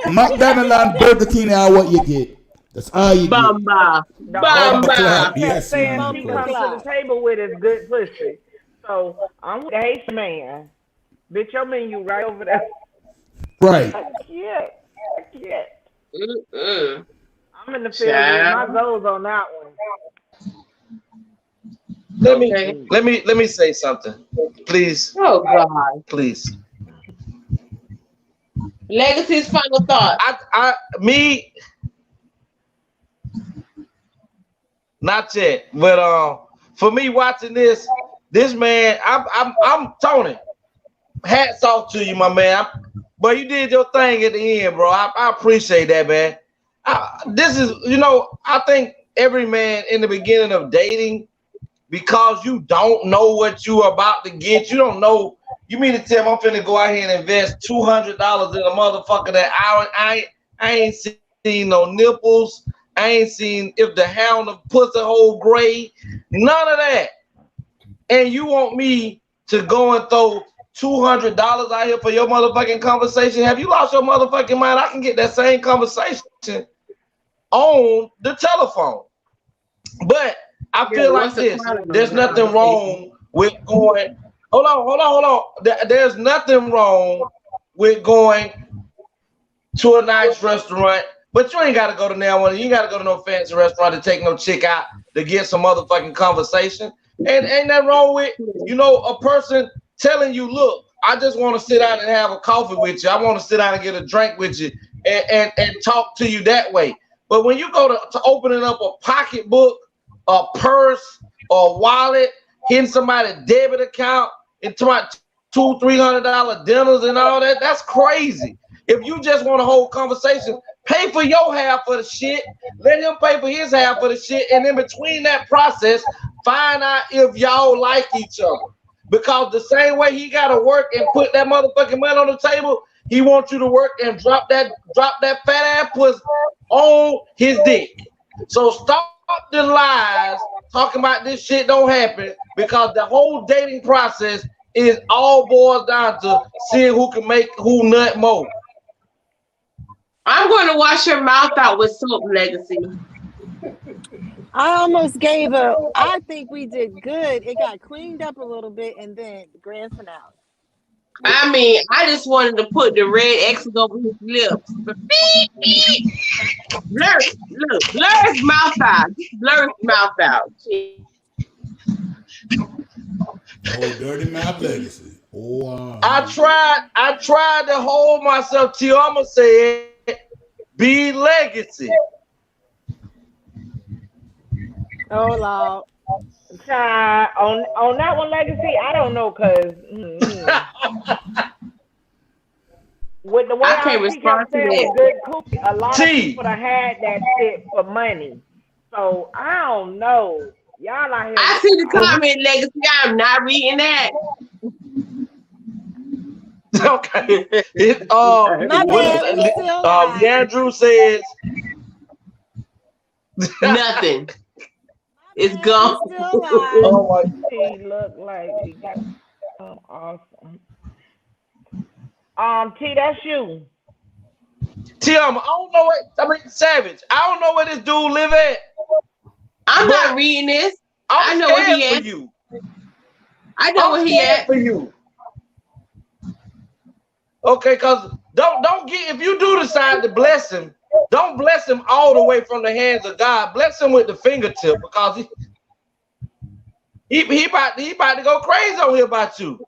McDonald's and Burger King are what you get. That's all you get. Bamba. Yes, saying man, she comes to the table with is good pussy. So I'm with the Haitian man. Bitch, your menu right over there. Right. Yeah. Mm-mm. I'm in the field with my goals on that one. Let me say something, please. Oh God, please. Legacy's final thought. Not yet, but for me watching this man, I'm Tony. Hats off to you, my man. But you did your thing at the end, bro. I appreciate that, man. This is, I think every man in the beginning of dating, because you don't know what you are about to get. You don't know. You mean to tell me I'm finna go out here and invest $200 in a motherfucker that I ain't seen no nipples. I ain't seen if the hound of pussy hole gray. None of that. And you want me to go and throw $200 out here for your motherfucking conversation? Have you lost your motherfucking mind? I can get that same conversation on the telephone. But I feel like this. There's nothing wrong with going. Hold on. There's nothing wrong with going to a nice restaurant, but you ain't got to go to now one. You ain't got to go to no fancy restaurant to take no chick out to get some motherfucking conversation. And ain't that wrong with, a person telling you, look, I just want to sit down and have a coffee with you. I want to sit down and get a drink with you and talk to you that way. But when you go to opening up a pocketbook, a purse, or a wallet, hitting somebody's debit account, into my $200-$300 dinners and all that, that's crazy. If you just want to hold conversation, pay for your half of the shit. Let him pay for his half of the shit. And in between that process, find out if y'all like each other. Because the same way he got to work and put that motherfucking money on the table, he wants you to work and drop that fat ass pussy on his dick. So stop the lies talking about this shit don't happen, because the whole dating process is all boils down to seeing who can make who nut more. I'm going to wash your mouth out with soap, Legacy. I almost gave up. I think we did good. It got cleaned up a little bit, and then the grand finale. I mean, I just wanted to put the red X's over his lips. Blur his mouth out. Blur his mouth out. Oh, dirty mouth Legacy. Oh, I tried to hold myself till I'ma say it. Be Legacy. Oh, Lord. On that one, Legacy, I don't know, because with the way I can't respond to that. good cookie, a lot of people have had that shit for money. So I don't know. Y'all out here. I see the comment, Legacy. I'm not reading that. Okay. Andrew says nothing. It's gone. Oh my! He look like he got awesome. T, that's you. Tim, Savage. I don't know where this dude live at. I'm not reading this. I know where he at. You. I know where he at. For you. Okay, cause don't get, if you do decide to bless him, don't bless him all the way from the hands of God. Bless him with the fingertip, because he about to go crazy on here about you.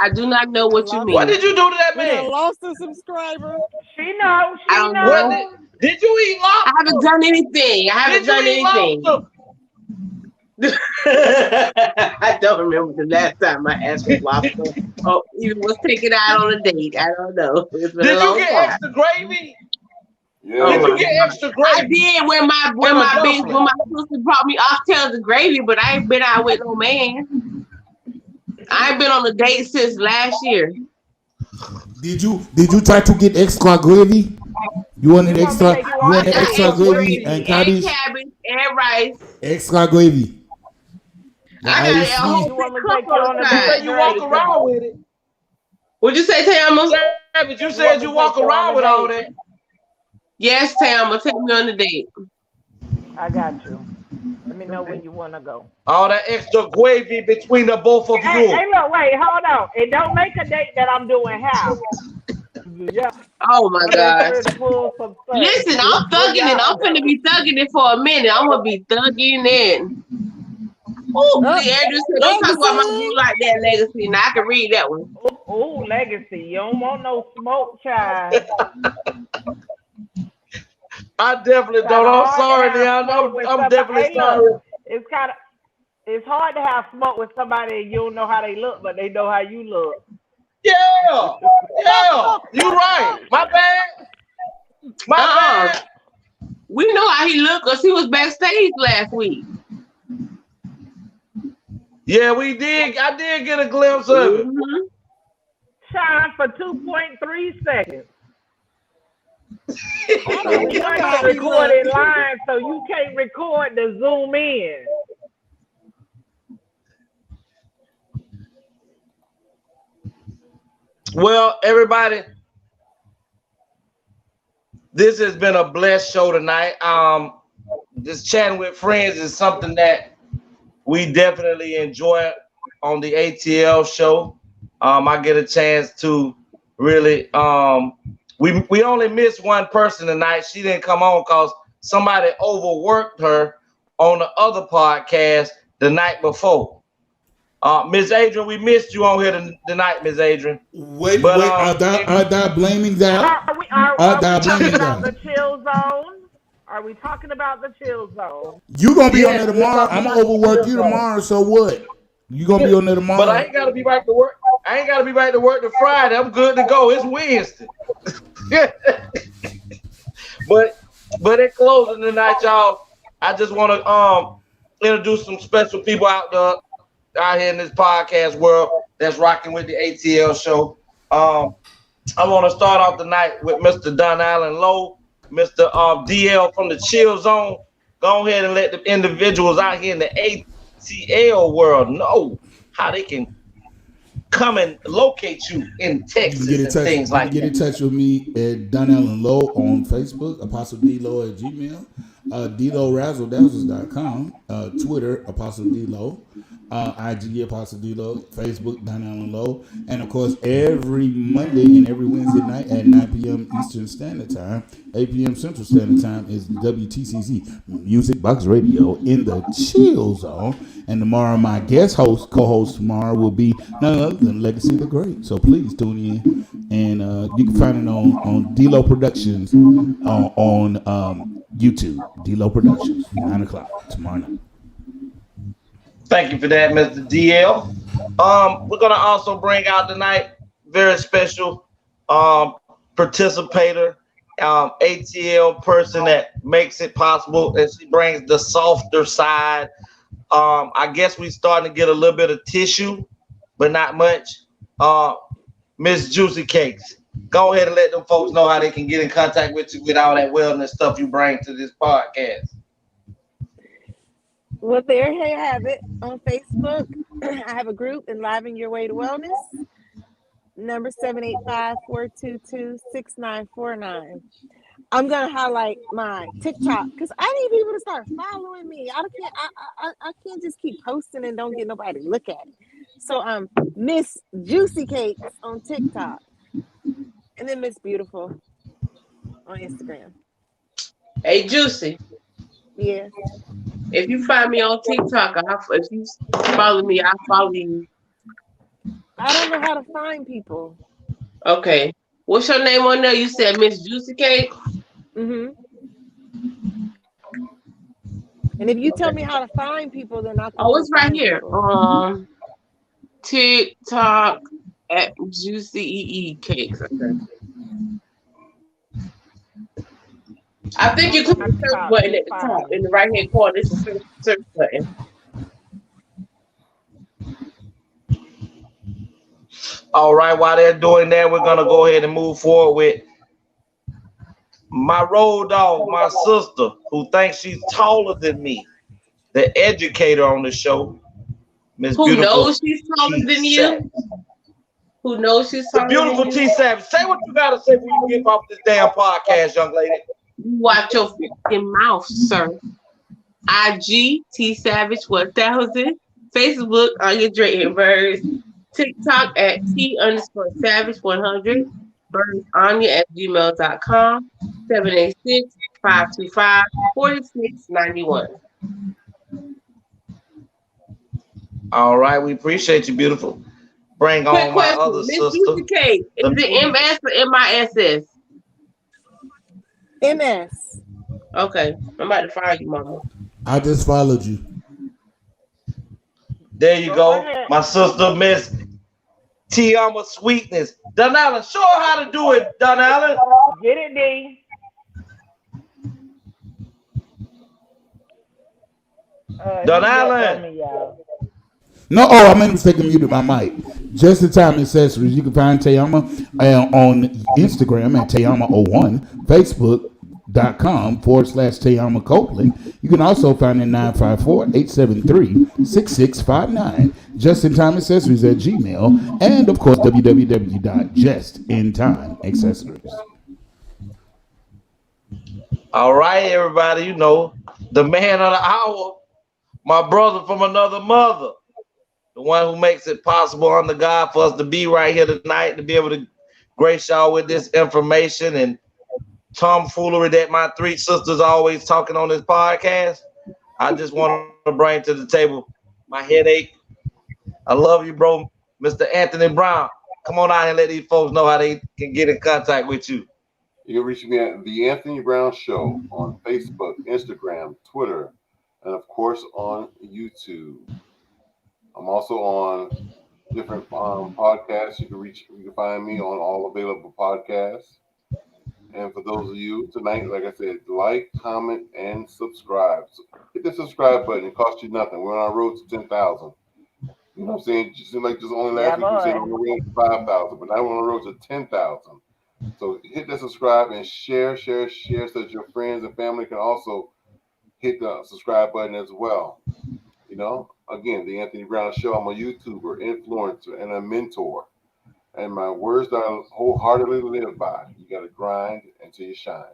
I do not know what you mean. What did you do to that man? We lost a subscriber. She knows. I don't know. Did you eat lobster? I haven't done anything. I don't remember the last time I asked for lobster. Oh, even was taken out on a date. I don't know. Did you get extra gravy? Yeah. Did you get extra gravy? I did when my sister brought me off-tails of gravy, but I ain't been out with no man. I ain't been on a date since last year. Did you try to get extra gravy? You wanted extra gravy and cabbage and rice. Extra gravy. I got a whole you walk around with it. What'd you say, Tama? Savage, you said you walk around with all that. Yes, Tama, take me on the date. I got you. Let me know when you want to go. All that extra gravy between the both of you. Hey, look, wait, hold on. It don't make a date that I'm doing half. Yeah. Oh my God. Listen, I'm thugging it. I'm finna be thugging it for a minute. I'm gonna be thugging it. Oh, the Andrew said, don't talk about my boo like that, Legacy. Now I can read that one. Oh, Legacy. You don't want no smoke, child. I definitely don't. I'm sorry, Leon. I'm definitely sorry. It's hard to have smoke with somebody and you don't know how they look, but they know how you look. Yeah, you right. My bad. My bad. We know how he looked because he was backstage last week. Yeah, we did. I did get a glimpse of it. Shine for 2.3 seconds. You got to record in line, so you can't record the zoom in. Well, everybody, this has been a blessed show tonight. Just chatting with friends is something that we definitely enjoy on the A.T.L show. I get a chance to really. We only missed one person tonight. She didn't come on because somebody overworked her on the other podcast the night before. Miss Adrian, we missed you on here tonight, Miss Adrian. Wait, but are thou blaming thou? Are we talking about the chill zone? Are we talking about the chill zone? You gonna be on there tomorrow? I'm gonna overwork you tomorrow. So what? You gonna be on there tomorrow? But I ain't gotta be back to work. I ain't gotta be back to work to Friday. I'm good to go. It's Wednesday. but in closing tonight, y'all, I just want to introduce some special people out here in this podcast world that's rocking with the A.T.L show. I want to start off the night with Mr. Don Allen Lowe, Mr. D.L from the Chill Zone. Go ahead and let the individuals out here in the A.T.L world know how they can come and locate you in Texas and things like that. Get in touch with me at Don Allen Lowe on Facebook, Apostle D Lowe at Gmail, DLowRazzleDazzles.com, Twitter, Apostle D Lowe, IG Apostle D Lowe, Facebook Don Allen Lowe, and of course every Monday and every Wednesday night at 9 p.m. Eastern Standard Time, 8 p.m. Central Standard Time is WTCC Music Box Radio in the Chill Zone. And tomorrow, my co-host tomorrow will be none other than Legacy the Great. So please tune in, and you can find it on D-Lo Productions on YouTube. D-Lo Productions, 9 o'clock tomorrow night. Thank you for that, Mr. DL. We're gonna also bring out tonight very special participator, A.T.L person that makes it possible, and she brings the softer side. I guess we're starting to get a little bit of tissue, but not much. Miss Juicy Cakes, go ahead and let them folks know how they can get in contact with you with all that wellness stuff you bring to this podcast. Well, there you have it on Facebook. I have a group, Enliven Your Way to Wellness. Number 785-422-6949. I'm gonna highlight my TikTok because I need people to start following me. I can't just keep posting and don't get nobody to look at it. So Miss Juicy Cakes on TikTok, and then Miss Beautiful on Instagram. Hey Juicy. Yeah. If you find me on TikTok, if you follow me, I'll follow you. I don't know how to find people. Okay. What's your name on there? You said Miss Juicy Cake? Mm-hmm. And if you tell me how to find people, then I can. Oh, it's right here. People. TikTok at Juicy EE Cakes. Okay. I think you click the search button at the top in the right hand corner. It's a search button. All right, while they're doing that, we're gonna go ahead and move forward with my road dog, my sister, who thinks she's taller than me, the educator on the show, Miss Beautiful. Who knows she's taller than you? Who knows she's taller than you? Beautiful T Savage. Say what you gotta say when you get off this damn podcast, young lady. Watch your fucking mouth, sir. IG T Savage 1000. Facebook on your Drayton Birds. TikTok at T_Savage 100. Birds Anya at gmail.com. 786-525-4691. All right, we appreciate you, beautiful. Bring on my other sister. Is it MS or MISS? MS. Okay, I'm about to fire you, mama. I just followed you. There you go, my sister, Miss Tiama Sweetness. Don Allen, show her how to do it, Don Allen. Get it, D. Don Allen. No, I made a mistake and muted my mic. Just in time accessories. You can find Tayama on Instagram at Tayama01, Facebook.com/Tayama Copeland. You can also find it 954-873-6659. Just in time accessories at Gmail, and of course www.justintimeaccessories. All right, everybody, you know, the man of the hour, my brother from another mother, the one who makes it possible under God for us to be right here tonight, to be able to grace y'all with this information and tomfoolery that my three sisters always talking on this podcast. I just want to bring to the table my headache. I love you, bro, Mr. Anthony Brown. Come on out and let these folks know how they can get in contact with you. You can reach me at The Anthony Brown Show on Facebook, Instagram, Twitter, and of course on YouTube. I'm also on different podcasts. You can find me on all available podcasts. And for those of you tonight, like I said, like, comment, and subscribe. So hit the subscribe button. It costs you nothing. We're on our road to 10,000. You know what I'm saying? It seems like just only last week we said on the road to 5,000, but now we're on the road to 10,000. So hit that subscribe and share so that your friends and family can also hit the subscribe button as well. You know, again, the Anthony Brown Show. I'm a YouTuber, influencer, and a mentor. And my words that I wholeheartedly live by. You got to grind until you shine.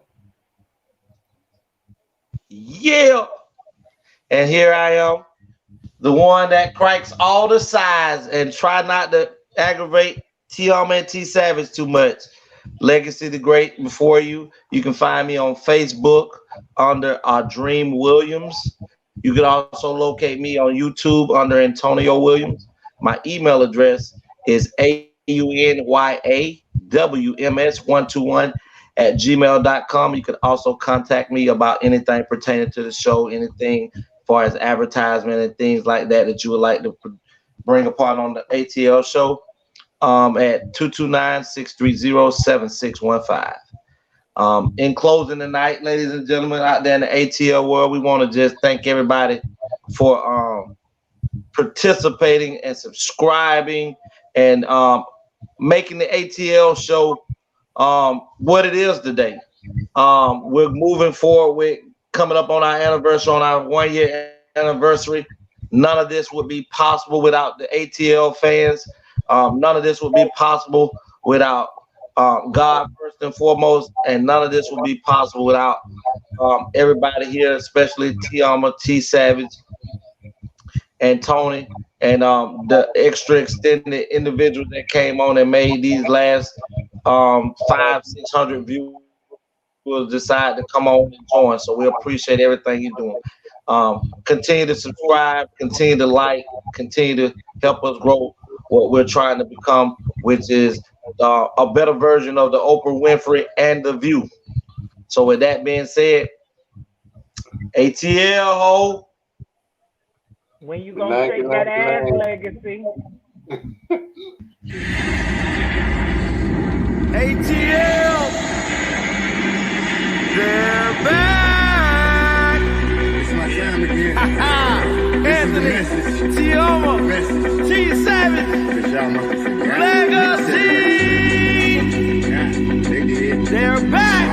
Yeah. And here I am, the one that cracks all the sides and try not to aggravate T.O.M. and T Savage too much. Legacy the Great before you. You can find me on Facebook under Dream Williams. You can also locate me on YouTube under Antonio Williams. My email address is AUNYAWMS121@gmail.com. You can also contact me about anything pertaining to the show, anything as far as advertisement and things like that you would like to bring upon on the A.T.L. show. At 229-630-7615. In closing tonight, ladies and gentlemen out there in the ATL world, we want to just thank everybody for participating and subscribing and making the ATL show what it is today. We're moving forward with coming up on our anniversary, on our 1-year anniversary. None of this would be possible without the ATL fans. None of this would be possible without God first and foremost, and none of this would be possible without everybody here, especially Tiama, T Savage, and Tony, and the extra extended individuals that came on and made these last 500-600 viewers decide to come on and join. So we appreciate everything you're doing. Continue to subscribe, continue to like, continue to help us grow what we're trying to become, which is a better version of the Oprah Winfrey and The View. So with that being said, ATL ho. When you gonna shake that ass, Legacy? ATL, they're back. It's my time again. Anthony, Tioma, T Savage, Legacy. They're back.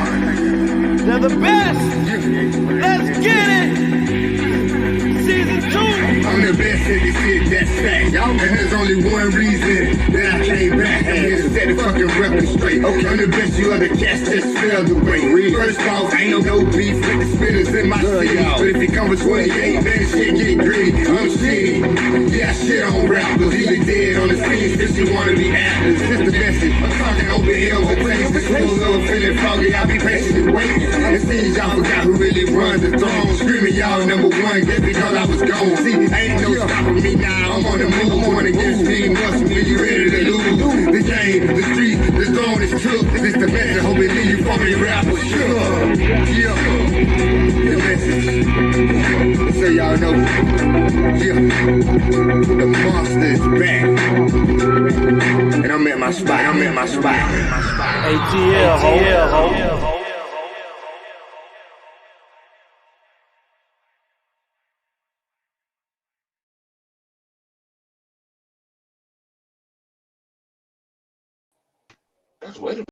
They're the best. Let's get it. Season 2. I'm the best at this shit, that's fact. And there's only one reason that I came back. I'm here to set the fucking record straight. Okay. I'm the best, you other cats just fell the way. First off, ain't no beef with the spinners in my city. But if it comes with 28, then shit get gritty. I'm shitty. Yeah, I shit on rappers. Either dead on the scene, since you wanna be actors. Just the message. I'm talking over here with things that slow little feeling foggy. I'll be patiently waiting. It seems y'all forgot who really runs the throne. Screaming y'all number one, just because I was gone. See, ain't no stopping me now. I'm on the move. I'm on against team muscle when you ready to lose. The game, the street, the throne is took. This the message. Hope it leave you from your rapper. Sure. Yeah. The message. So y'all know. Yeah. The monster is back. And I'm at my spot. ATL, ho. Wait a minute.